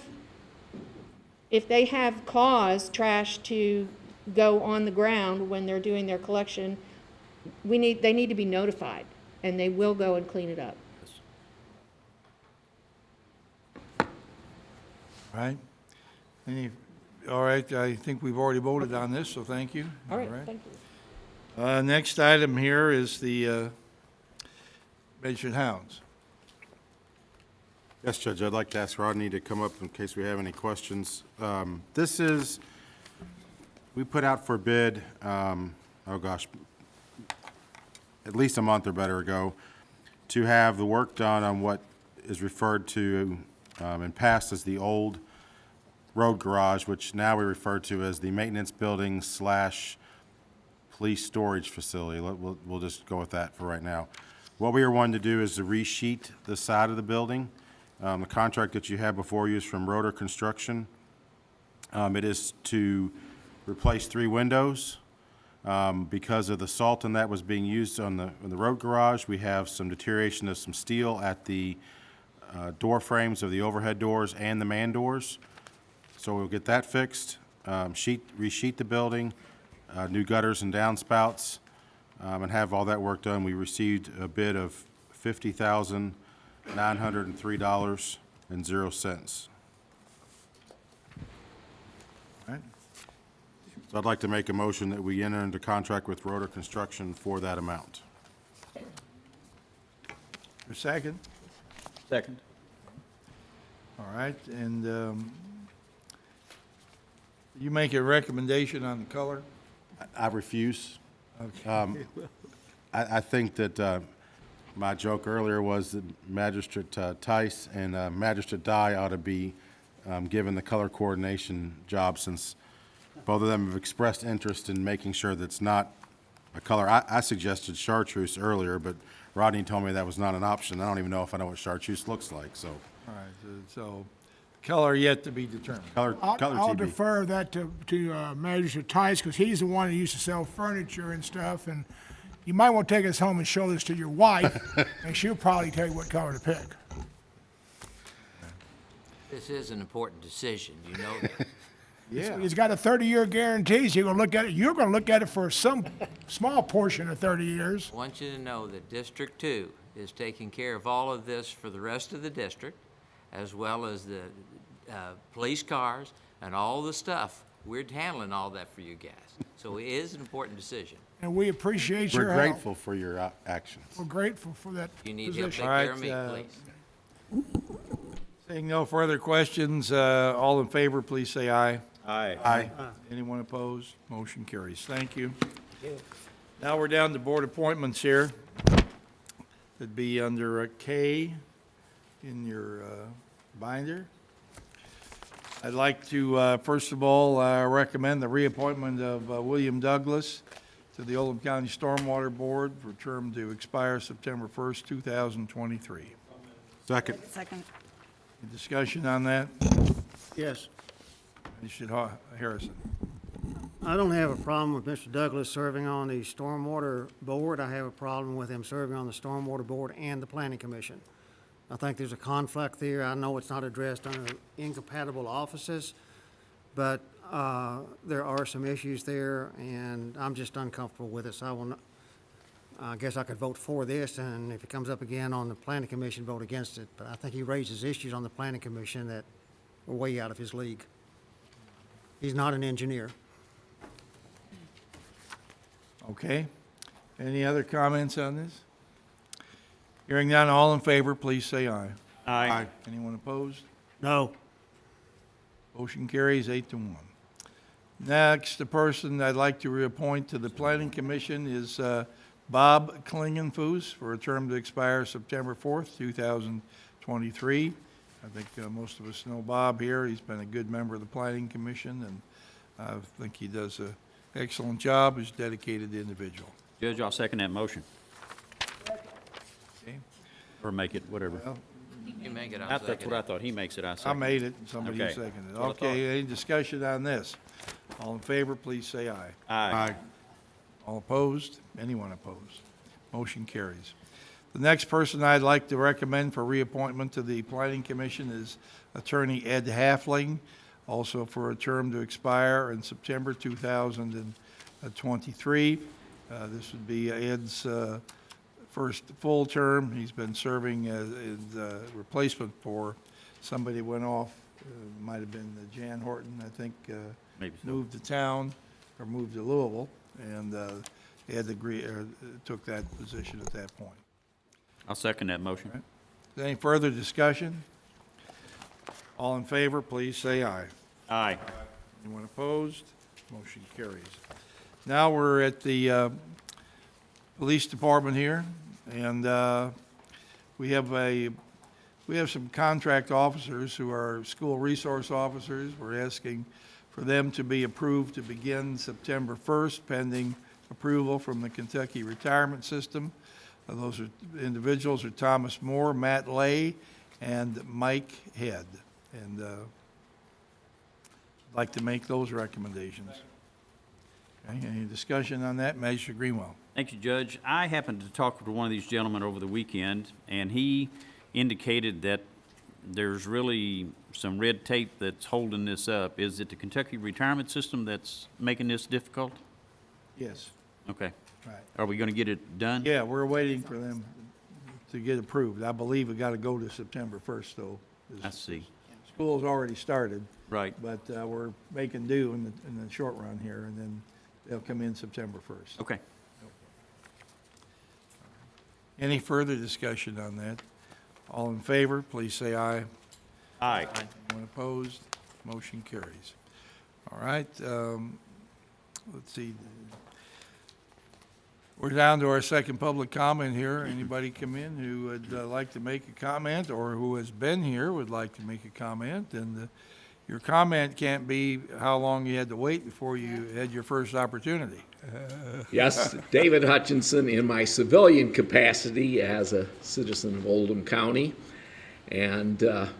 caused trash to go on the ground when they're doing their collection, they need to be notified, and they will go and clean it up. All right. All right, I think we've already voted on this, so thank you. All right, thank you. Next item here is the Bedford Hounds. Yes, Judge, I'd like to ask Rodney to come up in case we have any questions. We put out for bid, at least a month or better ago, to have the work done on what is referred to and passed as the old road garage, which now we refer to as the maintenance building / police storage facility. We'll just go with that for right now. What we are wanting to do is to resheet the side of the building. The contract that you have before you is from Rotor Construction. It is to replace 3 windows. Because of the salt and that was being used in the road garage, we have some deterioration of some steel at the door frames of the overhead doors and the man doors. So we'll get that fixed, resheet the building, new gutters and downspouts, and have all that work done. We received a bid of $50,903.00. All right. So I'd like to make a motion that we enter into contract with Rotor Construction for that amount. A second? Second. All right, and you make a recommendation on the color? I refuse. Okay. I think that my joke earlier was that Magistrate Tice and Magistrate Dye ought to be given the color coordination job, since both of them have expressed interest in making sure that's not a color. I suggested chartreuse earlier, but Rodney told me that was not an option. I don't even know if I know what chartreuse looks like, so. All right, so color yet to be determined. Color I'll TV. defer that to Magistrate Tice, because he's the one who used to sell furniture and stuff, and you might want to take us home and show this to your wife, and she'll probably tell you what color to pick. This is an important decision, you know that. Yeah. He's got a 30-year guarantee, so you're going to look at it, you're going to look at it for some small portion of 30 years. I want you to know that District 2 is taking care of all of this for the rest of the district, as well as the police cars and all the stuff. We're handling all that for you guys. So it is an important decision. And we appreciate your We're help. grateful for your actions. We're grateful for that You need help, take position. care of me, please. Seeing no further questions, all in favor, please say aye. Aye. Aye. Anyone opposed? Motion carries. Thank you. Now we're down to board appointments here. It'd be under K in your binder. I'd like to, first of all, recommend the reappointment of William Douglas to the Oldham County Stormwater Board for a term to expire September 1st, 2023. Second. Second. Any discussion on that? Yes. Mr. Harrison. I don't have a problem with Mr. Douglas serving on the Stormwater Board. I have a problem with him serving on the Stormwater Board and the Planning Commission. I think there's a conflict there. I know it's not addressed under incompatible offices, but there are some issues there, and I'm just uncomfortable with it, so I will not, I guess I could vote for this, and if it comes up again on the Planning Commission, vote against it. But I think he raises issues on the Planning Commission that are way out of his league. He's not an engineer. Okay. Any other comments on this? Hearing none, all in favor, please say aye. Aye. Anyone opposed? No. Motion carries 8-1. Next, the person I'd like to reappoint to the Planning Commission is Bob Klingenfuss for a term to expire September 4th, 2023. I think most of us know Bob here. He's been a good member of the Planning Commission, and I think he does an excellent job. He's a dedicated individual. Judge, I'll second that motion. Okay. Or make it, whatever. Well, You make it, I'll That's second what I it. thought. He makes it, I I second. made it, and somebody Okay. seconded it. That's what I Okay, any discussion on this? All in favor, please say aye. Aye. All opposed? Anyone opposed? Motion carries. The next person I'd like to recommend for reappointment to the Planning Commission is Attorney Ed Halfling, also for a term to expire in September 2023. This would be Ed's first full term. He's been serving as a replacement for somebody who went off, might have been Jan Horton, I think, Maybe so. moved to town or moved to Louisville, and Ed took that position at that point. I'll second that motion. Is there any further discussion? All in favor, please say aye. Aye. Anyone opposed? Motion carries. Now we're at the police department here, and we have some contract officers who are school resource officers. We're asking for them to be approved to begin September 1st, pending approval from the Kentucky Retirement System. Those individuals are Thomas Moore, Matt Lay, and Mike Head. And I'd like to make those recommendations. Okay, any discussion on that? Magistrate Greenwell. Thank you, Judge. I happened to talk to one of these gentlemen over the weekend, and he indicated that there's really some red tape that's holding this up. Is it the Kentucky Retirement System that's making this difficult? Yes. Okay. Right. Are we going to get it done? Yeah, we're waiting for them to get approved. I believe it got to go to September 1st, though. I see. School's already started. Right. But we're making do in the short run here, and then they'll come in September 1st. Okay. Any further discussion on that? All in favor, please say aye. Aye. Anyone opposed? Motion carries. All right, let's see. We're down to our second public comment here. Anybody come in who would like to make a comment, or who has been here would like to make a comment? And your comment can't be how long you had to wait before you had your first opportunity. Yes, David Hutchinson in my civilian capacity as a citizen of Oldham County. And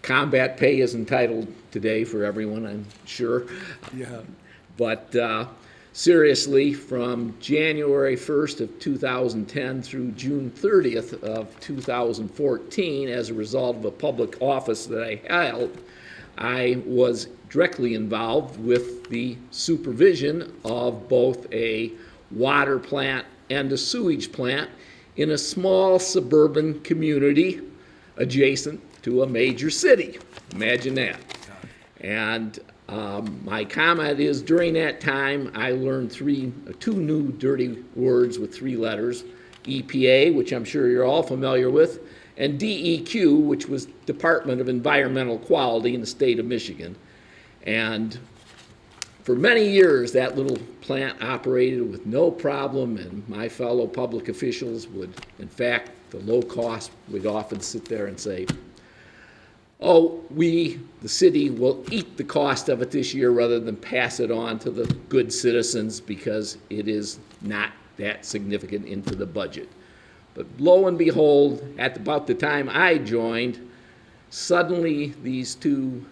combat pay is entitled today for everyone, I'm sure. Yeah. But seriously, from January 1st of 2010 through June 30th of 2014, as a result of a public office that I held, I was directly involved with the supervision of both a water plant and a sewage plant in a small suburban community adjacent to a major city. Imagine that. And my comment is, during that time, I learned two new dirty words with 3 letters: EPA, which I'm sure you're all familiar with, and DEQ, which was Department of Environmental Quality in the state of Michigan. And for many years, that little plant operated with no problem, and my fellow public officials would, in fact, the low cost, would often sit there and say, oh, we, the city, will eat the cost of it this year rather than pass it on to the good citizens because it is not that significant into the budget. But lo and behold, at about the time I joined, suddenly these 2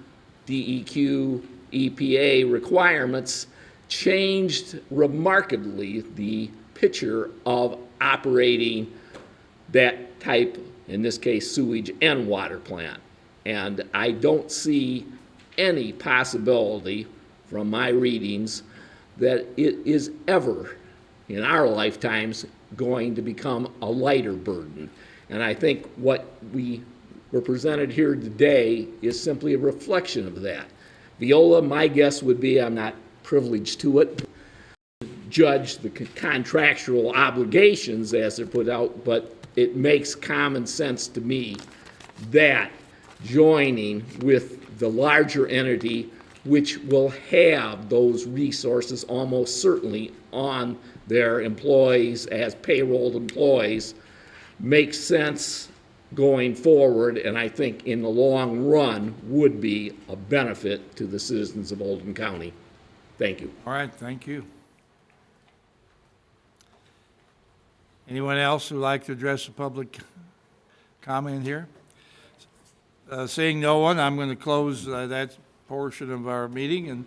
DEQ, EPA requirements changed remarkably the picture of operating that type, in this case, sewage and water plant. And I don't see any possibility from my readings that it is ever, in our lifetimes, going to become a lighter burden. And I think what we were presented here today is simply a reflection of that. Viola, my guess would be, I'm not privileged to it, judge the contractual obligations as they're put out, but it makes common sense to me that joining with the larger entity, which will have those resources almost certainly on their employees as payrolled employees, makes sense going forward, and I think in the long run would be a benefit to the citizens of Oldham County. Thank you. All right, thank you. Anyone else who'd like to address the public comment here? Seeing no one, I'm going to close that portion of our meeting, and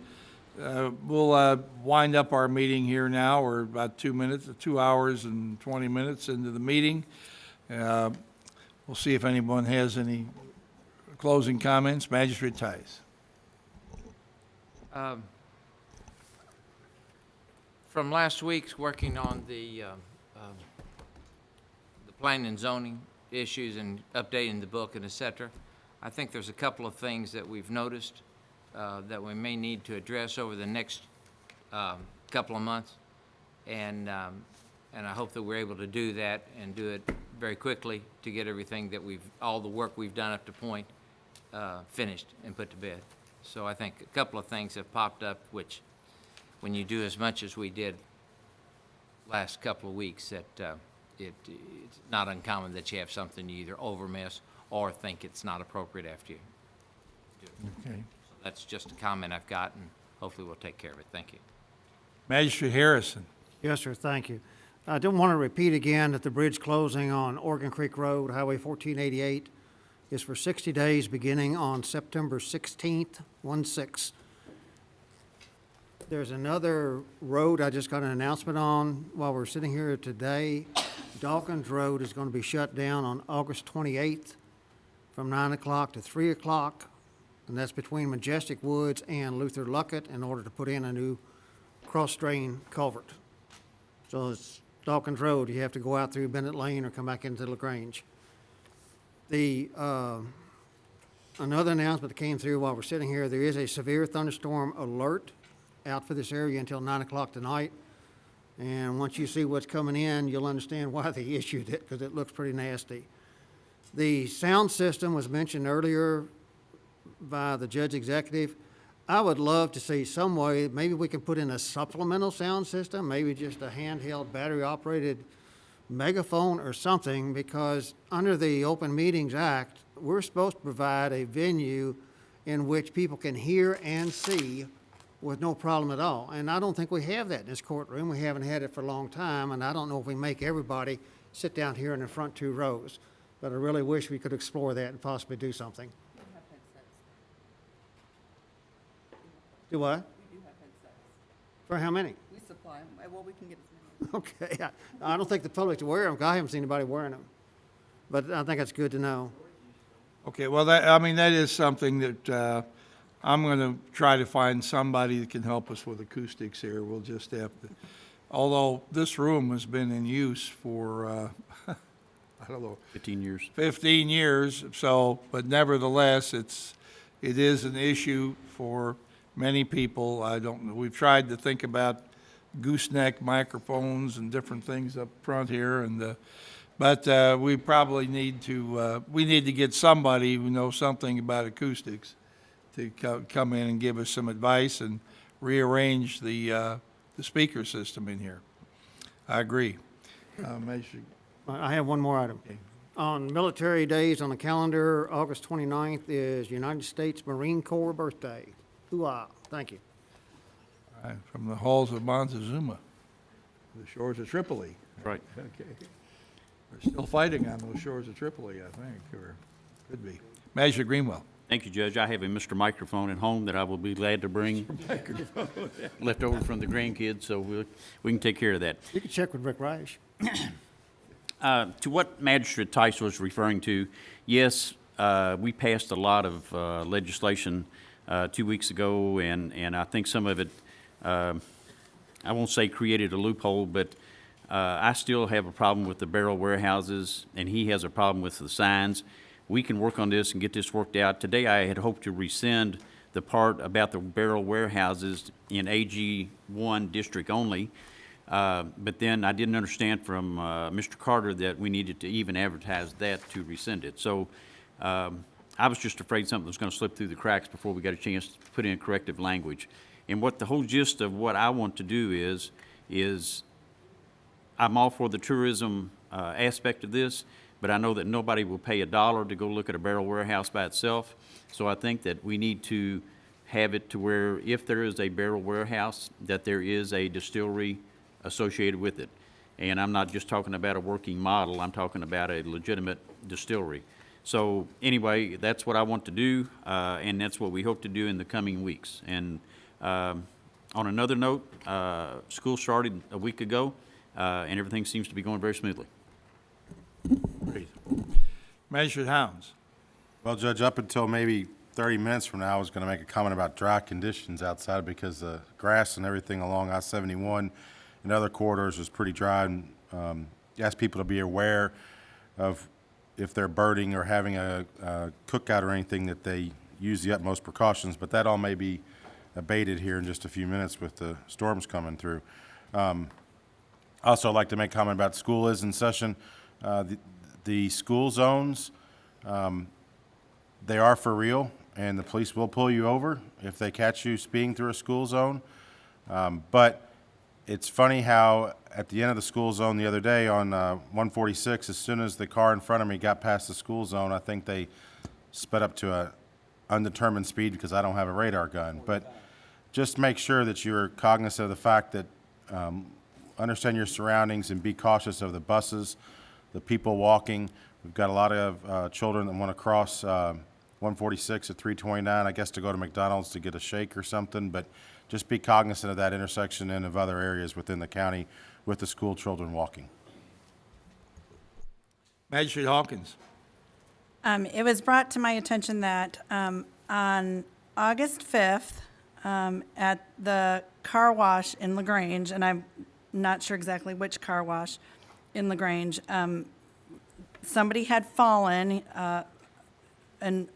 we'll wind up our meeting here now. We're about 2 hours and 20 minutes into the meeting. We'll see if anyone has any closing comments. Magistrate Tice. From last week's working on the planning and zoning issues and updating the book and et cetera, I think there's a couple of things that we've noticed that we may need to address over the next couple of months, and I hope that we're able to do that and do it very quickly to get everything that all the work we've done up to point finished and put to bed. So I think a couple of things have popped up, which when you do as much as we did last couple of weeks, that it's not uncommon that you have something you either overmiss or think it's not appropriate after you do it. Okay. So that's just a comment I've got, and hopefully we'll take care of it. Thank you. Magistrate Harrison. Yes, sir, thank you. I didn't want to repeat again that the bridge closing on Oregon Creek Road, Highway 1488, is for 60 days beginning on September 16th, 1/6. There's another road I just got an announcement on while we're sitting here today. Dawkins Road is going to be shut down on August 28th from 9 o'clock to 3 o'clock, and that's between Majestic Woods and Luther Luckett in order to put in a new cross-drain culvert. So it's Dawkins Road. You have to go out through Bennett Lane or come back into LaGrange. The Another announcement that came through while we're sitting here, there is a severe thunderstorm alert out for this area until 9 o'clock tonight. And once you see what's coming in, you'll understand why they issued it, because it looks pretty nasty. The sound system was mentioned earlier by the judge executive. I would love to see some way, maybe we can put in a supplemental sound system, maybe just a handheld battery-operated megaphone or something, because under the Open Meetings Act, we're supposed to provide a venue in which people can hear and see with no problem at all. And I don't think we have that in this courtroom. We haven't had it for a long time, and I don't know if we make everybody sit down here in the front 2 rows. But I really wish we could explore that and possibly do something. Do what? We do have headsets. For how many? We supply them. Well, we can get as many. Okay, I don't think the public's aware of them, 'cause I haven't seen anybody wearing them. But I think that's good to know. Okay, well, that is something that I'm going to try to find somebody that can help us with acoustics here. We'll just have to, although this room has been in use for, I don't know. 15 years. 15 years, so, but nevertheless, it is an issue for many people. We've tried to think about gooseneck microphones and different things up front here, but we probably need to get somebody who knows something about acoustics to come in and give us some advice and rearrange the speaker system in here. I agree. I have one more item. Okay. On military days on the calendar, August 29th is United States Marine Corps birthday. Hoo-ah, thank you. From the halls of Montezuma, the shores of Tripoli. Right. Okay. We're still fighting on those shores of Tripoli, I think, or could be. Manager Greenwell. Thank you, Judge. I have a Mr. Microphone at home that I will be glad to bring left over from the grandkids, so we can take care of that. You can check with Rick Reich. To what Magistrate Tice was referring to, yes, we passed a lot of legislation 2 weeks ago, and I think some of it, I won't say created a loophole, but I still have a problem with the barrel warehouses, and he has a problem with the signs. We can work on this and get this worked out. Today, I had hoped to rescind the part about the barrel warehouses in AG1 district only, but then I didn't understand from Mr. Carter that we needed to even advertise that to rescind it. So I was just afraid something was going to slip through the cracks before we got a chance to put in corrective language. And what the whole gist of what I want to do is I'm all for the tourism aspect of this, but I know that nobody will pay $1 to go look at a barrel warehouse by itself. So I think that we need to have it to where if there is a barrel warehouse, that there is a distillery associated with it. And I'm not just talking about a working model, I'm talking about a legitimate distillery. So anyway, that's what I want to do, and that's what we hope to do in the coming weeks. And on another note, school started a week ago, and everything seems to be going very smoothly. Great. Magistrate Hounds. Well, Judge, up until maybe 30 minutes from now, I was going to make a comment about dry conditions outside because the grass and everything along I-71 and other corridors was pretty dry. And ask people to be aware of if they're birding or having a cookout or anything, that they use the utmost precautions. But that all may be abated here in just a few minutes with the storms coming through. Also, I'd like to make a comment about school is in session. The school zones, they are for real, and the police will pull you over if they catch you speeding through a school zone. But it's funny how at the end of the school zone the other day on 146, as soon as the car in front of me got past the school zone, I think they sped up to a undetermined speed because I don't have a radar gun. But just make sure that you're cognizant of the fact that understand your surroundings and be cautious of the buses, the people walking. We've got a lot of children that want to cross 146 at 329, I guess, to go to McDonald's to get a shake or something, but just be cognizant of that intersection and of other areas within the county with the school children walking. Magistrate Hawkins. It was brought to my attention that on August 5th, at the car wash in LaGrange, and I'm not sure exactly which car wash in LaGrange, somebody had fallen, and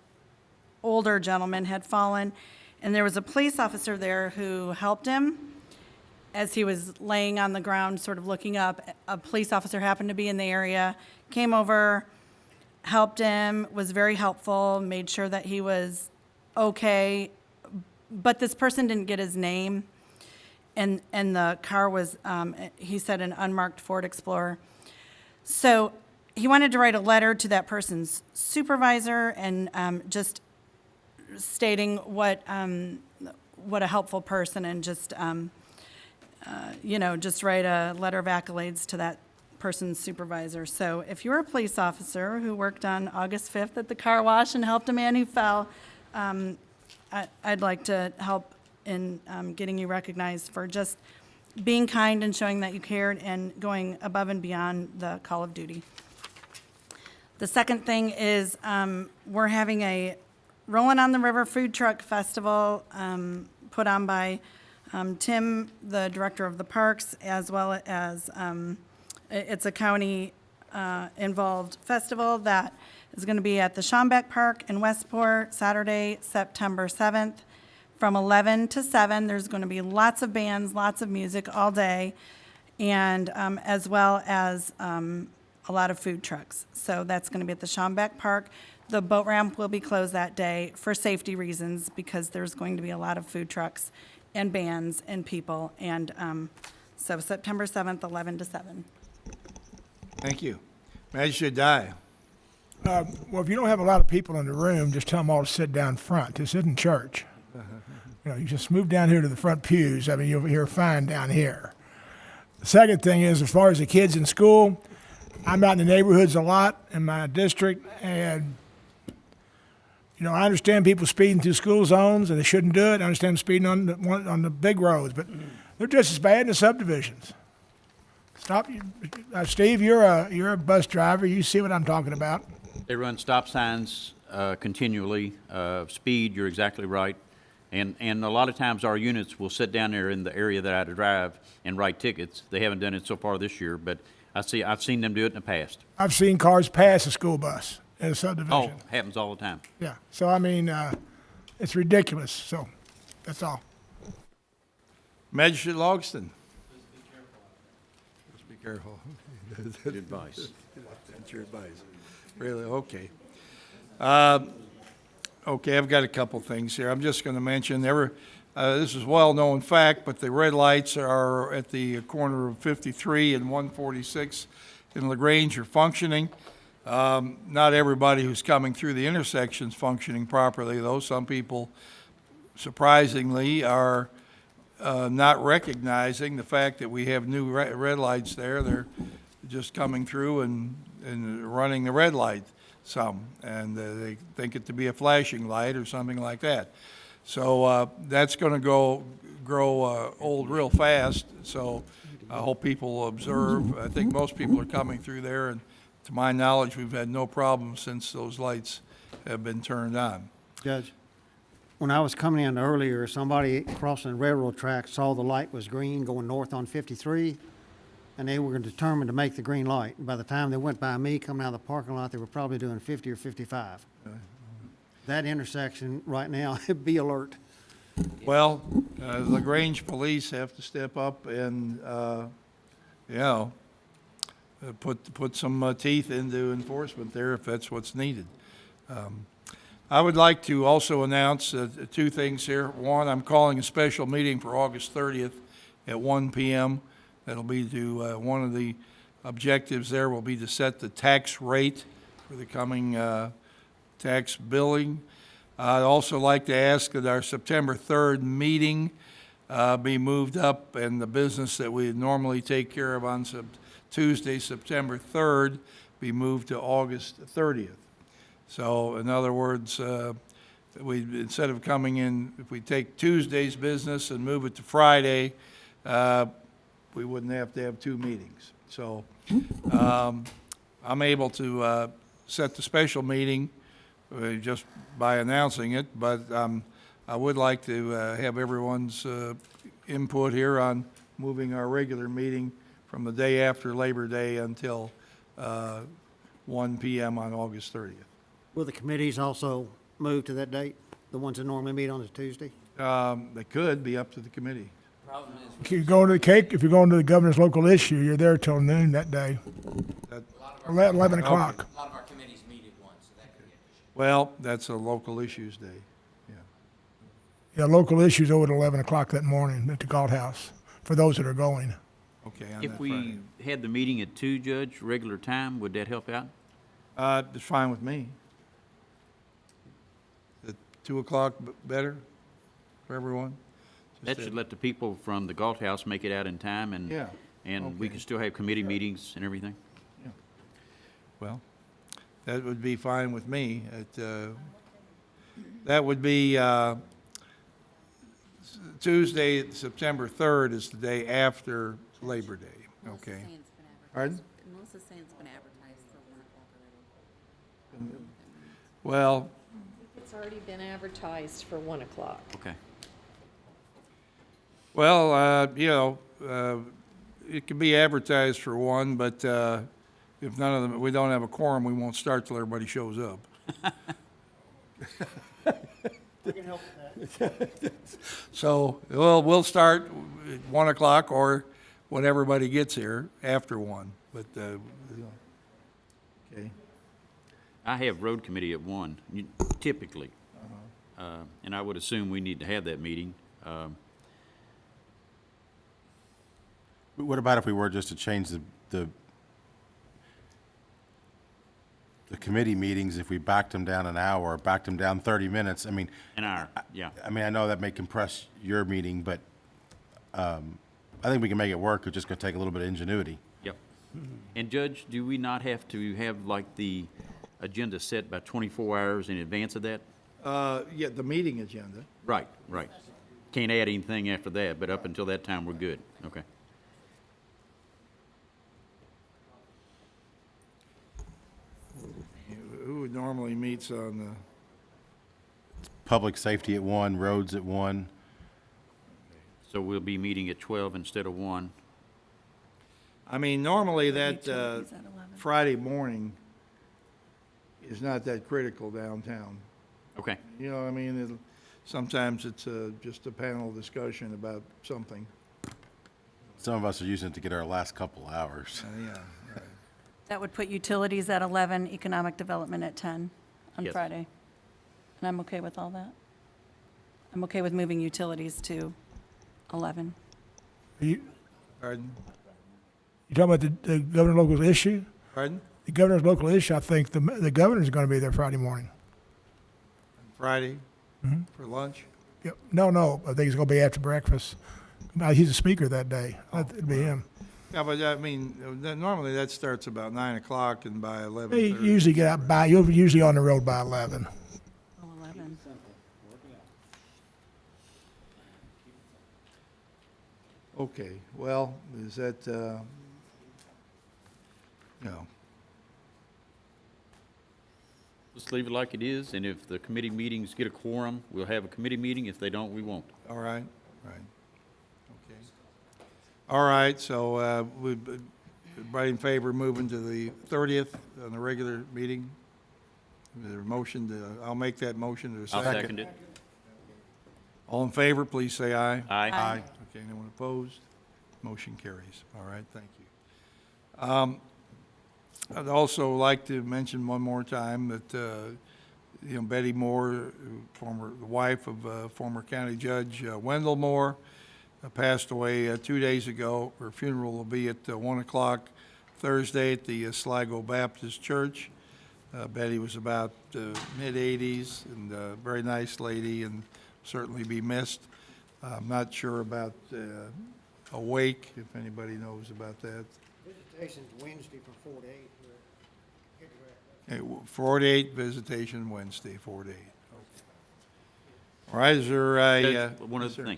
older gentleman had fallen, and there was a police officer there who helped him as he was laying on the ground, sort of looking up. A police officer happened to be in the area, came over, helped him, was very helpful, made sure that he was okay. But this person didn't get his name, and the car was, he said, an unmarked Ford Explorer. So he wanted to write a letter to that person's supervisor and just stating what a helpful person, and just just write a letter of accolades to that person's supervisor. So if you're a police officer who worked on August 5th at the car wash and helped a man who fell, I'd like to help in getting you recognized for just being kind and showing that you cared and going above and beyond the call of duty. The second thing is we're having a Rolling on the River Food Truck Festival put on by Tim, the director of the parks, as well as it's a county involved festival that is going to be at the Schombeck Park in Westport, Saturday, September 7th, from 11 to 7. There's going to be lots of bands, lots of music all day, and as well as a lot of food trucks. So that's going to be at the Schombeck Park. The boat ramp will be closed that day for safety reasons, because there's going to be a lot of food trucks and bands and people. And so September 7th, 11 to 7. Thank you. Magistrate Dye. Well, if you don't have a lot of people in the room, just tell them all to sit down front. This isn't church. You just move down here to the front pews. I mean, you'll hear fine down here. The second thing is, as far as the kids in school, I'm out in the neighborhoods a lot in my district, and I understand people speeding through school zones, and they shouldn't do it. I understand speeding on the big roads, but they're just as bad in the subdivisions. Stop, Steve. You're a bus driver. You see what I'm talking about. They run stop signs continually. Speed, you're exactly right. And a lot of times our units will sit down there in the area that I drive and write tickets. They haven't done it so far this year, but I've seen them do it in the past. I've seen cars pass a school bus in a subdivision. Oh, happens all the time. Yeah. So, I mean, it's ridiculous. So, that's all. Magistrate Logston. Just be careful. Good advice. That's your advice. Really? Okay. Okay, I've got a couple things here. I'm just going to mention, this is well-known fact, but the red lights are at the corner of 53 and 146 in LaGrange are functioning. Not everybody who's coming through the intersection's functioning properly, though. Some people, surprisingly, are not recognizing the fact that we have new red lights there. They're just coming through and running the red light some, and they think it to be a flashing light or something like that. So that's going to grow old real fast, so I hope people will observe. I think most people are coming through there, and to my knowledge, we've had no problems since those lights have been turned on. Judge, when I was coming in earlier, somebody crossing the railroad track saw the light was green going north on 53, and they were determined to make the green light. And by the time they went by me coming out of the parking lot, they were probably doing 50 or 55. That intersection right now, be alert. Well, LaGrange police have to step up and, put some teeth into enforcement there if that's what's needed. I would like to also announce two things here. One, I'm calling a special meeting for August 30th at 1 p.m. That'll be to, one of the objectives there will be to set the tax rate for the coming tax billing. I'd also like to ask that our September 3rd meeting be moved up, and the business that we normally take care of on Tuesday, September 3rd, be moved to August 30th. So in other words, instead of coming in, if we take Tuesday's business and move it to Friday, we wouldn't have to have two meetings. So I'm able to set the special meeting just by announcing it, but I would like to have everyone's input here on moving our regular meeting from the day after Labor Day until 1 p.m. on August 30th. Will the committees also move to that date? The ones that normally meet on a Tuesday? They could be up to the committee. Problem is, If you go to the cake, if you're going to the governor's local issue, you're there till noon that day, That- 11 o'clock. a lot of our committees meet at once, so that could get. Well, that's a local issues day, yeah. Yeah, local issues over at 11 o'clock that morning at the Galt House, for those that are going. Okay, on If that we Friday. had the meeting at 2, Judge, regular time, would that help out? It's fine with me. At 2 o'clock better for everyone? That should let the people from the Galt House make it out in time, and, Yeah, and we okay. can still have committee meetings and everything. Well, that would be fine with me. That would be Tuesday, September 3rd is the day after Labor Day, okay? Pardon? Melissa's saying it's been advertised for 1 o'clock already. Well, It's already been advertised for 1 o'clock. Okay. well, it can be advertised for 1, but if none of them, we don't have a quorum, we won't start till everybody shows up. So, we'll start at 1 o'clock or when everybody gets here after 1, but, okay. I have road committee at 1, typically. And I would assume we need to have that meeting. What about if we were just to change the committee meetings, if we backed them down an hour, or backed them down 30 minutes? I mean, An hour, yeah. I mean, I know that may compress your meeting, but I think we can make it work. It's just going to take a little bit of ingenuity. Yep. And Judge, do we not have to have like the agenda set by 24 hours in advance of that? Yeah, the meeting agenda. Right, right. Can't add anything after that, but up until that time, we're good. Okay. Who normally meets on Public safety at 1, roads at 1. So we'll be meeting at 12 instead of 1. I mean, normally that Utilities at 11. Friday morning is not that critical downtown. Okay. You know, I mean, sometimes it's just a panel discussion about something. Some of us are using it to get our last couple hours. Yeah, right. That would put utilities at 11, economic development at 10 on Yes. Friday. And I'm okay with all that. I'm okay with moving utilities to 11. You Pardon? talking about the governor's local issue? Pardon? The governor's local issue, I think the governor's going to be there Friday morning. Friday for lunch? Yep. No, I think it's going to be after breakfast. He's a speaker that day. It'll be him. Yeah, but I mean, normally that starts about 9 o'clock and by They 11:30. usually get out by, you're usually on the road by 11. Oh, 11. Okay, well, is that, no. Let's leave it like it is, and if the committee meetings get a quorum, we'll have a committee meeting. If they don't, we won't. All right, right. Okay. All right, so everybody in favor of moving to the 30th on the regular meeting? Is there a motion to, I'll make that motion. Is there a I'll second it. All in favor, please say aye. Aye. Okay, anyone opposed? Motion carries. All right, thank you. I'd also like to mention one more time that, Betty Moore, the wife of former county judge Wendell Moore, passed away 2 days ago. Her funeral will be at 1 o'clock Thursday at the Sligo Baptist Church. Betty was about mid-80s and a very nice lady and certainly be missed. I'm not sure about a wake, if anybody knows about that. Visitation's Wednesday from 4 to 8. Okay, 4 to 8 visitation Wednesday, 4 to 8. Okay. All right, is there a? Judge, one yes, other sir. thing.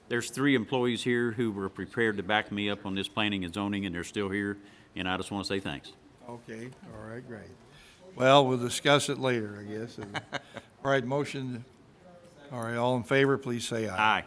There's 3 employees here who were prepared to back me up on this planning and zoning, and they're still here, and I just want to say thanks. Okay, all right, great. Well, we'll discuss it later, I guess. All right, motion, all right, all in favor, please say aye. Aye.